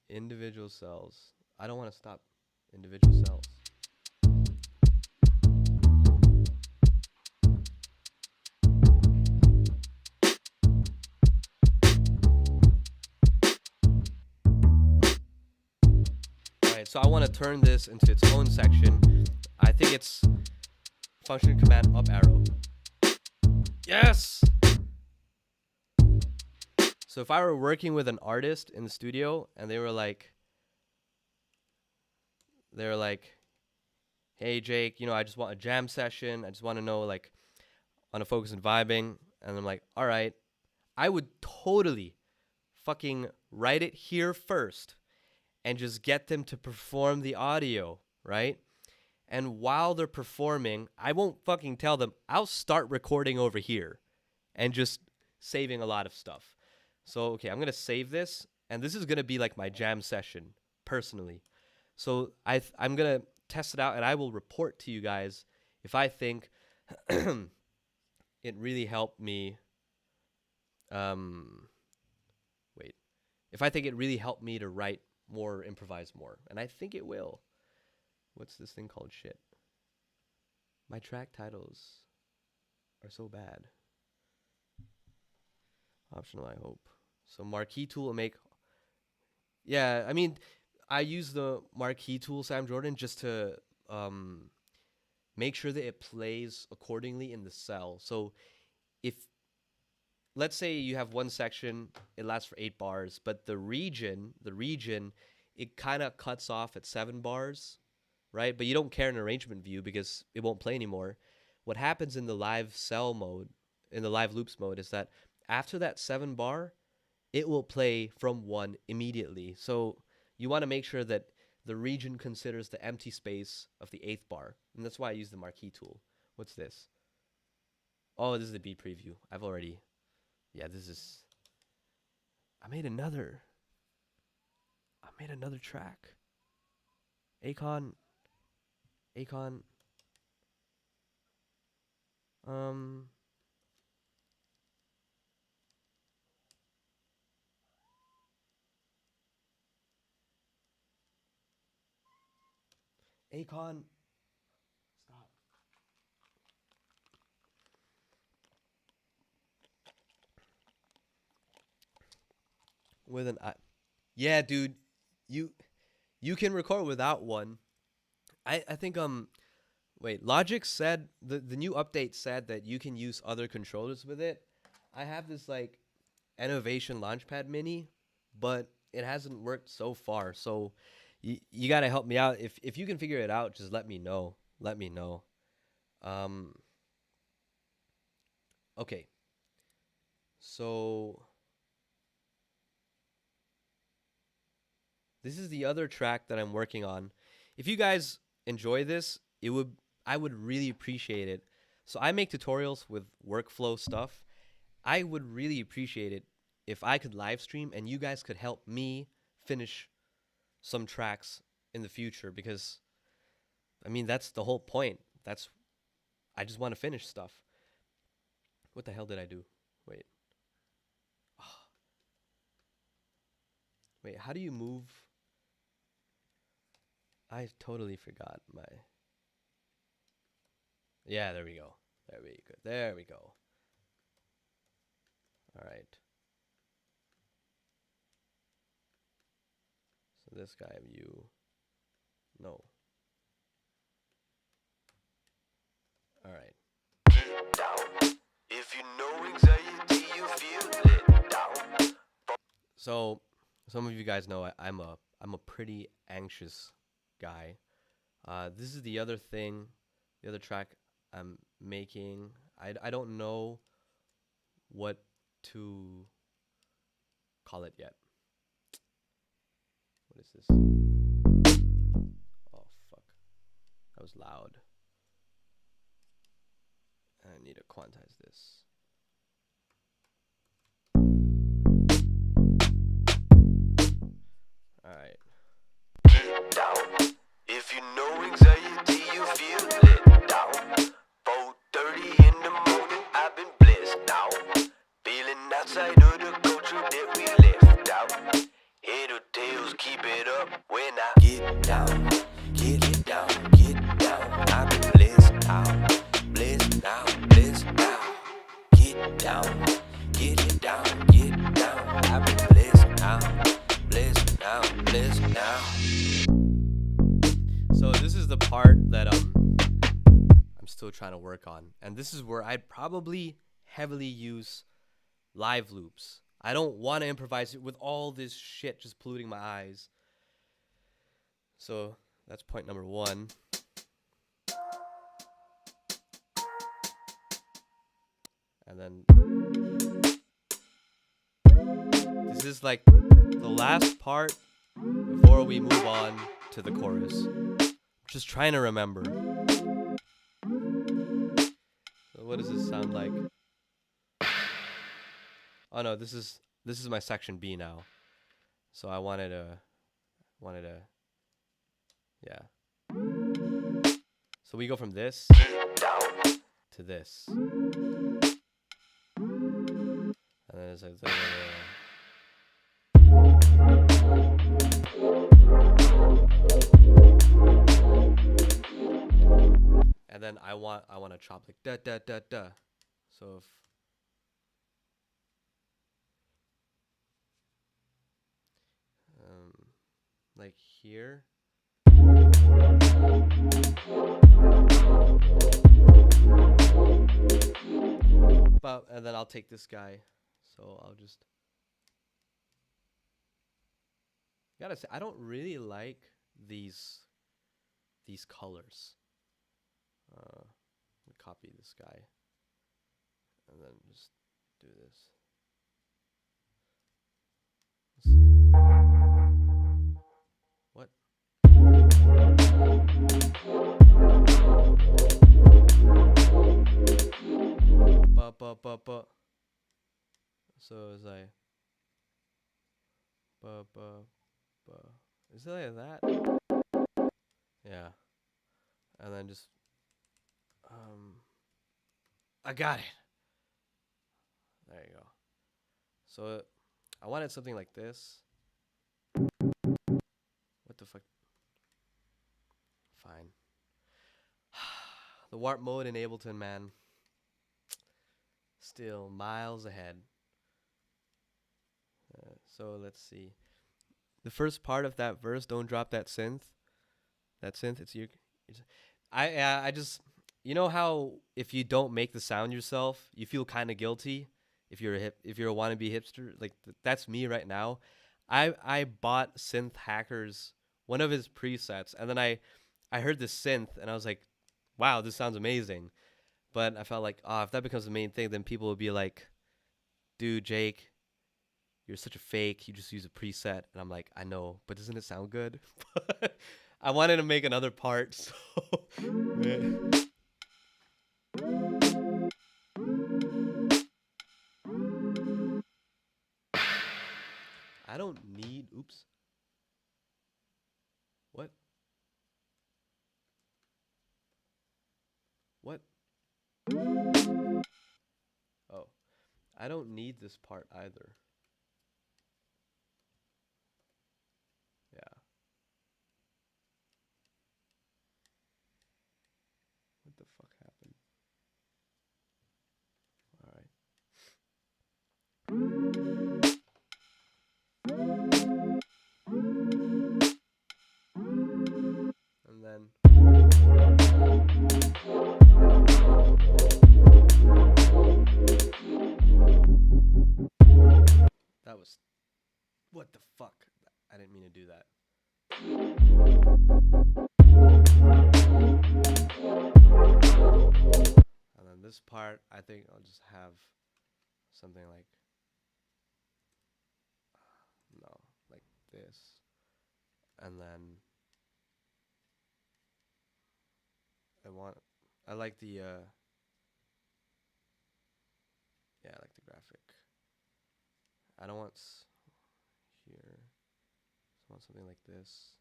S1: Individual cells. I don't want to stop individual cells. Alright, so I want to turn this into its own section. I think it's function command up arrow. Yes! So if I were working with an artist in the studio and they were like, hey Jake, you know, I just want a jam session. I just want to know, like, on a focus and vibing. And I'm like, all right, I would totally fucking write it here first and just get them to perform the audio, right? And while they're performing, I won't fucking tell them. I'll start recording over here and just saving a lot of stuff. So, okay, I'm going to save this, and this is going to be like my jam session, personally. So I'm going to test it out, and I will report to you guys if I think it really helped me. If I think it really helped me to write more, improvise more, and I think it will. What's this thing called? Shit. My track titles are so bad. Optional, I hope. So marquee tool will make. Yeah, I mean, I use the marquee tool, Sam Jordan, just to make sure that it plays accordingly in the cell. So if, let's say you have one section, it lasts for 8 bars, but the region, it kind of cuts off at 7 bars, right? But you don't care in arrangement view because it won't play anymore. What happens in the live cell mode, in the live loops mode, is that after that 7 bar, it will play from 1 immediately. So you want to make sure that the region considers the empty space of the 8th bar. And that's why I use the marquee tool. What's this? Oh, this is the beat preview. Yeah, this is, I made another track. Akon, Akon, stop. With an I. Yeah, dude, you can record without one. I think wait, Logic said the new update said that you can use other controllers with it. I have this like Innovation Launchpad Mini, but it hasn't worked so far. So you got to help me out. If you can figure it out, just let me know. Okay. So this is the other track that I'm working on. If you guys enjoy this, I would really appreciate it. So I make tutorials with workflow stuff. I would really appreciate it if I could live stream and you guys could help me finish some tracks in the future, because I mean, that's the whole point. I just want to finish stuff. What the hell did I do? Wait. Wait, how do you move? I totally forgot my. Yeah, there we go. There we go. All right. So this guy view. No. All right. If you know anxiety, you feel it down. So some of you guys know I'm a pretty anxious guy. This is the other thing, the other track I'm making. I don't know what to call it yet. What is this? Oh fuck, that was loud. I need to quantize this.
S4: keep it up when I get down, get down, get down. I've been blissed out, blissed out, blissed out. Get down, get down, get down. I've been blissed out, blissed out, blissed out.
S1: So this is the part that I'm still trying to work on, and this is where I'd probably heavily use live loops. I don't want to improvise with all this shit just polluting my eyes. So that's point number 1. And then this is like the last part before we move on to the chorus. Just trying to remember. So what does this sound like? Oh no, this is my section B now. So I wanted to yeah. So we go from this to this. And then it's like and then I want to chop like da da da da. So if like here. But and then I'll take this guy. So I'll just gotta say I don't really like these colors. Copy this guy and then just do this. Let's see. What? Ba. So it's like ba. Is it like that? Yeah. And then just I got it. There you go. So I wanted something like this. What the fuck? Fine. The warp mode in Ableton, man. Still miles ahead. So let's see. The first part of that verse, don't drop that synth. That synth, it's you. I just, you know how if you don't make the sound yourself, you feel kind of guilty. If you're a wannabe hipster, like that's me right now. I bought Synth Hacker's one of his presets, and then I heard this synth, and I was like, wow, this sounds amazing. But I felt like, if that becomes the main thing, then people will be like, dude, Jake, you're such a fake. You just use a preset. And I'm like, I know, but doesn't it sound good? I wanted to make another part, so I don't need, oops. What? What? Oh, I don't need this part either. Yeah. What the fuck happened? All right. And then that was, what the fuck? I didn't mean to do that. And then this part, I think I'll just have something like, no, like this. And then I like the, yeah, I like the graphic. I don't want here. I want something like this.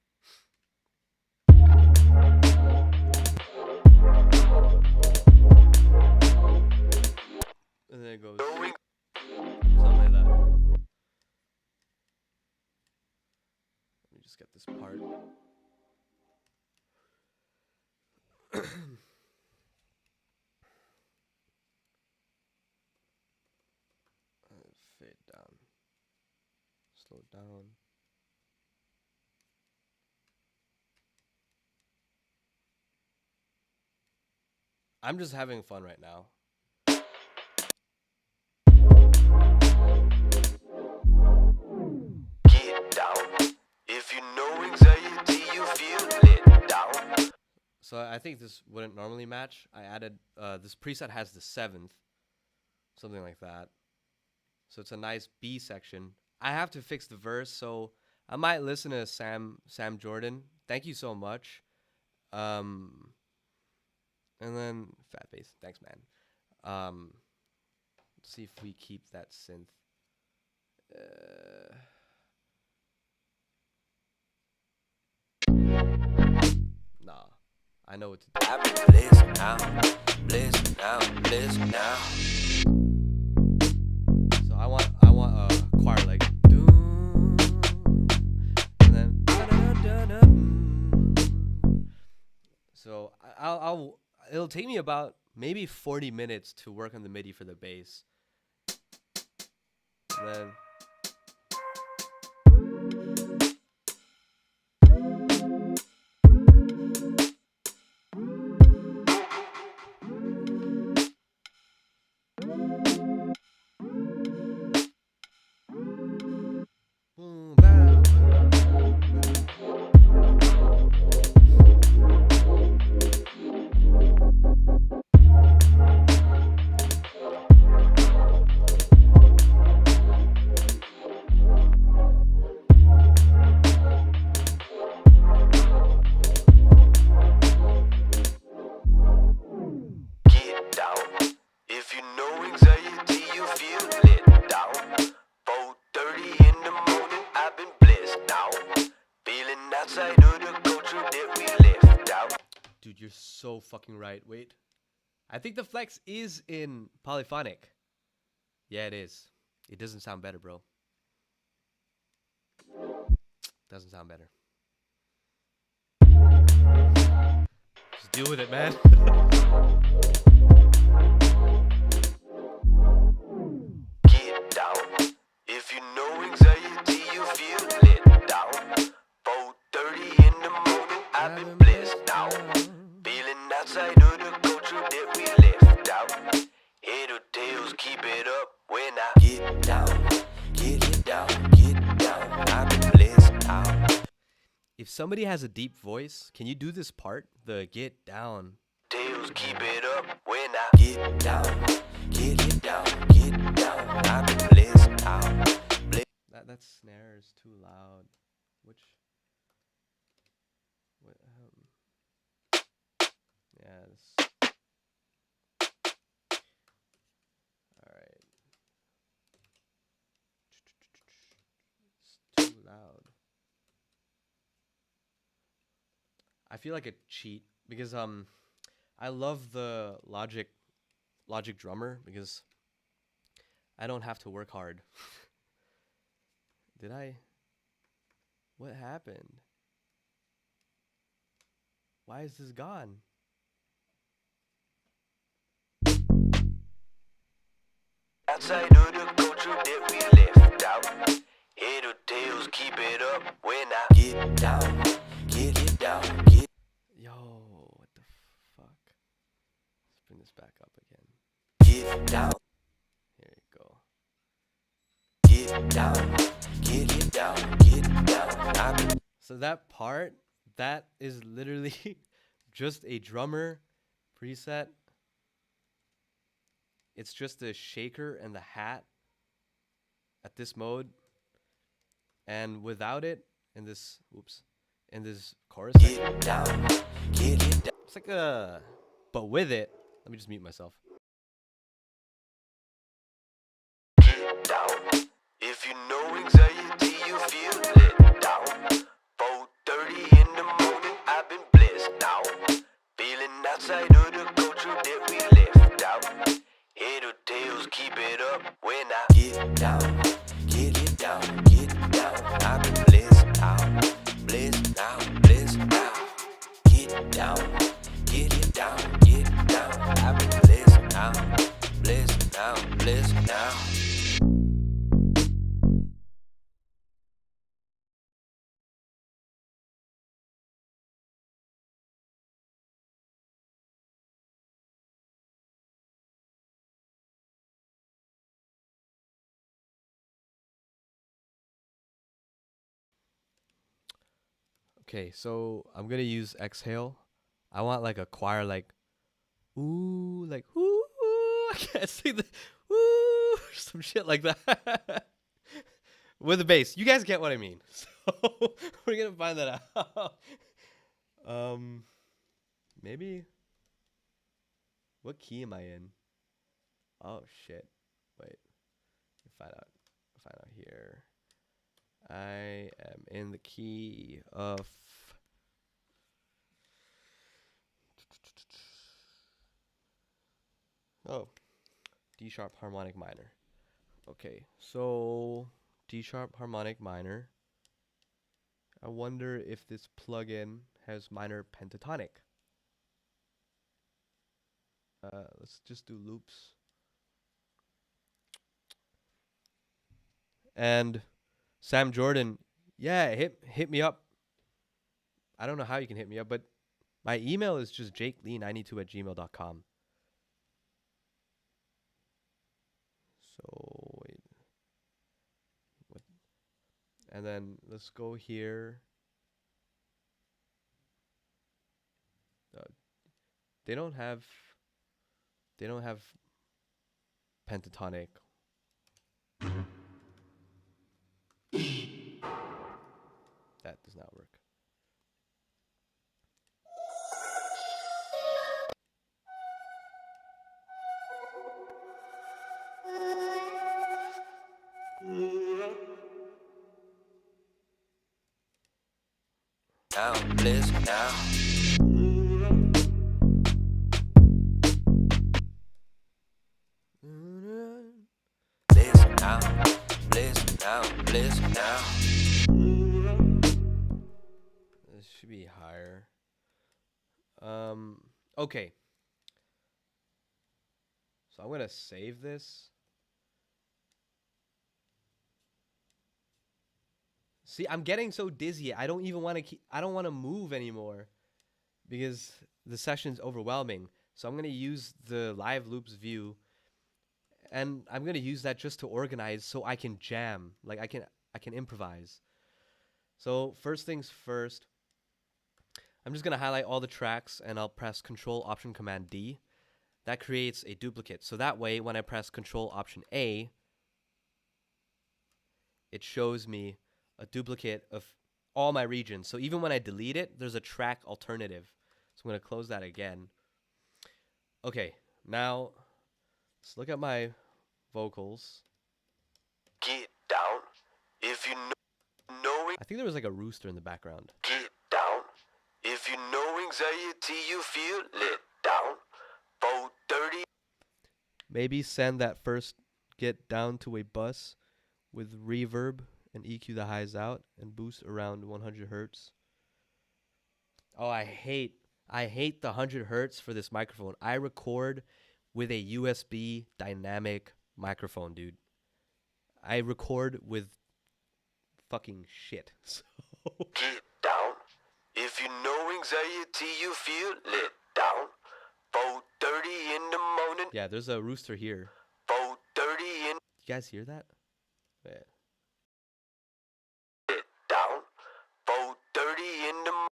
S1: And then it goes something like that. Let me just get this part. Fade down. Slow down. I'm just having fun right now.
S4: Get down. If you know anxiety, you feel let down.
S1: So I think this wouldn't normally match. I added, this preset has the 7th. Something like that. So it's a nice B section. I have to fix the verse, so I might listen to Sam Jordan. Thank you so much. And then fat bass. Thanks, man. Let's see if we keep that synth. Nah, I know what to do.
S4: I've been blessed now, blessed now, blessed now.
S1: So I want a choir like doom, and then da-da-da-da-mm. So it'll take me about maybe 40 minutes to work on the MIDI for the bass. And then boom, bow, bow, bow,
S4: Get down. If you know anxiety, you feel let down. 4:30 in the morning, I've been blessed now. Feeling outside of the culture that we left out.
S1: Dude, you're so fucking right. Wait. I think the flex is in polyphonic. Yeah, it is. It doesn't sound better, bro. Doesn't sound better. Just deal with it, man.
S4: Get down. If you know anxiety, you feel let down. 4:30 in the morning, I've been blessed now. Feeling outside of the culture that we left out. Head or tails, keep it up when I get down. Get it down, get down. I've been blessed now.
S1: If somebody has a deep voice, can you do this part? The get down.
S4: Tails, keep it up when I get down. Get it down, get down. I've been blessed now.
S1: That snare is too loud. What, yeah, this. Alright. It's too loud. I feel like a cheat because I love the Logic drummer because I don't have to work hard. What happened? Why is this gone?
S4: Outside of the culture that we left out. Head or tails, keep it up when I get down. Get it down, get.
S1: Yo, what the fuck? Let's bring this back up again.
S4: Get down.
S1: Here you go.
S4: Get down. Get it down, get down.
S1: So that part, that is literally just a drummer preset. It's just the shaker and the hat at this mode. And without it, in this chorus section,
S4: get down, get it down.
S1: it's like a, but with it, let me just mute myself.
S4: Get down. If you know anxiety, you feel let down. 4:30 in the morning, I've been blessed now. Feeling outside of the culture that we left out. Head or tails, keep it up when I get down. Get it down, get down. I've been blessed now.
S1: Okay, so I'm gonna use exhale. I want like a choir, like ooh, like ooh. I can't sing the ooh, some shit like that with the bass. You guys get what I mean. So we're gonna find that out. Maybe. What key am I in? Oh shit! Wait, find out. Find out here. I am in the key of. Oh, D sharp harmonic minor. Okay, so D sharp harmonic minor. I wonder if this plugin has minor pentatonic. Let's just do loops. And Sam Jordan, yeah, hit me up. I don't know how you can hit me up, but my email is just jakelee92@gmail.com. So wait, what? And then let's go here. Uh, they don't have pentatonic. That does not work.
S4: Now, listen now. Listen now, listen now, listen now.
S1: This should be higher. Okay. So I'm gonna save this. See, I'm getting so dizzy. I don't even want to I don't want to move anymore because the session's overwhelming. So I'm gonna use the live loops view, and I'm gonna use that just to organize so I can jam. Like I can improvise. So first things first, I'm just gonna highlight all the tracks and I'll press Control Option Command D. That creates a duplicate. So that way, when I press Control Option A, it shows me a duplicate of all my regions. So even when I delete it, there's a track alternative. So I'm going to close that again. Okay, now let's look at my vocals.
S4: Get down if you know
S1: I think there was like a rooster in the background.
S4: Get down if you know anxiety you feel. Let down. 4:30.
S1: Maybe send that first get down to a bus with reverb and EQ the highs out and boost around 100 hertz. Oh, I hate the 100 hertz for this microphone. I record with a USB dynamic microphone, dude. I record with fucking shit. So
S4: Get down if you know anxiety you feel. Let down. 4:30 in the morning.
S1: yeah, there's a rooster here.
S4: 4:30 in.
S1: You guys hear that? Yeah.
S4: Let down. 4:30 in the.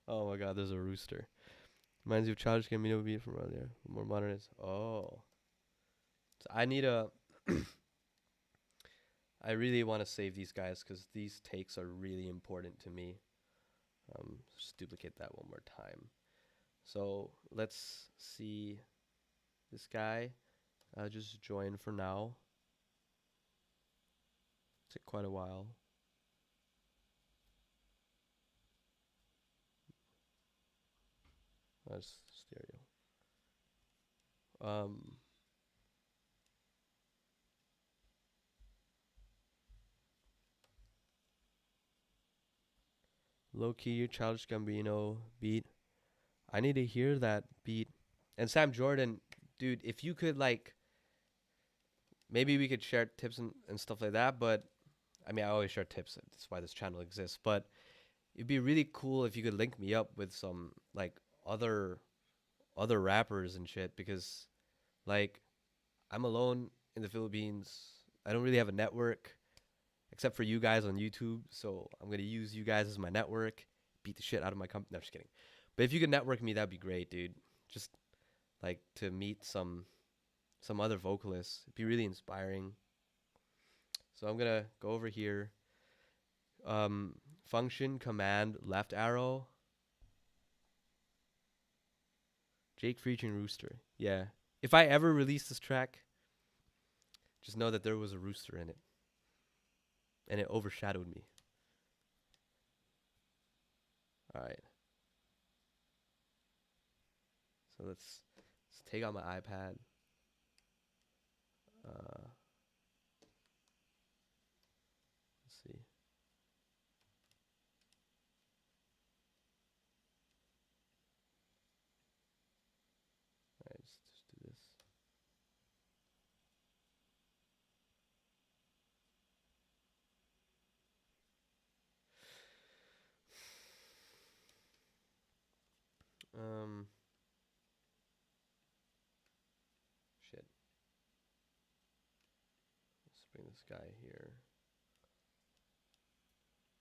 S1: Oh my god, there's a rooster. Reminds you of Childish Gambino beat from earlier. More modernist. Oh. So I need a I really want to save these guys because these takes are really important to me. Just duplicate that one more time. So let's see this guy. Just join for now. Took quite a while. That's stereo. Low key, your Childish Gambino beat. I need to hear that beat. And Sam Jordan, dude, if you could like, maybe we could share tips and stuff like that. But I mean, I always share tips. That's why this channel exists. But it'd be really cool if you could link me up with some like other rappers and shit, because like I'm alone in the Philippines. I don't really have a network, except for you guys on YouTube. So I'm gonna use you guys as my network. Beat the shit out of my company. No, just kidding. But if you could network me, that'd be great, dude. Just like to meet some other vocalists. It'd be really inspiring. So I'm gonna go over here. Function command left arrow. Jake featuring Rooster. Yeah. If I ever release this track, just know that there was a rooster in it. And it overshadowed me. Alright. So let's take out my iPad. Let's see. Alright, just do this. Shit. Let's bring this guy here.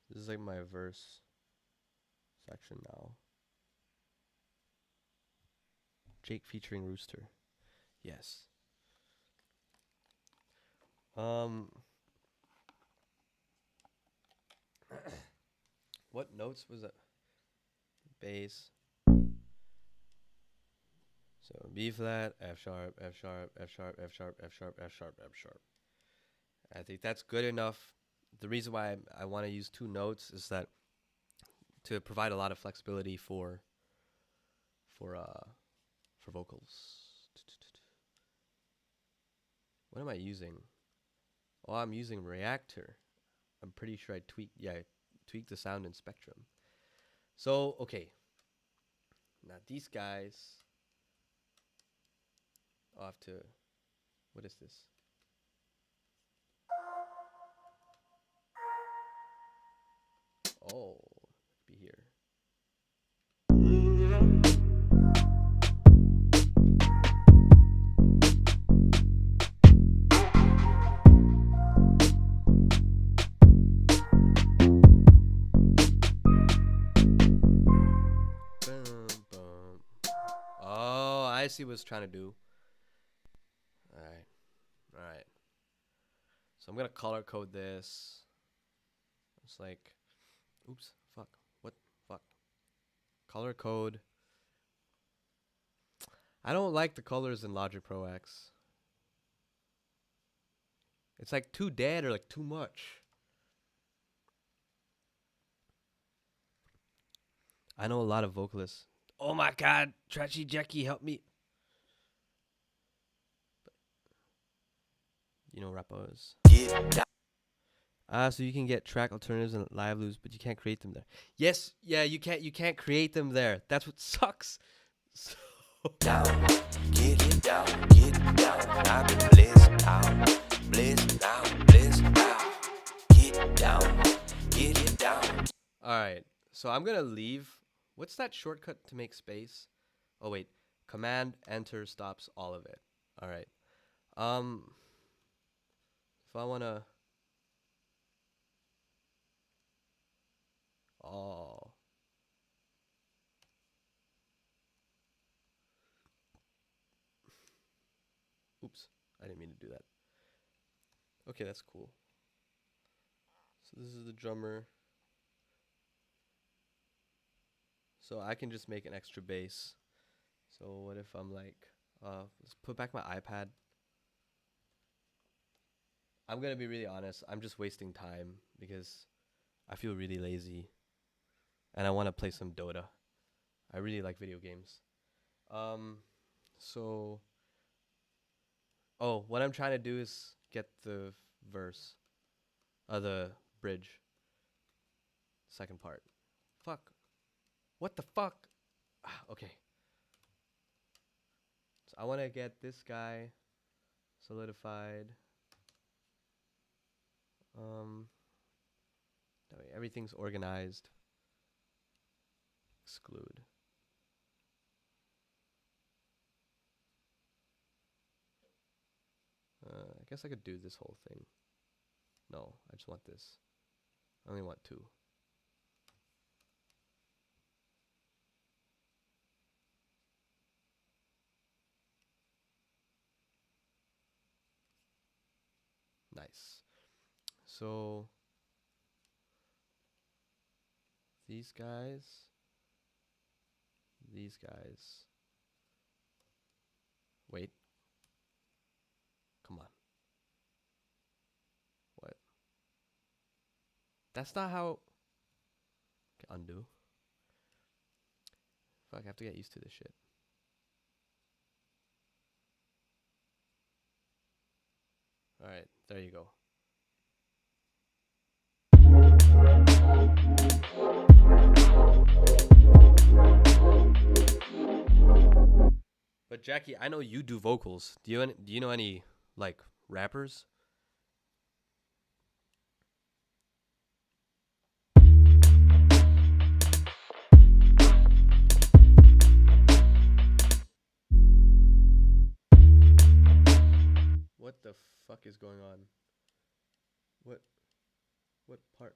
S1: This is like my verse section now. Jake featuring Rooster. Yes. What notes was that? Bass. So B flat, F sharp, F sharp, F sharp, F sharp, F sharp, F sharp, F sharp. I think that's good enough. The reason why I want to use 2 notes is that to provide a lot of flexibility for vocals. What am I using? Oh, I'm using Reactor. I'm pretty sure I tweaked the sound in Spectrum. So, okay. Now these guys, I'll have to, what is this? Oh, be here. Oh, I see what it's trying to do. Alright. So I'm gonna color code this. It's like, oops, fuck. What? Fuck. Color code. I don't like the colors in Logic Pro X. It's like too dead or like too much. I know a lot of vocalists. Oh my god, Trashy Jackie, help me. You know rappers. So you can get track alternatives and live loops, but you can't create them there. Yes, yeah, you can't create them there. That's what sucks. So
S4: Down, get it down, I've been blissed out, blissed out, blissed out. Get it down.
S1: Alright, so I'm gonna leave. What's that shortcut to make space? Oh wait, Command Enter stops all of it. Alright. If I wanna oops, I didn't mean to do that. Okay, that's cool. So this is the drummer. So I can just make an extra bass. So what if I'm like, let's put back my iPad. I'm gonna be really honest, I'm just wasting time because I feel really lazy. And I wanna play some Dota. I really like video games. So what I'm trying to do is get the verse. The bridge. Second part. Fuck. What the fuck? Okay. So I want to get this guy solidified. That way everything's organized. Exclude. I guess I could do this whole thing. No, I just want this. I only want 2. Nice. So these guys. Wait. Come on. What? That's not how. Okay, undo. Fuck, I have to get used to this shit. Alright, there you go. But Jackie, I know you do vocals. Do you know any like rappers? What the fuck is going on? What part?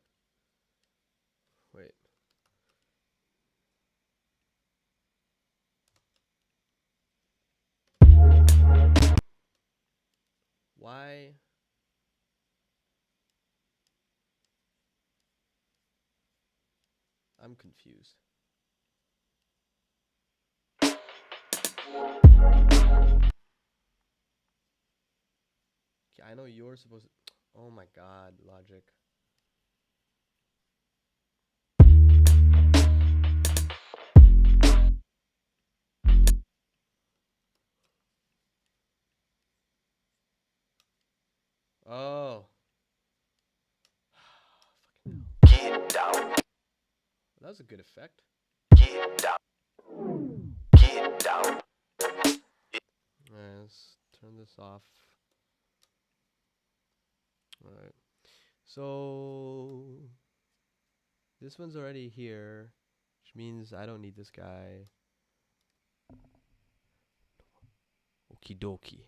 S1: Wait. Why? I'm confused. Okay, I know you're supposed to. Oh my god, Logic. Oh. Fucking hell.
S4: Get down.
S1: That was a good effect.
S4: Get down. Get down.
S1: Alright, let's turn this off. Alright. So this one's already here, which means I don't need this guy. Okie dokie.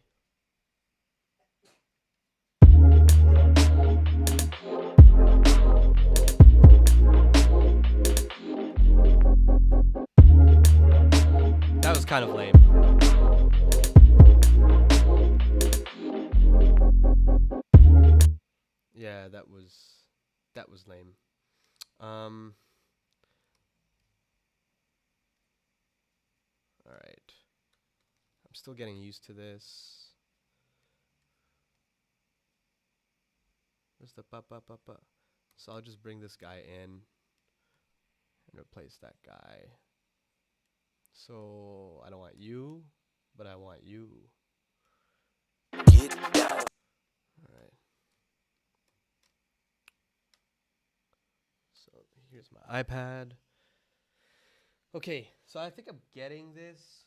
S1: That was kind of lame. Yeah, that was lame. All right. I'm still getting used to this. Where's the pa pa pa pa? So I'll just bring this guy in and replace that guy. So I don't want you, but I want you.
S4: Get down.
S1: All right. So here's my iPad. Okay, so I think I'm getting this.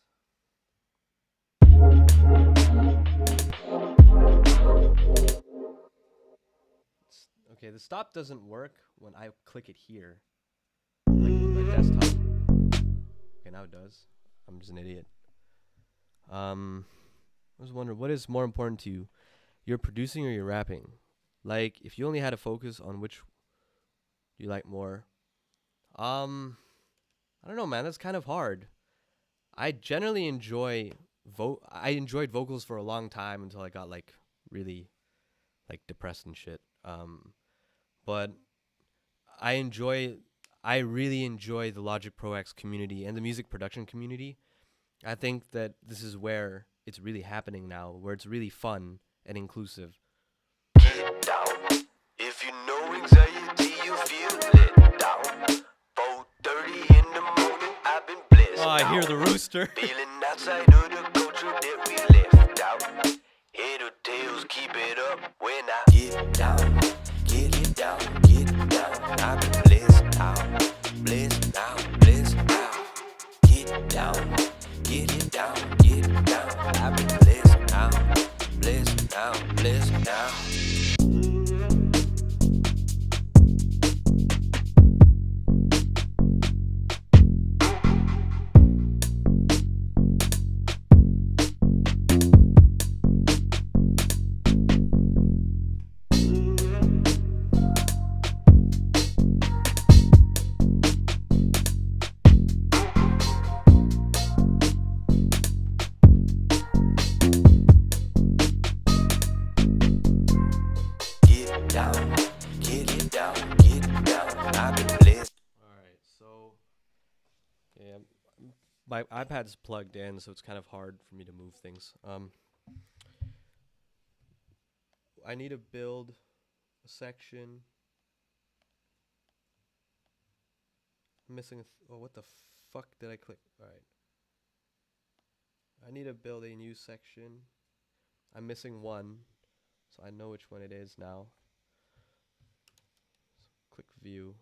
S1: Okay, the stop doesn't work when I click it here. Like the desktop. Okay, now it does. I'm just an idiot. I was wondering, what is more important to you? You're producing or you're rapping? Like, if you only had to focus on which you like more. I don't know, man. That's kind of hard. I generally enjoy I enjoyed vocals for a long time until I got like really like depressed and shit. But I really enjoy the Logic Pro X community and the music production community. I think that this is where it's really happening now, where it's really fun and inclusive.
S4: Get down. If you know anxiety, you feel let down. 4:30 in the morning, I've been blessed.
S1: Oh, I hear the rooster.
S4: Feeling outside of the culture that we left out. Head or tails, keep it up when I get down. Get down, get down. I've been blessed out. Blessed out, blessed out. Get down, get it down, get down. I've been blessed out. Blessed out, blessed out.
S1: my iPad's plugged in, so it's kind of hard for me to move things. I need to build a section. I'm missing oh, what the fuck did I click? Alright. I need to build a new section. I'm missing one, so I know which one it is now. So click view.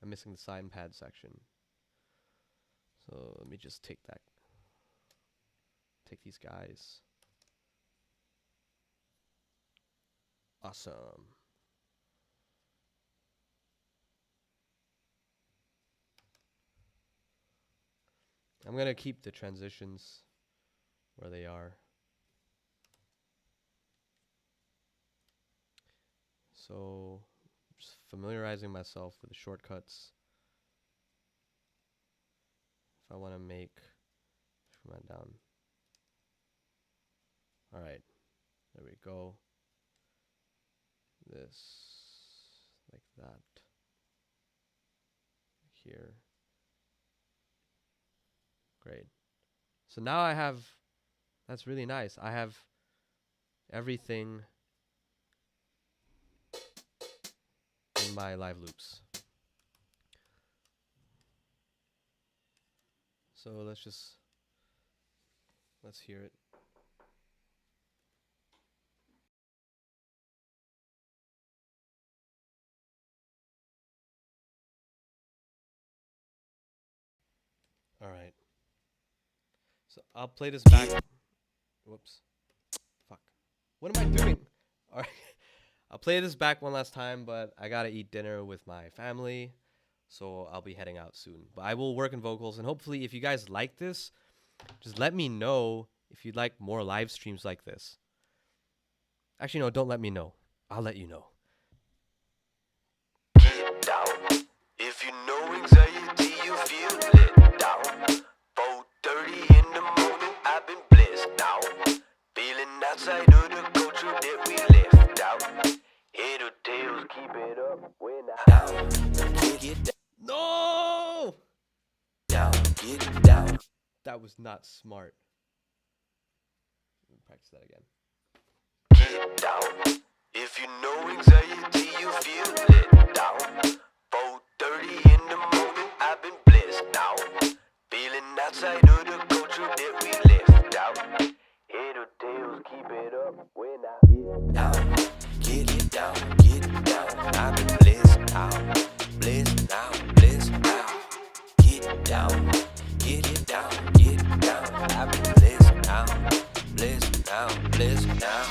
S1: I'm missing the sign pad section. So let me just take these guys. Awesome. I'm gonna keep the transitions where they are. So just familiarizing myself with the shortcuts. If I want to make command down. Alright, there we go. This like that. Here. Great. So now I have, that's really nice. I have everything in my live loops. So let's hear it. All right. So I'll play this back. Whoops. Fuck. What am I doing? All right. I'll play this back one last time, but I gotta eat dinner with my family, so I'll be heading out soon. But I will work in vocals, and hopefully if you guys like this, just let me know if you'd like more live streams like this. Actually, no, don't let me know. I'll let you know.
S4: Get down. If you know anxiety, you feel let down. 4:30 in the morning, I've been blessed now. Feeling outside of the culture that we left out. Head or tails, keep it up when I down. Get down.
S1: No!
S4: Down, get down.
S1: That was not smart. Let me practice that again.
S4: Get down. If you know anxiety, you feel let down. 4:30 in the morning, I've been blessed now. Feeling outside of the culture that we left out. Head or tails, keep it up when I get down. Get it down, get down. I've been blessed now. Blessed now, blessed now. Get down, get it down, get down. I've been blessed now. Blessed now, blessed now.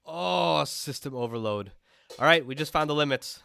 S1: Oh, system overload. All right, we just found the limits.